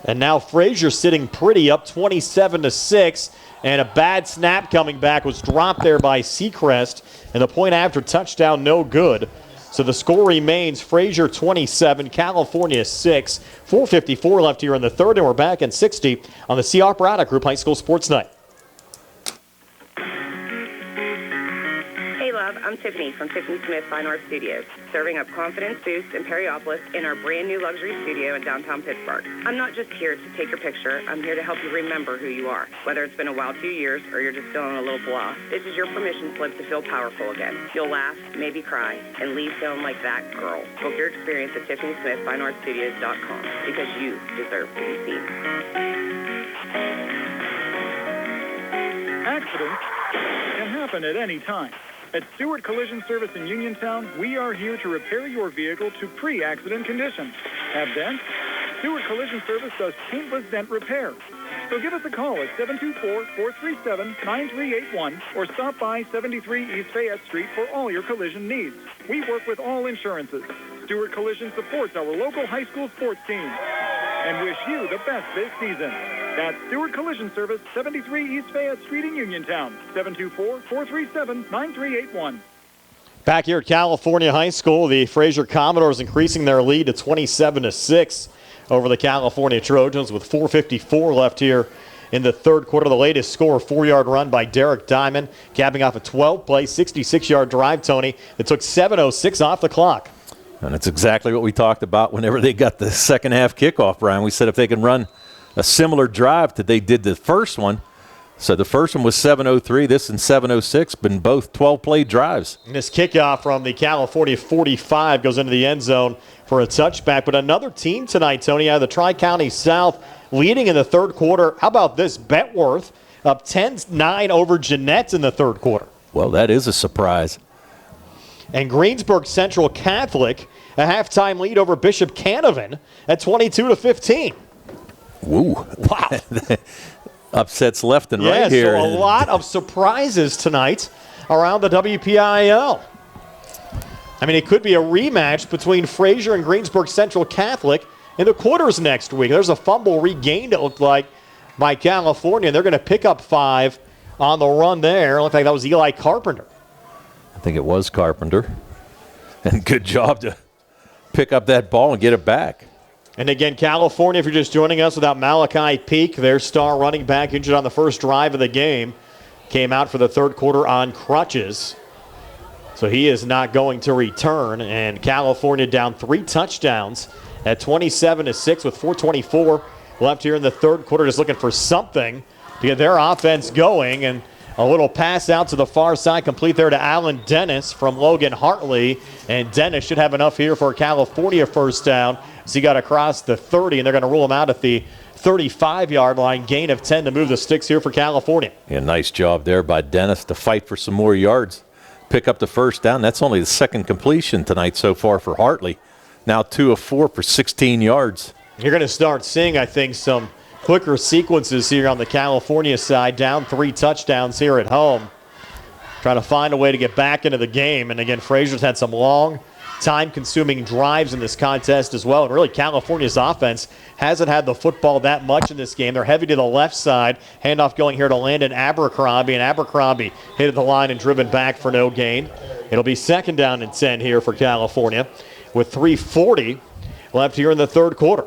Speaker 1: And now Frazier sitting pretty up 27-6, and a bad snap coming back was dropped there by Seacrest, and the point after touchdown no good. So the score remains Frazier 27, California 6. 4:54 left here in the third, and we're back in 60 on the CR Product Group High School Sports Night.
Speaker 16: Hey love, I'm Tiffany from Tiffany Smith Fine Art Studios, serving up confidence boost in Perryopolis in our brand new luxury studio in downtown Pittsburgh. I'm not just here to take your picture, I'm here to help you remember who you are. Whether it's been a wild 2 years or you're just feeling a little blah, this is your permission slip to feel powerful again. You'll laugh, maybe cry, and leave feeling like that girl. Book your experience at TiffanySmithFineArtStudios.com because you deserve to be seen.
Speaker 9: Accidents can happen at any time. At Stewart Collision Service in Uniontown, we are here to repair your vehicle to pre-accident condition. Have dents? Stewart Collision Service does paintless dent repair. So give us a call at 724-437-9381 or stop by 73 East Fayette Street for all your collision needs. We work with all insurances. Stewart Collision supports our local high school sports team and wish you the best this season. That's Stewart Collision Service, 73 East Fayette Street in Uniontown, 724-437-9381.
Speaker 1: Back here at California High School, the Frazier Commodores increasing their lead to 27-6 over the California Trojans with 4:54 left here in the third quarter. The latest score, 4-yard run by Derek Diamond, capping off a 12-play, 66-yard drive, Tony, that took 7:06 off the clock.
Speaker 3: And it's exactly what we talked about whenever they got the second half kickoff, Brian. We said if they can run a similar drive that they did the first one. So the first one was 7:03, this in 7:06, been both 12-play drives.
Speaker 1: And this kickoff from the California 45 goes into the end zone for a touchback. But another team tonight, Tony, out of the Tri-County South, leading in the third quarter. How about this? Betworth up 10-9 over Jeanette in the third quarter.
Speaker 3: Well, that is a surprise.
Speaker 1: And Greensburg Central Catholic, a halftime lead over Bishop Canavan at 22-15.
Speaker 3: Woo.
Speaker 1: Wow.
Speaker 3: Upsets left and right here.
Speaker 1: So a lot of surprises tonight around the WPIAL. I mean, it could be a rematch between Frazier and Greensburg Central Catholic in the quarters next week. There's a fumble regained, it looked like, by California. They're going to pick up 5 on the run there. It looked like that was Eli Carpenter.
Speaker 3: I think it was Carpenter. And good job to pick up that ball and get it back.
Speaker 1: And again, California, if you're just joining us, without Malachi Peak, their star running back, injured on the first drive of the game, came out for the third quarter on crutches. So he is not going to return. And California down 3 touchdowns at 27-6 with 4:24 left here in the third quarter, just looking for something to get their offense going. And a little pass out to the far side, complete there to Alan Dennis from Logan Hartley. And Dennis should have enough here for a California first down. So he got across the 30, and they're going to rule him out at the 35-yard line. Gain of 10 to move the sticks here for California.
Speaker 3: Yeah, nice job there by Dennis to fight for some more yards. Pick up the first down. That's only the second completion tonight so far for Hartley. Now 2 of 4 for 16 yards.
Speaker 1: You're going to start seeing, I think, some quicker sequences here on the California side. Down 3 touchdowns here at home. Trying to find a way to get back into the game. And again, Frazier's had some long, time-consuming drives in this contest as well. And really, California's offense hasn't had the football that much in this game. They're heavy to the left side. Handoff going here to Landon Abercrombie. And Abercrombie hit at the line and driven back for no gain. It'll be second down and 10 here for California with 3:40 left here in the third quarter.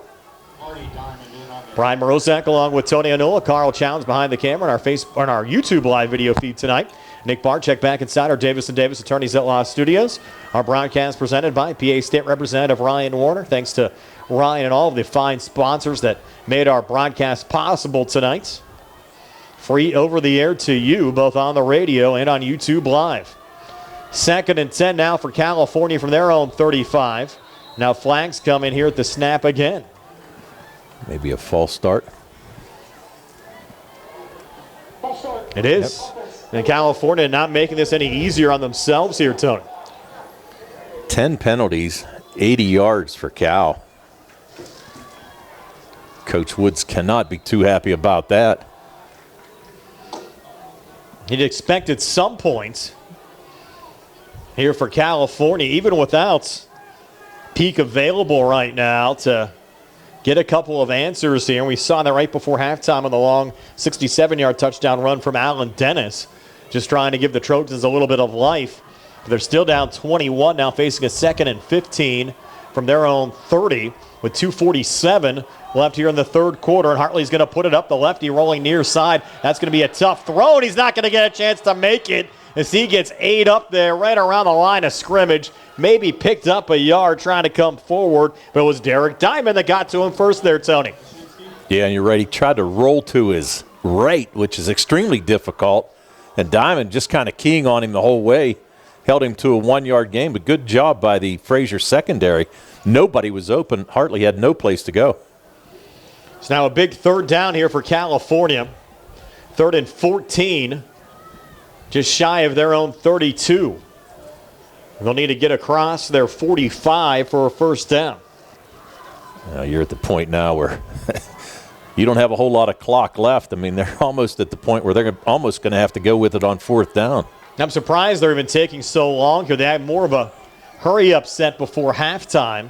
Speaker 1: Brian Morozak along with Tony Anula. Carl Chowns behind the camera on our YouTube live video feed tonight. Nick Barczyk back inside our Davis & Davis Attorneys at Law Studios. Our broadcast presented by PA State Representative Ryan Warner. Thanks to Ryan and all of the fine sponsors that made our broadcast possible tonight. Free over the air to you, both on the radio and on YouTube Live. Second and 10 now for California from their own 35. Now flags come in here at the snap again.
Speaker 3: Maybe a false start.
Speaker 1: It is. Yep. And California not making this any easier on themselves here, Tony.
Speaker 3: 10 penalties, 80 yards for Cal. Coach Woods cannot be too happy about that.
Speaker 1: He'd expected some points here for California, even without Peak available right now to get a couple of answers here. And we saw that right before halftime on the long 67-yard touchdown run from Alan Dennis, just trying to give the Trojans a little bit of life. But they're still down 21 now, facing a 2nd and 15 from their own 30 with 2:47 left here in the third quarter. And Hartley's going to put it up the lefty, rolling near side. That's going to be a tough throw, and he's not going to get a chance to make it as he gets 8 up there right around the line of scrimmage. Maybe picked up a yard trying to come forward, but it was Derek Diamond that got to him first there, Tony.
Speaker 3: Yeah, and you're right. He tried to roll to his right, which is extremely difficult, and Diamond just kind of keying on him the whole way. Held him to a 1-yard gain, but good job by the Frazier secondary. Nobody was open. Hartley had no place to go.
Speaker 1: It's now a big third down here for California. 3rd and 14, just shy of their own 32. They'll need to get across their 45 for a first down.
Speaker 3: You're at the point now where you don't have a whole lot of clock left. I mean, they're almost at the point where they're almost going to have to go with it on 4th down.
Speaker 1: I'm surprised they're even taking so long here. They had more of a hurry-up set before halftime.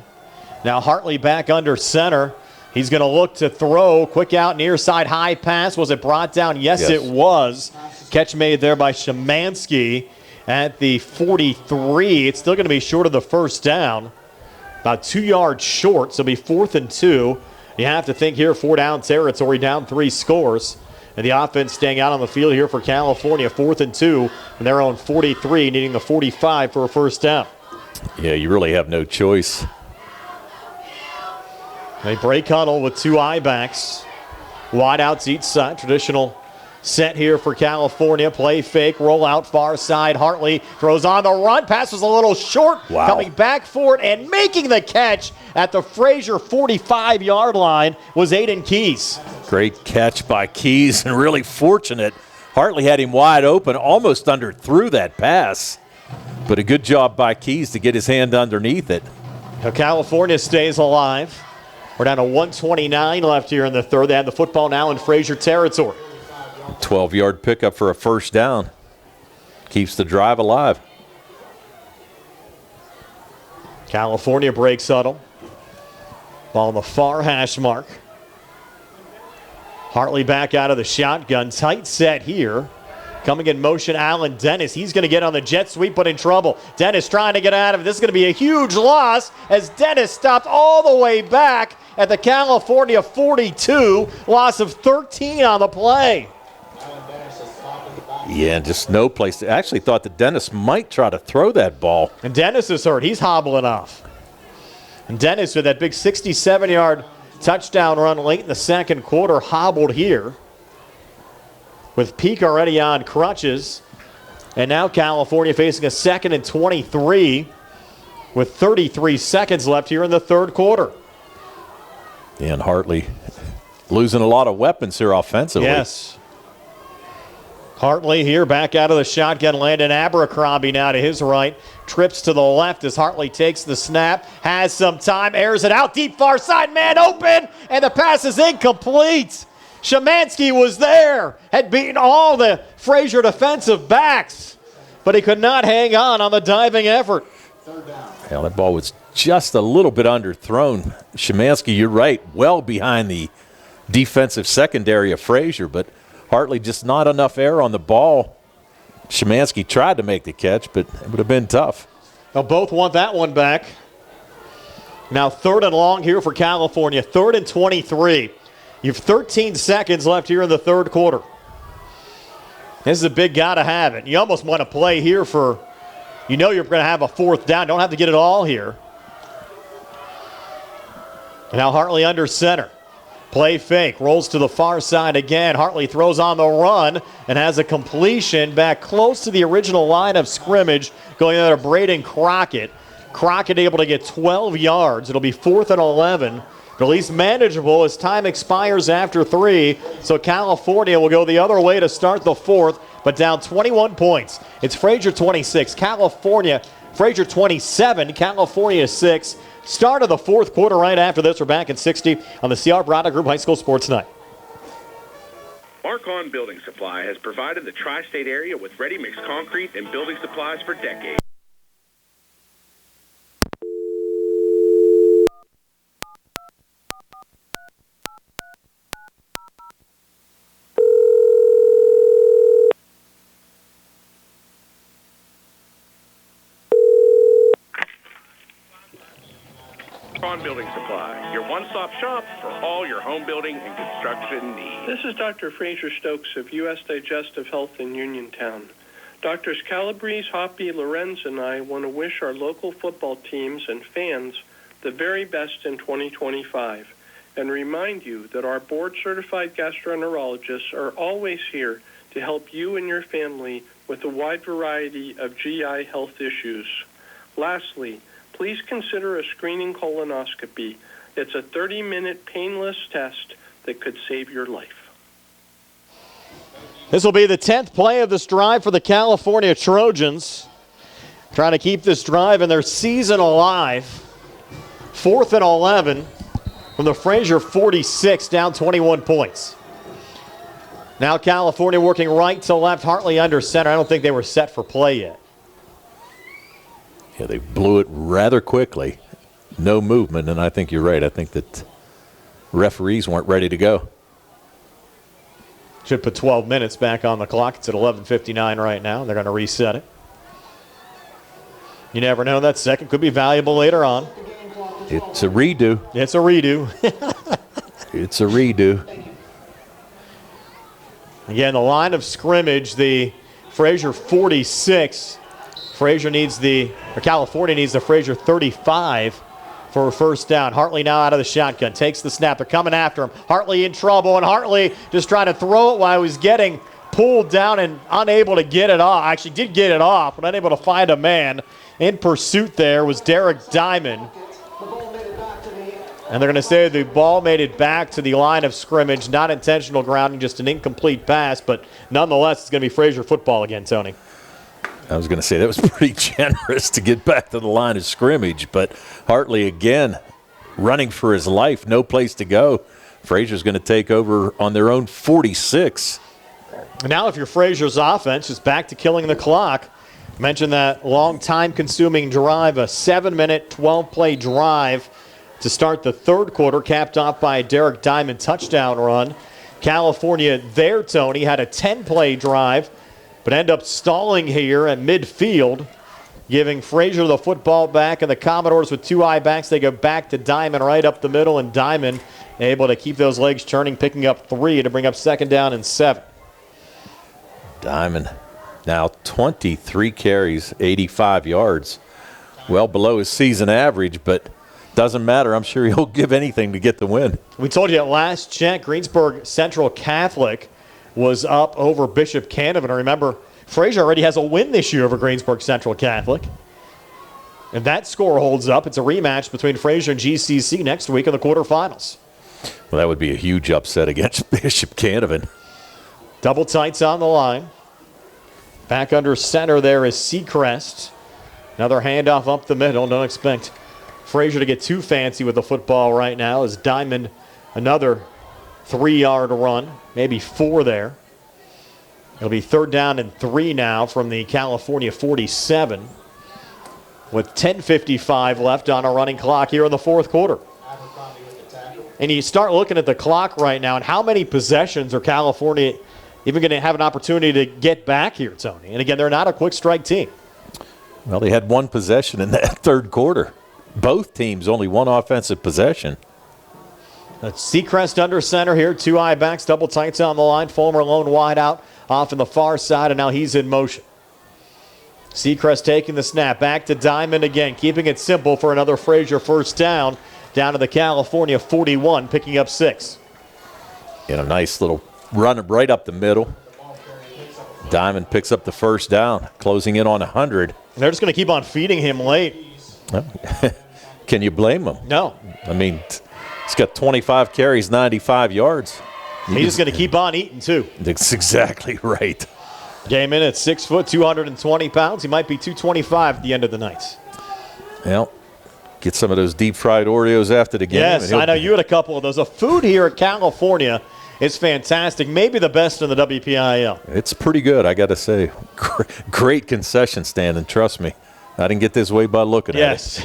Speaker 1: Now Hartley back under center. He's going to look to throw. Quick out near side high pass. Was it brought down? Yes, it was. Catch made there by Szymanski at the 43. It's still going to be short of the first down. About 2 yards short, so it'll be 4th and 2. You have to think here 4-down territory, down 3 scores. And the offense staying out on the field here for California, 4th and 2, and their own 43, needing the 45 for a first down.
Speaker 3: Yeah, you really have no choice.
Speaker 1: They break huddle with 2 I-backs. Wide outs each side. Traditional set here for California. Play fake, roll out far side. Hartley throws on the run. Pass was a little short.
Speaker 3: Wow.
Speaker 1: Coming back for it and making the catch at the Frazier 45-yard line was Aiden Keys.
Speaker 3: Great catch by Keys, and really fortunate. Hartley had him wide open, almost underthrew that pass. But a good job by Keys to get his hand underneath it.
Speaker 1: Now California stays alive. We're down to 1:29 left here in the third. They have the football now in Frazier territory.
Speaker 3: 12-yard pickup for a first down. Keeps the drive alive.
Speaker 1: California breaks huddle. Ball on the far hash mark. Hartley back out of the shotgun. Tight set here. Coming in motion, Alan Dennis. He's going to get on the jet sweep, but in trouble. Dennis trying to get out of it. This is going to be a huge loss as Dennis stopped all the way back at the California 42. Loss of 13 on the play.
Speaker 3: Yeah, just no place. I actually thought that Dennis might try to throw that ball.
Speaker 1: And Dennis is hurt. He's hobbling off. And Dennis with that big 67-yard touchdown run late in the second quarter hobbled here. With Peak already on crutches. And now California facing a 2nd and 23 with 33 seconds left here in the third quarter.
Speaker 3: And Hartley losing a lot of weapons here offensively.
Speaker 1: Yes. Hartley here back out of the shotgun. Landon Abercrombie now to his right. Trips to the left as Hartley takes the snap. Has some time. Airs it out. Deep far side. Man open. And the pass is incomplete. Szymanski was there. Had beaten all the Frazier defensive backs. But he could not hang on the diving effort.
Speaker 3: Yeah, that ball was just a little bit underthrown. Szymanski, you're right, well behind the defensive secondary of Frazier, but Hartley just not enough air on the ball. Szymanski tried to make the catch, but it would have been tough.
Speaker 1: They'll both want that one back. Now 3rd and long here for California. 3rd and 23. You have 13 seconds left here in the third quarter. This is a big gotta have it. You almost want to play here for, you know you're going to have a 4th down. Don't have to get it all here. And now Hartley under center. Play fake, rolls to the far side again. Hartley throws on the run and has a completion back close to the original line of scrimmage going there to Braden Crockett. Crockett able to get 12 yards. It'll be 4th and 11 but at least manageable as time expires after 3. So California will go the other way to start the 4th, but down 21 points. It's Frazier 26, Frazier 27, California 6. Start of the 4th quarter right after this. We're back at 60 on the CR Product Group High School Sports Night.
Speaker 17: Mark-On Building Supply has provided the tri-state area with ready-mix concrete and building supplies for decades. Mark-On Building Supply, your one-stop shop for all your home building and construction needs.
Speaker 19: This is Dr. Frazier Stokes of U.S. Digestive Health in Uniontown. Doctors Calabrese, Hoppy, Lorenz, and I want to wish our local football teams and fans the very best in 2025 and remind you that our board-certified gastroenterologists are always here to help you and your family with a wide variety of GI health issues. Lastly, please consider a screening colonoscopy. It's a 30-minute painless test that could save your life.
Speaker 1: This will be the 10th play of this drive for the California Trojans. Trying to keep this drive and their season alive. 4th and 11 from the Frazier 46, down 21 points. Now California working right to left, Hartley under center. I don't think they were set for play yet.
Speaker 3: Yeah, they blew it rather quickly. No movement, and I think you're right. I think that referees weren't ready to go.
Speaker 1: Should put 12 minutes back on the clock. It's at 11:59 right now. They're going to reset it. You never know. That second could be valuable later on.
Speaker 3: It's a redo.
Speaker 1: It's a redo.
Speaker 3: It's a redo.
Speaker 1: Again, the line of scrimmage, the Frazier 46. California needs the Frazier 35 for a first down. Hartley now out of the shotgun. Takes the snap. They're coming after him. Hartley in trouble, and Hartley just trying to throw it while he was getting pulled down and unable to get it off. Actually did get it off, but unable to find a man. In pursuit there was Derek Diamond. And they're going to say the ball made it back to the line of scrimmage. Not intentional grounding, just an incomplete pass, but nonetheless it's going to be Frazier football again, Tony.
Speaker 3: I was going to say that was pretty generous to get back to the line of scrimmage, but Hartley again running for his life, no place to go. Frazier's going to take over on their own 46.
Speaker 1: Now if you're Frazier's offense, it's back to killing the clock. Mentioned that long time-consuming drive, a 7-minute, 12-play drive to start the 3rd quarter, capped off by a Derek Diamond touchdown run. California there, Tony, had a 10-play drive, but end up stalling here at midfield, giving Frazier the football back, and the Commodores with 2 high backs. They go back to Diamond right up the middle, and Diamond able to keep those legs turning, picking up 3 to bring up 2nd down and 7.
Speaker 3: Diamond now 23 carries, 85 yards. Well below his season average, but doesn't matter. I'm sure he'll give anything to get the win.
Speaker 1: We told you at last check, Greensburg Central Catholic was up over Bishop Canevin. Remember, Frazier already has a win this year over Greensburg Central Catholic. And that score holds up. It's a rematch between Frazier and GCC next week in the quarterfinals.
Speaker 3: Well, that would be a huge upset against Bishop Canevin.
Speaker 1: Double tights on the line. Back under center there is Seacrest. Another handoff up the middle. Don't expect Frazier to get too fancy with the football right now as Diamond another 3-yard run, maybe 4 there. It'll be 3rd down and 3 now from the California 47 with 10:55 left on a running clock here in the 4th quarter. And you start looking at the clock right now and how many possessions are California even going to have an opportunity to get back here, Tony? And again, they're not a quick strike team.
Speaker 3: Well, they had 1 possession in that 3rd quarter. Both teams only 1 offensive possession.
Speaker 1: That's Seacrest under center here. 2 high backs, double tights on the line. Fulmer lone wide out off in the far side, and now he's in motion. Seacrest taking the snap. Back to Diamond again, keeping it simple for another Frazier first down. Down to the California 41, picking up 6.
Speaker 3: And a nice little run right up the middle. Diamond picks up the first down, closing in on 100.
Speaker 1: And they're just going to keep on feeding him late.
Speaker 3: Can you blame them?
Speaker 1: No.
Speaker 3: I mean, He's got 25 carries, 95 yards.
Speaker 1: He's just going to keep on eating, too.
Speaker 3: That's exactly right.
Speaker 1: Game in at 6 foot, 220 pounds. He might be 225 at the end of the night.
Speaker 3: Well, get some of those deep-fried Oreos after the game.
Speaker 1: Yes, I know you had a couple of those. The food here at California is fantastic. Maybe the best in the WPIAL.
Speaker 3: It's pretty good, I got to say. Great concession stand, and trust me, I didn't get this way by looking at it.
Speaker 1: Yes.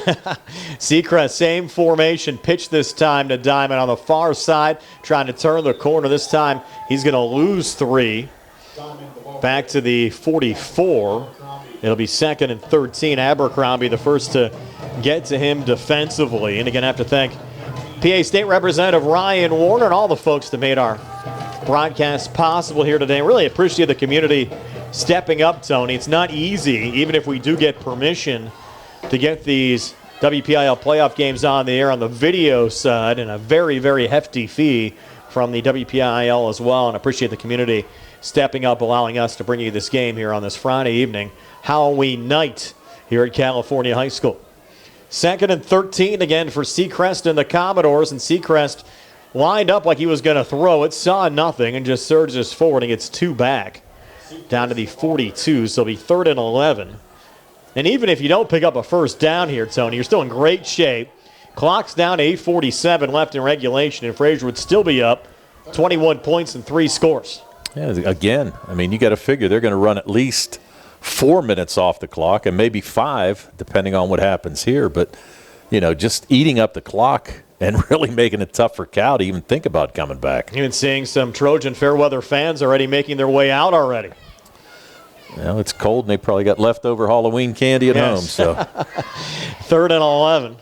Speaker 1: Seacrest, same formation. Pitch this time to Diamond on the far side, trying to turn the corner. This time he's going to lose 3. Back to the 44. It'll be 2nd and 13. Abercrombie the first to get to him defensively. And again, I have to thank PA State Representative Ryan Warner and all the folks that made our broadcast possible here today. Really appreciate the community stepping up, Tony. It's not easy, even if we do get permission to get these WPIAL playoff games on the air on the video side, and a very, very hefty fee from the WPIAL as well. And appreciate the community stepping up, allowing us to bring you this game here on this Friday evening, Halloween night here at California High School. 2nd and 13 again for Seacrest and the Commodores, and Seacrest lined up like he was going to throw it, saw nothing, and just surges forward and gets 2 back down to the 42, so it'll be 3rd and 11. And even if you don't pick up a first down here, Tony, you're still in great shape. Clock's down to 8:47 left in regulation, and Frazier would still be up 21 points and 3 scores.
Speaker 3: Yeah, again, I mean, you got to figure they're going to run at least 4 minutes off the clock and maybe 5, depending on what happens here. But, just eating up the clock and really making it tough for Cal to even think about coming back.
Speaker 1: Even seeing some Trojan Fairweather fans already making their way out already.
Speaker 3: Well, it's cold, and they probably got leftover Halloween candy at home. So
Speaker 1: 3rd and 11.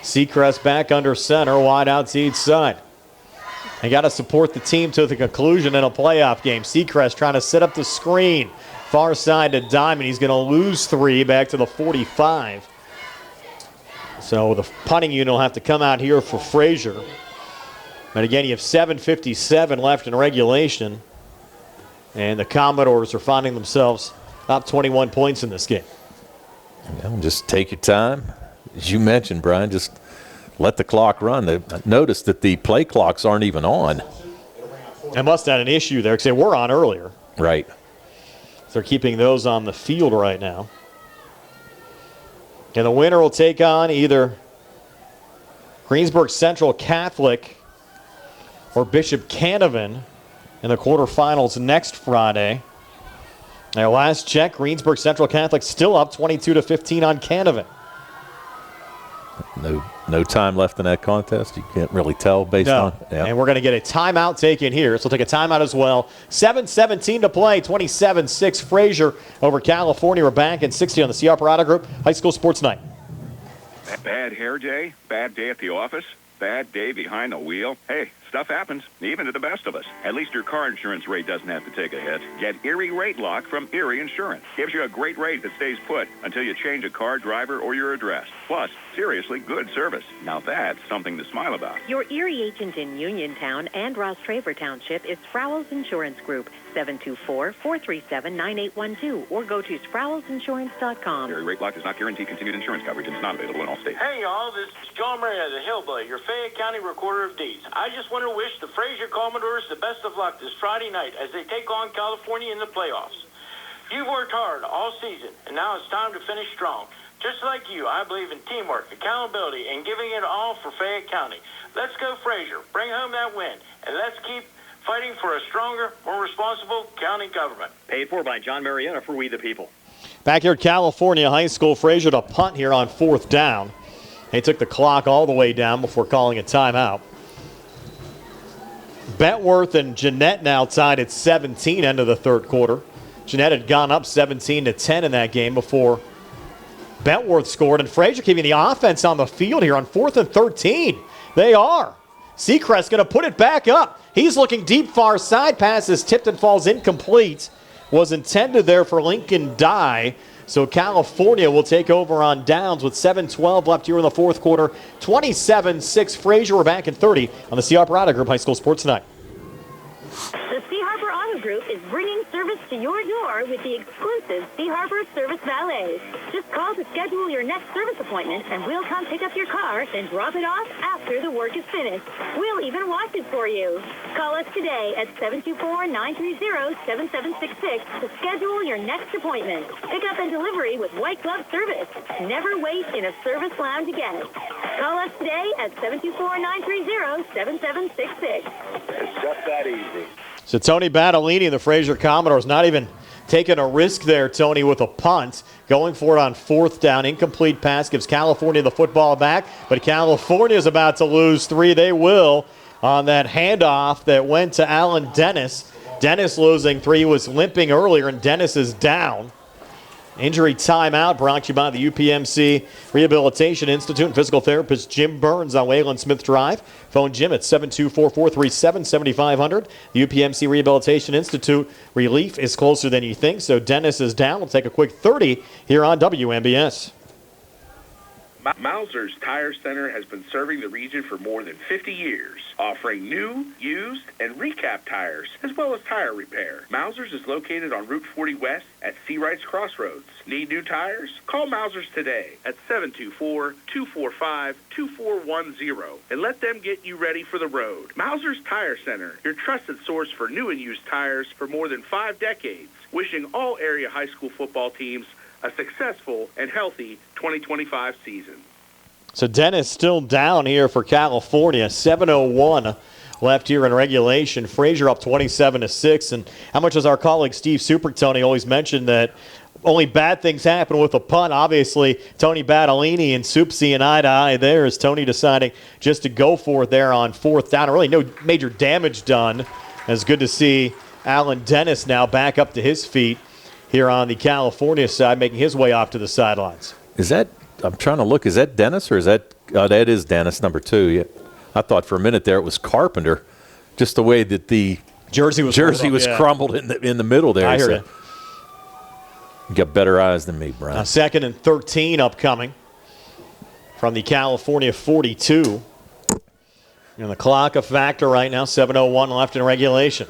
Speaker 1: Seacrest back under center, wide out to each side. They got to support the team to the conclusion in a playoff game. Seacrest trying to set up the screen. Far side to Diamond. He's going to lose 3 back to the 45. So the punting unit will have to come out here for Frazier. But again, you have 7:57 left in regulation. And the Commodores are finding themselves up 21 points in this game.
Speaker 3: Just take your time. As you mentioned, Brian, just let the clock run. Notice that the play clocks aren't even on.
Speaker 1: They must have had an issue there because they were on earlier.
Speaker 3: Right.
Speaker 1: So they're keeping those on the field right now. And the winner will take on either Greensburg Central Catholic or Bishop Canavan in the quarterfinals next Friday. Now, last check, Greensburg Central Catholic still up 22-15 on Canavan.
Speaker 3: No time left in that contest. You can't really tell based on. Yeah.
Speaker 1: And we're going to get a timeout taken here. So we'll take a timeout as well. 7:17 to play. 27-6 Frazier over California. We're back in 60 on the CR Parada Group High School Sports Night.
Speaker 18: Bad hair day, bad day at the office, bad day behind the wheel. Hey, stuff happens, even to the best of us. At least your car insurance rate doesn't have to take a hit. Get Erie Rate Lock from Erie Insurance. Gives you a great rate that stays put until you change a car, driver, or your address. Plus, seriously good service. Now that's something to smile about.
Speaker 10: Your Erie agent in Uniontown and Ross Traver Township is Sprowell's Insurance Group, 724-437-9812, or go to sprowellsinsurance.com.
Speaker 18: Erie Rate Lock does not guarantee continued insurance coverage and is not available in all states.
Speaker 7: Hey, y'all, this is John Marietta, the Hillbilly, your Fayette County Recorder of Deeds. I just want to wish the Frazier Commodores the best of luck this Friday night as they take on California in the playoffs. You've worked hard all season, and now it's time to finish strong. Just like you, I believe in teamwork, accountability, and giving it all for Fayette County. Let's go, Frazier. Bring home that win, and let's keep fighting for a stronger, more responsible county government.
Speaker 2: Paid for by John Marietta for We the People.
Speaker 1: Back here at California High School, Frazier to punt here on 4th down. They took the clock all the way down before calling a timeout. Bentworth and Jeanette now tied at 17 end of the 3rd quarter. Jeanette had gone up 17-10 in that game before Bentworth scored, and Frazier keeping the offense on the field here on 4th and 13. They are. Seacrest going to put it back up. He's looking deep far side. Pass is tipped and falls incomplete. Was intended there for Lincoln Dye. So California will take over on downs with 7:12 left here in the 4th quarter. 27-6 Frazier. We're back in 30 on the CR Parada Group High School Sports Night.
Speaker 20: The Sea Harbor Auto
Speaker 12: Auto Group is bringing service to your door with the exclusive Sea Harbor Service Valet. Just call to schedule your next service appointment, and we'll come pick up your car, then drop it off after the work is finished. We'll even wash it for you. Call us today at 724-930-7766 to schedule your next appointment. Pickup and delivery with white glove service. Never wait in a service lounge again. Call us today at 724-930-7766.
Speaker 20: It's just that easy.
Speaker 1: So Tony Battolini, the Frazier Commodores, not even taking a risk there, Tony, with a punt. Going for it on 4th down. Incomplete pass gives California the football back. But California is about to lose 3. They will on that handoff that went to Alan Dennis. Dennis losing 3. He was limping earlier, and Dennis is down. Injury timeout brought to you by the UPMC Rehabilitation Institute and physical therapist Jim Burns on Wayland Smith Drive. Phone Jim at 724-437-7500. The UPMC Rehabilitation Institute, relief is closer than you think, so Dennis is down. We'll take a quick 30 here on WMBS.
Speaker 17: Mauser's Tire Center has been serving the region for more than 50 years, offering new, used, and recap tires, as well as tire repair. Mauser's is located on Route 40 West at Seawrights Crossroads. Need new tires? Call Mauser's today at 724-245-2410 and let them get you ready for the road. Mauser's Tire Center, your trusted source for new and used tires for more than 5 decades. Wishing all area high school football teams a successful and healthy 2025 season.
Speaker 1: So Dennis still down here for California. 7:01 left here in regulation. Frazier up 27-6. And how much does our colleague Steve Supertoni always mention that only bad things happen with a punt? Obviously, Tony Battolini and Soupsy and eye to eye there as Tony deciding just to go for it there on 4th down. Really no major damage done. It's good to see Alan Dennis now back up to his feet here on the California side, making his way off to the sidelines.
Speaker 3: Is that, I'm trying to look, is that Dennis or is that, that is Dennis, number 2. Yeah. I thought for a minute there it was Carpenter, just the way that the
Speaker 1: jersey was
Speaker 3: crumbled in the middle there.
Speaker 1: I hear you.
Speaker 3: You got better eyes than me, Brian.
Speaker 1: 2nd and 13 upcoming from the California 42. And the clock a factor right now, 7:01 left in regulation.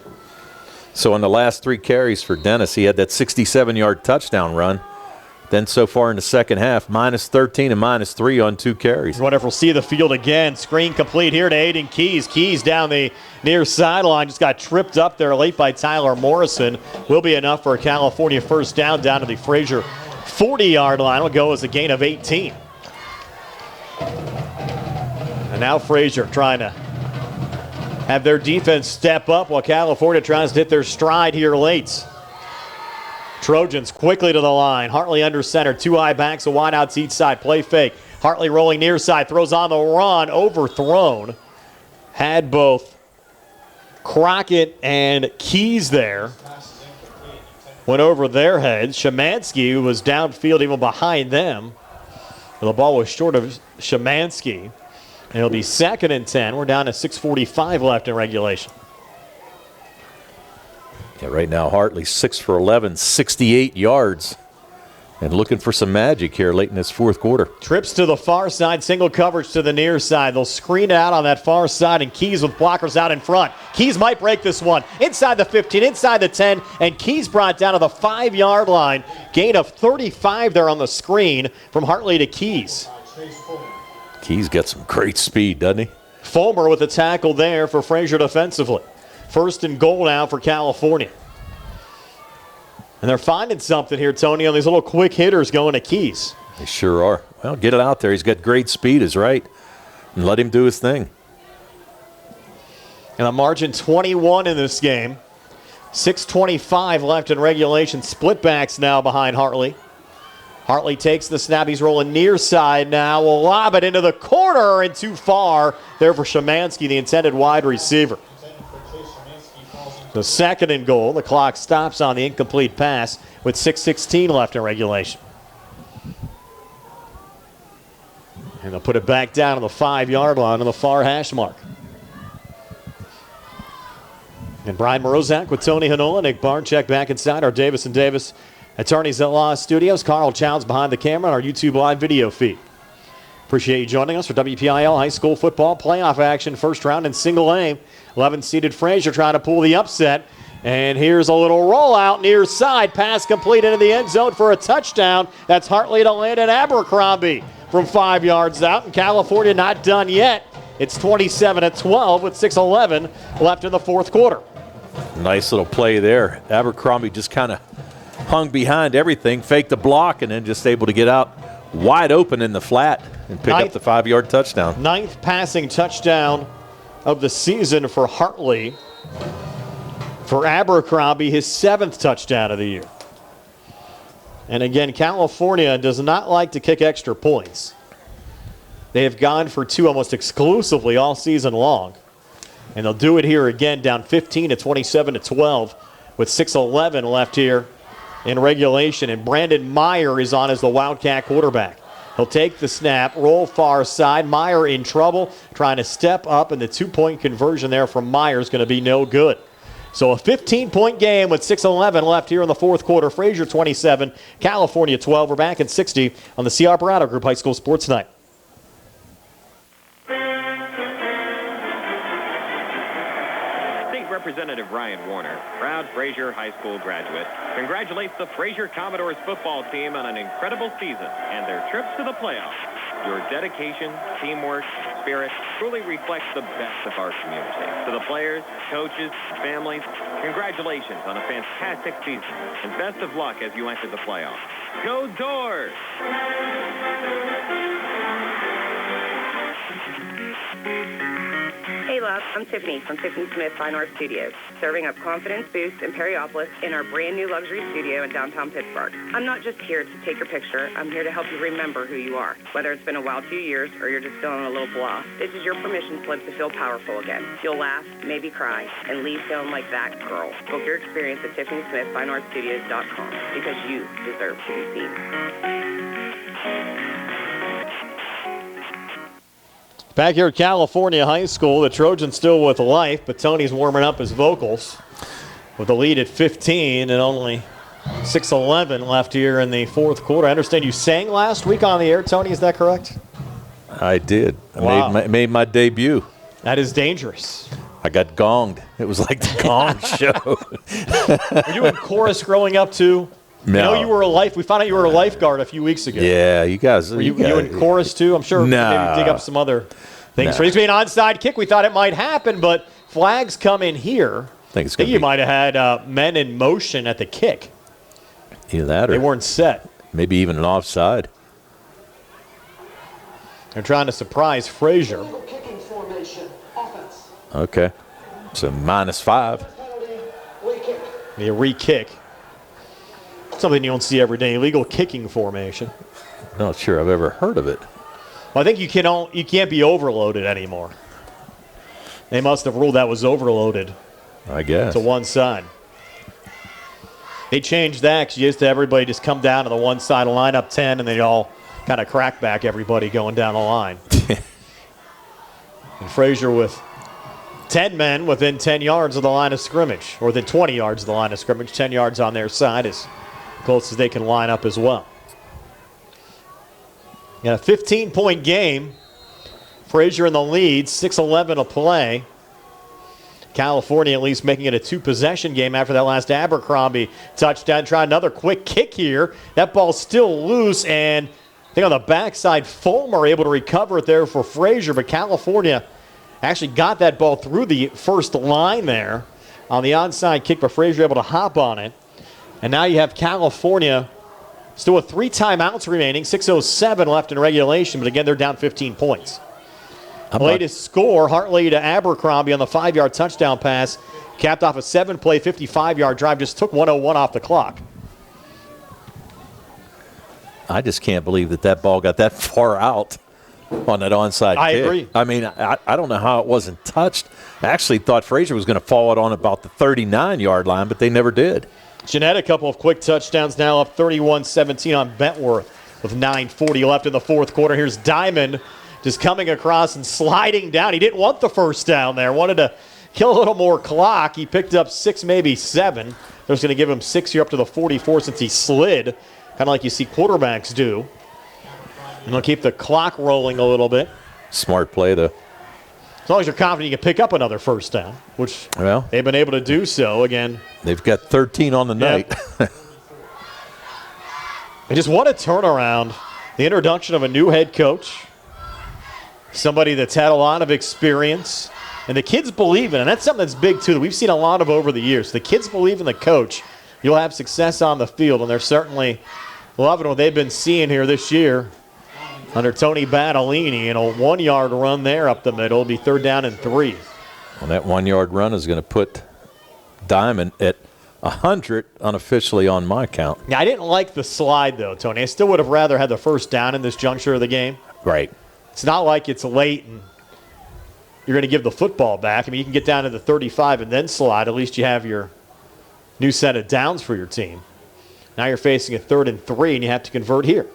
Speaker 3: So in the last 3 carries for Dennis, he had that 67-yard touchdown run. Then so far in the second half, -13 and -3 on 2 carries.
Speaker 1: I wonder if we'll see the field again. Screen complete here to Aiden Keys. Keys down the near sideline. Just got tripped up there late by Tyler Morrison. Will be enough for a California first down to the Frazier 40-yard line. Will go as a gain of 18. And now Frazier trying to have their defense step up while California tries to hit their stride here late. Trojans quickly to the line. Hartley under center. 2 high backs, a wide outs each side. Play fake. Hartley rolling near side. Throws on the run. Overthrown. Had both Crockett and Keys there. Went over their heads. Szymanski was downfield even behind them. The ball was short of Szymanski. And it'll be 2nd and 10. We're down to 6:45 left in regulation.
Speaker 3: Yeah, right now Hartley 6 for 11, 68 yards. And looking for some magic here late in this 4th quarter.
Speaker 1: Trips to the far side, single coverage to the near side. They'll screen out on that far side, and Keys with blockers out in front. Keys might break this one. Inside the 15, inside the 10, and Keys brought down to the 5-yard line. Gain of 35 there on the screen from Hartley to Keys.
Speaker 3: Keys got some great speed, doesn't he?
Speaker 1: Fulmer with a tackle there for Frazier defensively. 1st and goal now for California. And they're finding something here, Tony, on these little quick hitters going to Keys.
Speaker 3: They sure are. Well, get it out there. He's got great speed, is right. And let him do his thing.
Speaker 1: And a margin 21 in this game. 6:25 left in regulation. Split backs now behind Hartley. Hartley takes the snap. He's rolling near side now. Will lob it into the corner and too far there for Szymanski, the intended wide receiver. The 2nd and goal. The clock stops on the incomplete pass with 6:16 left in regulation. And they'll put it back down on the 5-yard line on the far hash mark. And Brian Morozak with Tony Hanola, Nick Barnchek back inside our Davis & Davis Attorneys at Law Studios. Carl Childs behind the camera on our YouTube live video feed. Appreciate you joining us for WPIAL High School Football Playoff action. First round in single A. 11-seeded Frazier trying to pull the upset. And here's a little rollout near side. Pass complete into the end zone for a touchdown. That's Hartley to Landon Abercrombie from 5 yards out. And California not done yet. It's 27-12 with 6:11 left in the fourth quarter.
Speaker 3: Nice little play there. Abercrombie just kind of hung behind everything, faked the block, and then just able to get out wide open in the flat and pick up the 5-yard touchdown.
Speaker 1: Ninth passing touchdown of the season for Hartley. For Abercrombie, his 7th touchdown of the year. And again, California does not like to kick extra points. They have gone for 2 almost exclusively all season long. And they'll do it here again, down 15 to 27-12 with 6:11 left here in regulation. And Brandon Meyer is on as the Wildcat quarterback. He'll take the snap, roll far side. Meyer in trouble, trying to step up, and the 2-point conversion there from Meyer is going to be no good. So a 15-point game with 6:11 left here in the fourth quarter. Frazier 27, California 12. We're back at 60 on the C. Operato Group High School Sports Night.
Speaker 4: State Representative Ryan Warner, proud Frazier High School graduate, congratulates the Frazier Commodores football team on an incredible season and their trips to the playoffs. Your dedication, teamwork, spirit truly reflects the best of our community. To the players, coaches, families, congratulations on a fantastic season, and best of luck as you enter the playoffs. Go Doors!
Speaker 16: Hey, love, I'm Tiffany from Tiffany Smith Fine Art Studios, serving up confidence boost in Periopolis in our brand new luxury studio in downtown Pittsburgh. I'm not just here to take your picture. I'm here to help you remember who you are. Whether it's been a wild few years or you're just feeling a little blah, this is your permission slip to feel powerful again. You'll laugh, maybe cry, and leave feeling like that girl. Book your experience at TiffanySmithFineArtStudios.com because you deserve to be seen.
Speaker 1: Back here at California High School, the Trojans still with life, but Tony's warming up his vocals with the lead at 15 and only 6:11 left here in the fourth quarter. I understand you sang last week on the air, Tony. Is that correct?
Speaker 3: I did.
Speaker 1: Wow.
Speaker 3: I made my debut.
Speaker 1: That is dangerous.
Speaker 3: I got gonged. It was like the gong show.
Speaker 1: Were you in chorus growing up too?
Speaker 3: No.
Speaker 1: You know you were we found out you were a lifeguard a few weeks ago.
Speaker 3: Yeah, you guys.
Speaker 1: Were you in chorus too? I'm sure maybe dig up some other things. For it to be an onside kick, we thought it might happen, but flags come in here. I think you might have had men in motion at the kick.
Speaker 3: Either that or
Speaker 1: they weren't set.
Speaker 3: Maybe even an offside.
Speaker 1: They're trying to surprise Frazier.
Speaker 3: Okay. So -5.
Speaker 1: The re-kick. Something you don't see every day. Illegal kicking formation.
Speaker 3: Not sure I've ever heard of it.
Speaker 1: Well, I think you can't be overloaded anymore. They must have ruled that was overloaded.
Speaker 3: I guess.
Speaker 1: To one side. They changed that because you used to everybody just come down to the one side, line up 10, and they all kind of crack back everybody going down the line. And Frazier with 10 men within 10 yards of the line of scrimmage, or within 20 yards of the line of scrimmage, 10 yards on their side as close as they can line up as well. Yeah, a 15-point game. Frazier in the lead, 6:11 to play. California at least making it a 2-possession game after that last Abercrombie touchdown. Try another quick kick here. That ball's still loose, and I think on the backside, Fulmer able to recover it there for Frazier, but California actually got that ball through the first line there on the onside kick, but Frazier able to hop on it. And now you have California still with 3 timeouts remaining, 6:07 left in regulation, but again, they're down 15 points. Latest score, Hartley to Abercrombie on the 5-yard touchdown pass, capped off a 7-play, 55-yard drive, just took 1:01 off the clock.
Speaker 3: I just can't believe that ball got that far out on that onside kick.
Speaker 1: I agree.
Speaker 3: I mean, I don't know how it wasn't touched. I actually thought Frazier was going to fall it on about the 39-yard line, but they never did.
Speaker 1: Jeanette, a couple of quick touchdowns now, up 31-17 on Bentworth with 9:40 left in the fourth quarter. Here's Diamond just coming across and sliding down. He didn't want the first down there. Wanted to kill a little more clock. He picked up 6, maybe 7. They're just going to give him 6 here up to the 44 since he slid, kind of like you see quarterbacks do. And they'll keep the clock rolling a little bit.
Speaker 3: Smart play, though.
Speaker 1: As long as you're confident you can pick up another first down, which they've been able to do so. Again,
Speaker 3: they've got 13 on the night.
Speaker 1: They just want a turnaround. The introduction of a new head coach, somebody that's had a lot of experience, and the kids believe in it. And that's something that's big, too, that we've seen a lot of over the years. The kids believe in the coach. You'll have success on the field, and they're certainly loving what they've been seeing here this year under Tony Battolini. And a 1-yard run there up the middle. It'll be 3rd down and 3.
Speaker 3: Well, that 1-yard run is going to put Diamond at 100 unofficially on my count.
Speaker 1: Yeah, I didn't like the slide, though, Tony. I still would have rather had the first down in this juncture of the game.
Speaker 3: Right.
Speaker 1: It's not like it's late and you're going to give the football back. I mean, you can get down to the 35 and then slide. At least you have your new set of downs for your team. Now you're facing a 3rd and 3, and you have to convert here.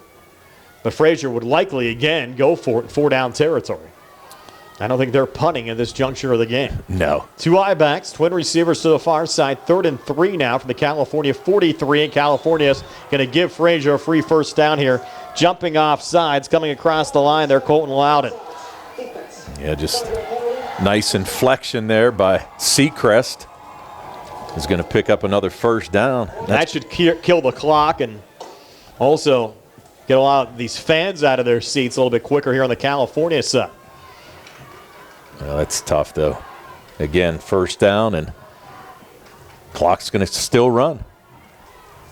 Speaker 1: But Frazier would likely, again, go for it in 4-down territory. I don't think they're punting at this juncture of the game.
Speaker 3: No.
Speaker 1: 2 I-backs, twin receivers to the far side. 3rd and 3 now from the California 43. And California's going to give Frazier a free first down here. Jumping off sides, coming across the line there, Colton Loudon.
Speaker 3: Yeah, just nice inflection there by Seacrest. Is going to pick up another first down.
Speaker 1: That should kill the clock and also get a lot of these fans out of their seats a little bit quicker here on the California side.
Speaker 3: Well, that's tough, though. Again, first down, and clock's going to still run.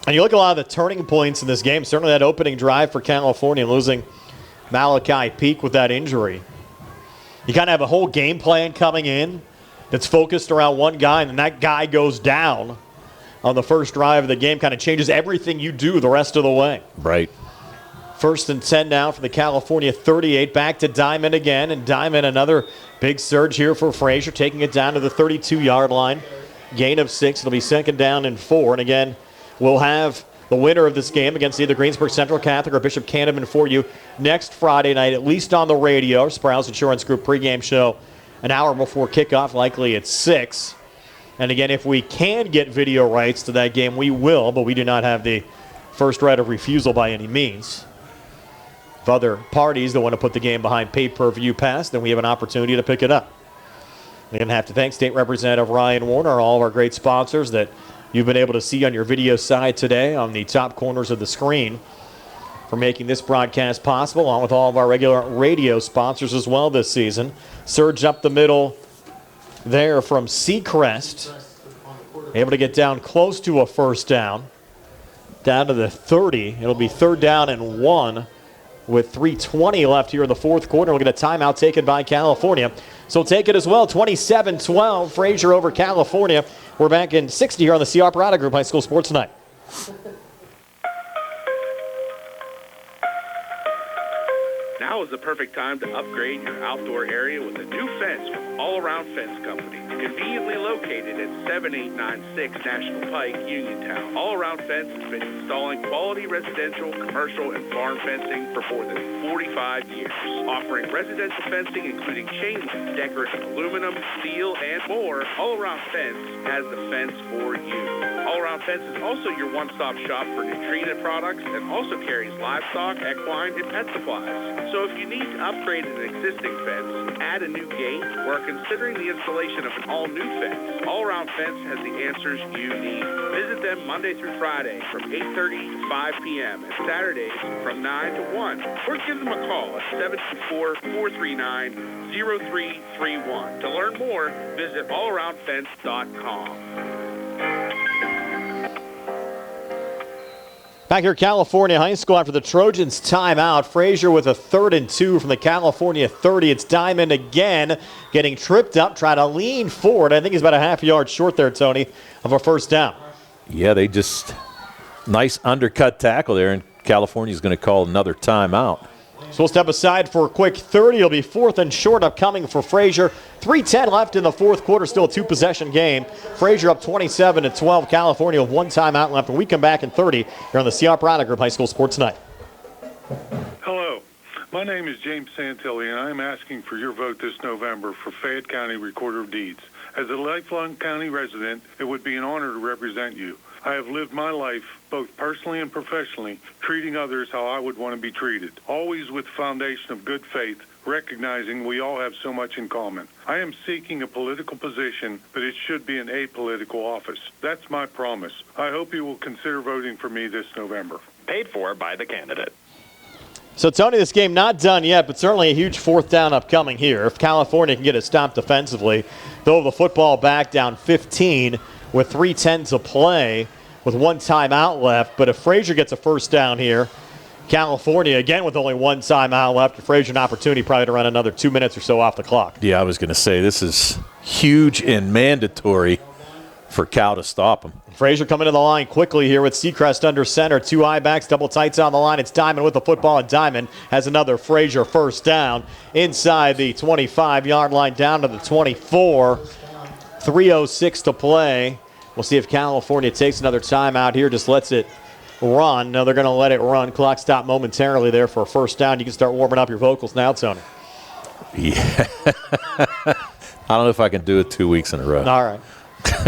Speaker 1: And you look at a lot of the turning points in this game. Certainly that opening drive for California, losing Malachi Peak with that injury. You kind of have a whole game plan coming in that's focused around one guy, and then that guy goes down on the first drive of the game. Kind of changes everything you do the rest of the way.
Speaker 3: Right.
Speaker 1: 1st and 10 now for the California 38. Back to Diamond again, and Diamond another big surge here for Frazier, taking it down to the 32-yard line. Gain of 6. It'll be 2nd down and 4. And again, we'll have the winner of this game against either Greensburg Central Catholic or Bishop Canevin for you next Friday night, at least on the radio. Sprouse Insurance Group pregame show an hour before kickoff, likely at 6. And again, if we can get video rights to that game, we will, but we do not have the first right of refusal by any means. If other parties that want to put the game behind pay-per-view pass, then we have an opportunity to pick it up. We're going to have to thank State Representative Ryan Warner, all of our great sponsors that you've been able to see on your video side today on the top corners of the screen for making this broadcast possible, along with all of our regular radio sponsors as well this season. Surge up the middle there from Seacrest. Able to get down close to a first down. Down to the 30. It'll be 3rd down and 1 with 3:20 left here in the 4th quarter. We'll get a timeout taken by California. So take it as well. 27-12, Frazier over California. We're back in 60 here on the CR Parada Group High School Sports Tonight.
Speaker 17: Now is the perfect time to upgrade your outdoor area with a new fence from All Around Fence Company. Conveniently located at 7896 National Pike, Uniontown. All Around Fence has been installing quality residential, commercial, and farm fencing for more than 45 years. Offering residential fencing including chain link, decorative aluminum, steel, and more, All Around Fence has the fence for you. All Around Fence is also your one-stop shop for Nutrena products and also carries livestock, equine, and pet supplies. So if you need to upgrade an existing fence, add a new gate, or are considering the installation of an all-new fence, All Around Fence has the answers you need. Visit them Monday through Friday from 8:30 to 5 p.m. and Saturdays from 9 to 1. Or give them a call at 724-439-0331. To learn more, visit allaroundfence.com.
Speaker 1: Back here, California High School after the Trojans timeout. Frazier with a 3rd and 2 from the California 30. It's Diamond again getting tripped up, trying to lean forward. I think he's about a half-yard short there, Tony, of a first down.
Speaker 3: Yeah, they just nice undercut tackle there, and California's going to call another timeout.
Speaker 1: So we'll step aside for a quick 30. It'll be 4th and short upcoming for Frazier. 3:10 left in the 4th quarter, still a 2-possession game. Frazier up 27-12. California with 1 timeout left. When we come back in 30 here on the CR Parada Group High School Sports Tonight.
Speaker 15: Hello. My name is James Santilli, and I'm asking for your vote this November for Fayette County Recorder of Deeds. As a lifelong county resident, it would be an honor to represent you. I have lived my life, both personally and professionally, treating others how I would want to be treated, always with the foundation of good faith, recognizing we all have so much in common. I am seeking a political position, but it should be an apolitical office. That's my promise. I hope you will consider voting for me this November.
Speaker 4: Paid for by the candidate.
Speaker 1: So, Tony, this game not done yet, but certainly a huge fourth down upcoming here. If California can get it stopped defensively, they'll have the football back down 15 with 3:10 to play with one timeout left. But if Frazier gets a first down here, California, again with only one timeout left, Frazier an opportunity probably to run another 2 minutes or so off the clock.
Speaker 3: Yeah, I was going to say this is huge and mandatory for Cal to stop him.
Speaker 1: Frazier coming to the line quickly here with Seacrest under center. Two eye backs, double tights on the line. It's Diamond with the football, and Diamond has another Frazier first down inside the 25-yard line down to the 24. 3:06 to play. We'll see if California takes another timeout here, just lets it run. No, they're going to let it run. Clock stopped momentarily there for a first down. You can start warming up your vocals now, Tony.
Speaker 3: Yeah. I don't know if I can do it 2 weeks in a row.
Speaker 1: All right.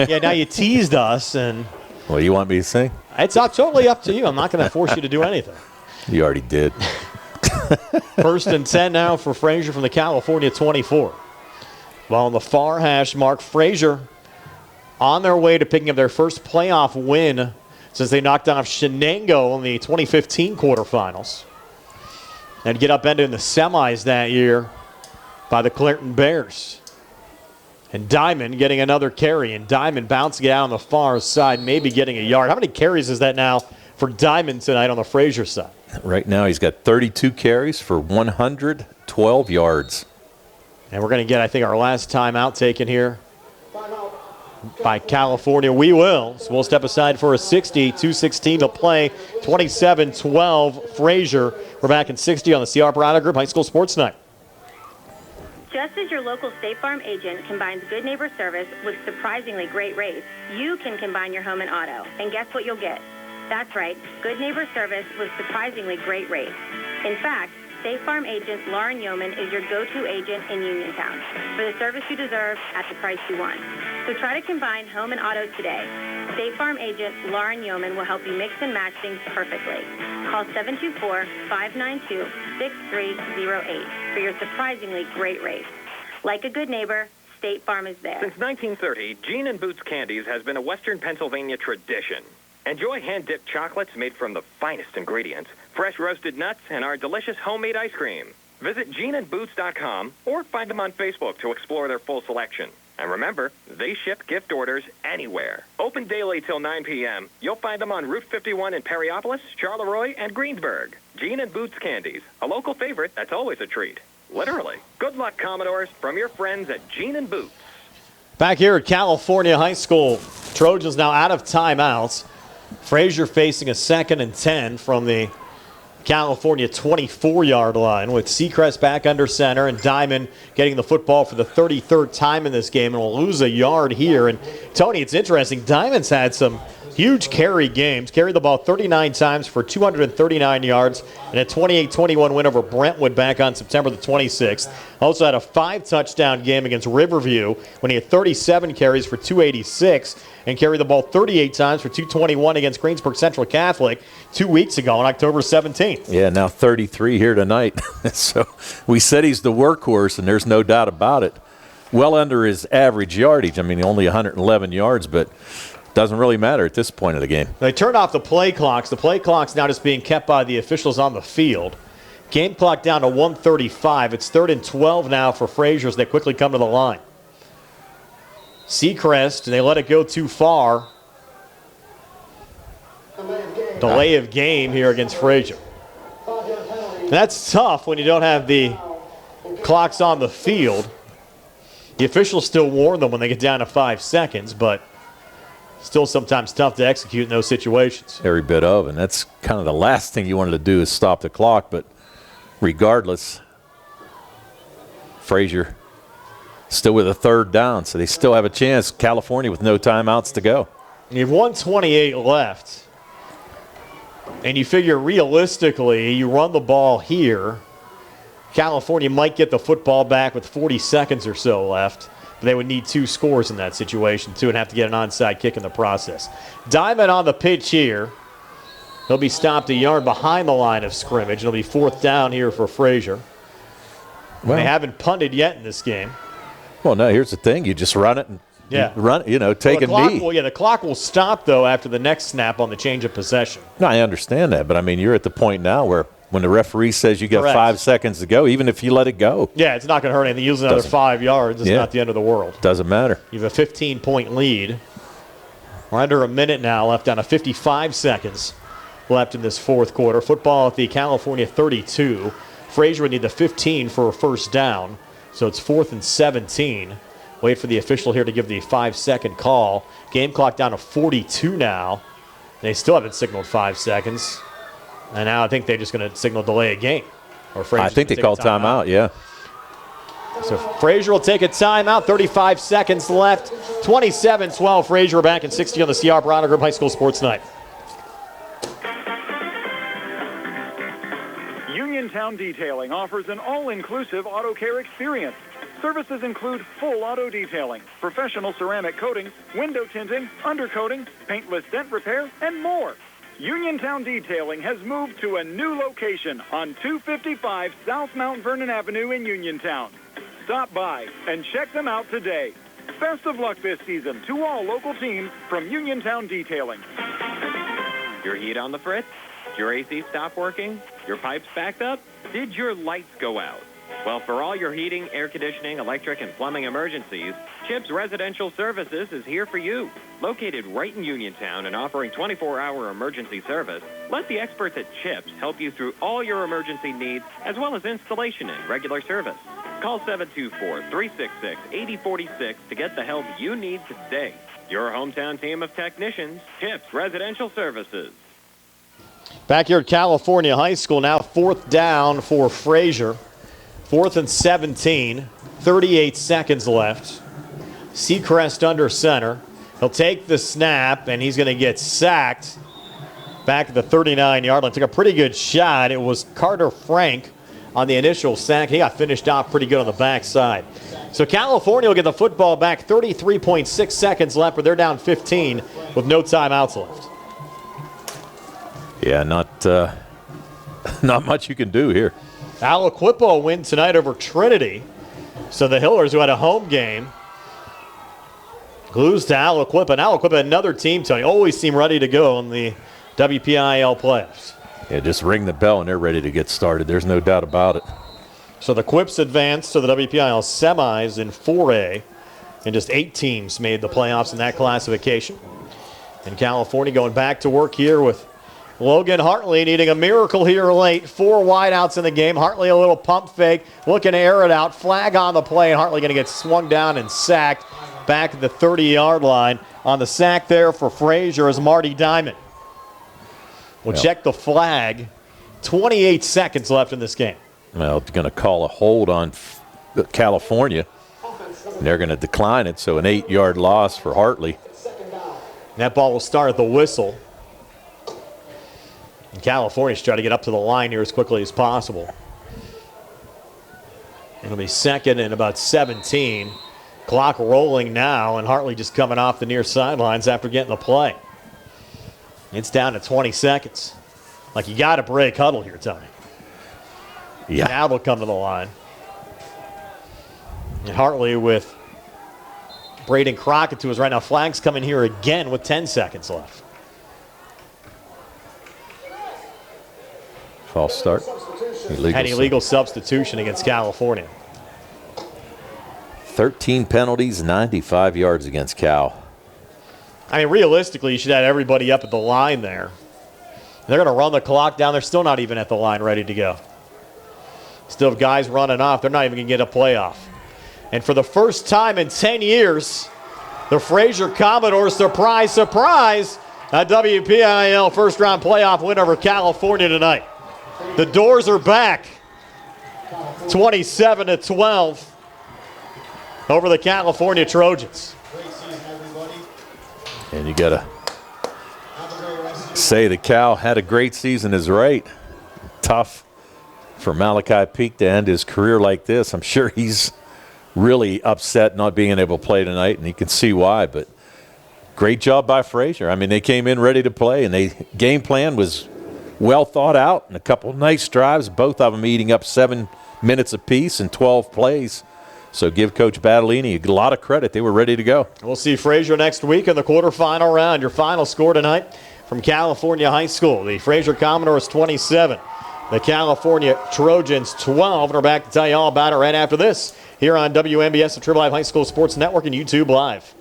Speaker 1: Yeah, now you teased us, and
Speaker 3: What do you want me to sing?
Speaker 1: It's totally up to you. I'm not going to force you to do anything.
Speaker 3: You already did.
Speaker 1: First and 10 now for Frazier from the California 24. Well, on the far hash mark, Frazier on their way to picking up their first playoff win since they knocked off Shenango in the 2015 quarterfinals. And get upended in the semis that year by the Clinton Bears. And Diamond getting another carry, and Diamond bouncing it out on the far side, maybe getting a yard. How many carries is that now for Diamond tonight on the Frazier side?
Speaker 3: Right now he's got 32 carries for 112 yards.
Speaker 1: And we're going to get, I think, our last timeout taken here by California. We will. So we'll step aside for a 60. 2:16 to play. 27-12 Frazier. We're back in 60 on the CR Parada Group High School Sports Night.
Speaker 10: Just as your local State Farm agent combines good neighbor service with surprisingly great rates, you can combine your home and auto. And guess what you'll get? That's right, good neighbor service with surprisingly great rates. In fact, State Farm agent Lauren Yeoman is your go-to agent in Uniontown for the service you deserve at the price you want. So try to combine home and auto today. State Farm agent Lauren Yeoman will help you mix and match things perfectly. Call 724-592-6308 for your surprisingly great rates. Like a good neighbor, State Farm is there.
Speaker 4: Since 1930, Gene and Boots Candies has been a Western Pennsylvania tradition. Enjoy hand-dipped chocolates made from the finest ingredients, fresh roasted nuts, and our delicious homemade ice cream. Visit geneandboots.com or find them on Facebook to explore their full selection. And remember, they ship gift orders anywhere. Open daily till 9 p.m. You'll find them on Route 51 in Perryopolis, Charleroi, and Greensburg. Gene and Boots Candies, a local favorite that's always a treat. Literally. Good luck, Commodores, from your friends at Gene and Boots.
Speaker 1: Back here at California High School, Trojans now out of timeouts. Frazier facing a 2nd and 10 from the California 24-yard line with Seacrest back under center and Diamond getting the football for the 33rd time in this game and will lose a yard here. And Tony, it's interesting. Diamond's had some huge carry games, carried the ball 39 times for 239 yards and a 28-21 win over Brentwood back on September the 26th. Also had a 5-touchdown game against Riverview when he had 37 carries for 286 and carried the ball 38 times for 221 against Greensburg Central Catholic 2 weeks ago on October 17th.
Speaker 3: Yeah, now 33 here tonight. So we said he's the workhorse, and there's no doubt about it. Well under his average yardage. I mean, only 111 yards, but doesn't really matter at this point of the game.
Speaker 1: They turned off the play clocks. The play clock's now just being kept by the officials on the field. Game clock down to 1:35. It's 3rd and 12 now for Frazier as they quickly come to the line. Seacrest, they let it go too far. Delay of game here against Frazier. That's tough when you don't have the clocks on the field. The officials still warn them when they get down to 5 seconds, but still sometimes tough to execute in those situations.
Speaker 3: Every bit of, and that's kind of the last thing you wanted to do is stop the clock, but regardless, Frazier still with a 3rd down, so they still have a chance. California with no timeouts to go.
Speaker 1: You have 1:28 left, and you figure realistically you run the ball here. California might get the football back with 40 seconds or so left. But they would need 2 scores in that situation, too, and have to get an onside kick in the process. Diamond on the pitch here. He'll be stopped a yard behind the line of scrimmage. It'll be 4th down here for Frazier. Well, they haven't punted yet in this game.
Speaker 3: Well, no, here's the thing. You just run it and run, take a knee.
Speaker 1: The clock will stop, though, after the next snap on the change of possession.
Speaker 3: No, I understand that, but, I mean, you're at the point now where when the referee says you got 5 seconds to go, even if you let it go.
Speaker 1: Yeah, it's not going to hurt anything. Use another 5 yards. It's not the end of the world.
Speaker 3: Doesn't matter.
Speaker 1: You have a 15-point lead. We're under a minute now left, down to 55 seconds left in this 4th quarter. Football at the California 32. Frazier would need the 15 for a first down, so it's 4th and 17. Wait for the official here to give the 5-second call. Game clock down to 42 now. They still haven't signaled 5 seconds. And now I think they're just going to signal delay a game. Or
Speaker 3: I think they called timeout, yeah.
Speaker 1: So Frazier will take a timeout. 35 seconds left. 27-12. Frazier, we're back in 60 on the CR Bronner Group High School Sports Night.
Speaker 9: Uniontown Detailing offers an all-inclusive auto care experience. Services include full auto detailing, professional ceramic coatings, window tinting, undercoating, paintless dent repair, and more. Uniontown Detailing has moved to a new location on 255 South Mount Vernon Avenue in Uniontown. Stop by and check them out today. Best of luck this season to all local teams from Uniontown Detailing.
Speaker 4: Your heat on the fritz? Your AC stopped working? Your pipes backed up? Did your lights go out? Well, for all your heating, air conditioning, electric, and plumbing emergencies, CHIPS Residential Services is here for you. Located right in Uniontown and offering 24-hour emergency service, let the experts at CHIPS help you through all your emergency needs, as well as installation and regular service. Call 724-366-8046 to get the help you need today. Your hometown team of technicians, CHIPS Residential Services.
Speaker 1: Back here at California High School, now 4th down for Frazier. 4th and 17, 38 seconds left. Seacrest under center. He'll take the snap, and he's going to get sacked back at the 39-yard line. Took a pretty good shot. It was Carter Frank on the initial sack. He got finished off pretty good on the backside. So California will get the football back. 33.6 seconds left, but they're down 15 with no timeouts left.
Speaker 3: Yeah, not much you can do here.
Speaker 1: Aliquippa win tonight over Trinity. So the Hillers, who had a home game, lose to Aliquippa. And Aliquippa, another team, Tony, always seem ready to go in the WPIAL playoffs.
Speaker 3: Yeah, just ring the bell and they're ready to get started. There's no doubt about it.
Speaker 1: So the Quips advanced to the WPIAL semis in 4A, and just 8 teams made the playoffs in that classification. And California going back to work here with Logan Hartley needing a miracle here late. 4 wideouts in the game. Hartley a little pump fake, looking to air it out. Flag on the play, and Hartley going to get swung down and sacked back at the 30-yard line. On the sack there for Frazier is Marty Diamond. We'll check the flag. 28 seconds left in this game.
Speaker 3: Well, they're going to call a hold on California. They're going to decline it, so an 8-yard loss for Hartley.
Speaker 1: That ball will start at the whistle. And California's trying to get up to the line here as quickly as possible. It'll be 2nd and about 17. Clock rolling now, and Hartley just coming off the near sidelines after getting the play. It's down to 20 seconds. Like, you got to break huddle here, Tony.
Speaker 3: Yeah.
Speaker 1: Now they'll come to the line. And Hartley with Braden Crockett to his right now. Flags coming here again with 10 seconds left.
Speaker 3: False start.
Speaker 1: Illegal substitution against California.
Speaker 3: 13 penalties, 95 yards against Cal.
Speaker 1: I mean, realistically, you should have everybody up at the line there. They're going to run the clock down. They're still not even at the line ready to go. Still have guys running off. They're not even going to get a playoff. And for the first time in 10 years, the Frazier Commodores, surprise, surprise, a WPIAL first-round playoff win over California tonight. The doors are back. 27-12 over the California Trojans.
Speaker 3: And you got to say that Cal had a great season is right. Tough for Malachi Peak to end his career like this. I'm sure he's really upset not being able to play tonight, and you can see why. But great job by Frazier. I mean, they came in ready to play, and they game plan was well thought out, and a couple of nice drives, both of them eating up 7 minutes apiece and 12 plays. So give Coach Battolini a lot of credit. They were ready to go.
Speaker 1: We'll see Frazier next week in the quarterfinal round. Your final score tonight from California High School. The Frazier Commodores 27, the California Trojans 12. And we're back to tell you all about it right after this here on WMBS, the Triple Live High School Sports Network, and YouTube Live.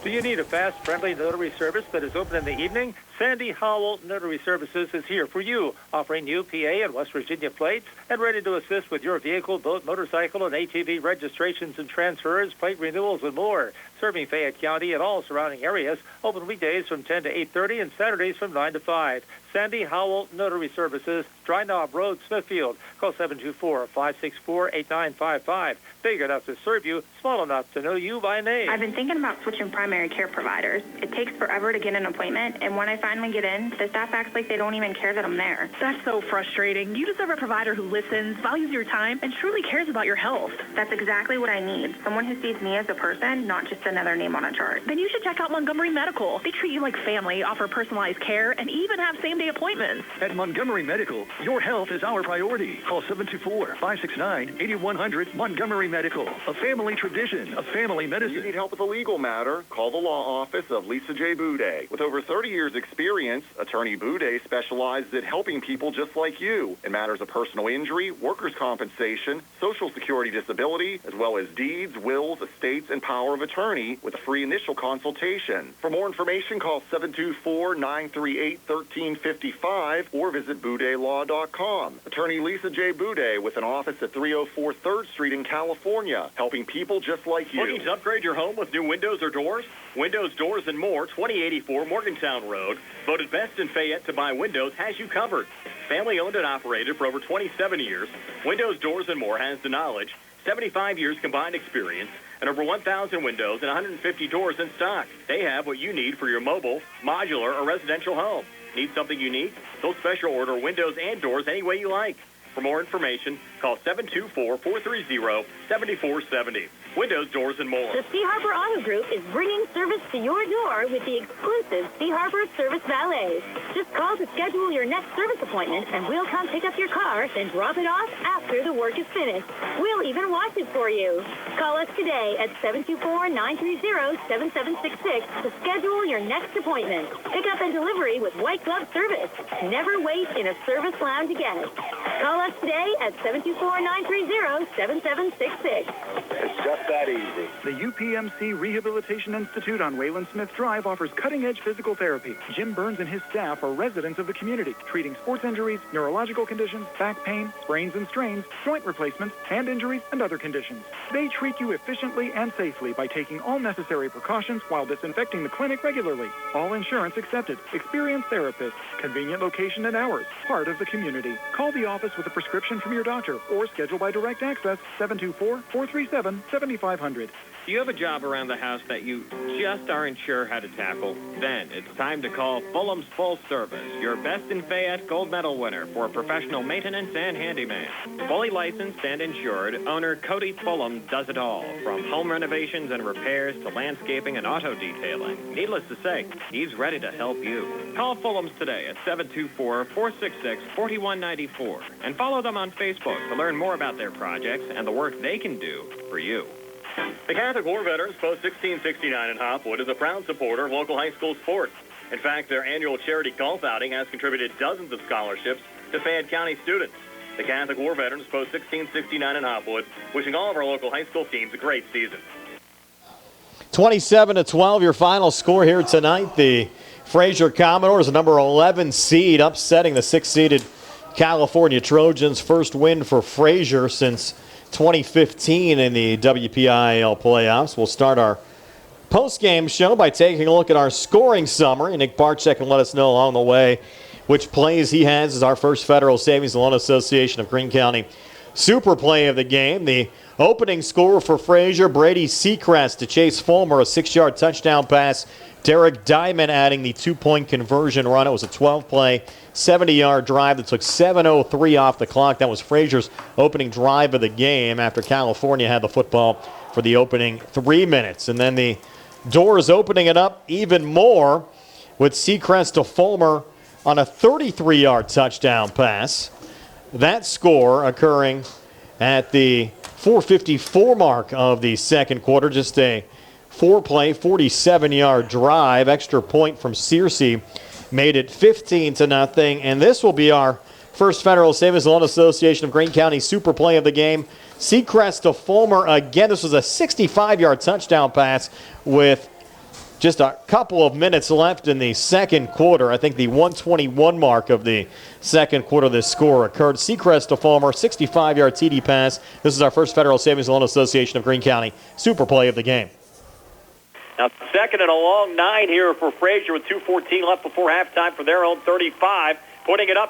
Speaker 8: Do you need a fast, friendly notary service that is open in the evening? Sandy Howell Notary Services is here for you, offering new PA and West Virginia plates and ready to assist with your vehicle, boat, motorcycle, and ATV registrations and transfers, plate renewals, and more. Serving Fayette County and all surrounding areas, open weekdays from 10 to 8:30 and Saturdays from 9 to 5. Sandy Howell Notary Services, Dry Knob Road, Smithfield. Call 724-564-8955. Big enough to serve you, small enough to know you by name.
Speaker 10: I've been thinking about switching primary care providers. It takes forever to get an appointment, and when I finally get in, the staff acts like they don't even care that I'm there.
Speaker 11: That's so frustrating. You deserve a provider who listens, values your time, and truly cares about your health.
Speaker 10: That's exactly what I need. Someone who sees me as a person, not just another name on a chart.
Speaker 11: Then you should check out Montgomery Medical. They treat you like family, offer personalized care, and even have same-day appointments.
Speaker 13: At Montgomery Medical, your health is our priority. Call 724-569-8100 Montgomery Medical. A family tradition, a family medicine.
Speaker 27: You need help with a legal matter? Call the law office of Lisa J. Buday. With over 30 years experience, Attorney Buday specializes in helping people just like you in matters of personal injury, workers' compensation, Social Security disability, as well as deeds, wills, estates, and power of attorney with a free initial consultation. For more information, call 724-938-1355 or visit BudayLaw.com. Attorney Lisa J. Buday with an office at 304 3rd Street in California, helping people just like you.
Speaker 2: Looking to upgrade your home with new windows or doors? Windows, Doors, and More, 2084 Morgantown Road. Voted best in Fayette to buy windows has you covered. Family owned and operated for over 27 years, Windows, Doors, and More has the knowledge, 75 years combined experience, and over 1,000 windows and 150 doors in stock. They have what you need for your mobile, modular, or residential home. Need something unique? They'll special order windows and doors any way you like. For more information, call 724-430-7470. Windows, Doors, and More.
Speaker 12: The Sea Harbor Auto Group is bringing service to your door with the exclusive Sea Harbor Service Valets. Just call to schedule your next service appointment, and we'll come pick up your car, then drop it off after the work is finished. We'll even wash it for you. Call us today at 724-930-7766 to schedule your next appointment. Pickup and delivery with white glove service. Never wait in a service lounge again. Call us today at 724-930-7766.
Speaker 20: It's just that easy.
Speaker 9: The UPMC Rehabilitation Institute on Wayland Smith Drive offers cutting-edge physical therapy. Jim Burns and his staff are residents of the community, treating sports injuries, neurological conditions, back pain, sprains and strains, joint replacements, hand injuries, and other conditions. They treat you efficiently and safely by taking all necessary precautions while disinfecting the clinic regularly. All insurance accepted. Experienced therapists. Convenient location and hours. Part of the community. Call the office with a prescription from your doctor or schedule by direct access 724-437-7500.
Speaker 4: Do you have a job around the house that you just aren't sure how to tackle? Then it's time to call Fulham's Full Service, your best in Fayette gold medal winner for professional maintenance and handyman. Fully licensed and insured, owner Cody Fulham does it all, from home renovations and repairs to landscaping and auto detailing. Needless to say, he's ready to help you. Call Fulham's today at 724-466-4194 and follow them on Facebook to learn more about their projects and the work they can do for you.
Speaker 2: The Catholic War Veterans Post 1669 in Hopwood is a proud supporter of local high school sports. In fact, their annual charity golf outing has contributed dozens of scholarships to Fayette County students. The Catholic War Veterans Post 1669 in Hopwood, wishing all of our local high school teams a great season.
Speaker 1: 27-12, your final score here tonight. The Frazier Commodores, a number 11 seed, upsetting the 6-seeded California Trojans. First win for Frazier since 2015 in the WPIAL playoffs. We'll start our post-game show by taking a look at our scoring summary. Nick Barczyk can let us know along the way which plays he has as our first Federal Savings and Loan Association of Greene County super play of the game. The opening score for Frazier, Brady Seacrest to Chase Fulmer, a 6-yard touchdown pass Derek Diamond adding the 2-point conversion run. It was a 12-play, 70-yard drive that took 7:03 off the clock. That was Frazier's opening drive of the game after California had the football for the opening 3 minutes. And then the doors opening it up even more with Seacrest to Fulmer on a 33-yard touchdown pass. That score occurring at the 4:54 mark of the second quarter. Just a 4-play, 47-yard drive. Extra point from Searcy made it 15-0. And this will be our first Federal Savings Loan Association of Greene County super play of the game. Seacrest to Fulmer again. This was a 65-yard touchdown pass with just a couple of minutes left in the second quarter. I think the 1:21 mark of the second quarter this score occurred. Seacrest to Fulmer, 65-yard TD pass. This is our first Federal Savings Loan Association of Greene County super play of the game.
Speaker 2: Now, second and a long 9 here for Frazier with 2:14 left before halftime for their own 35, putting it up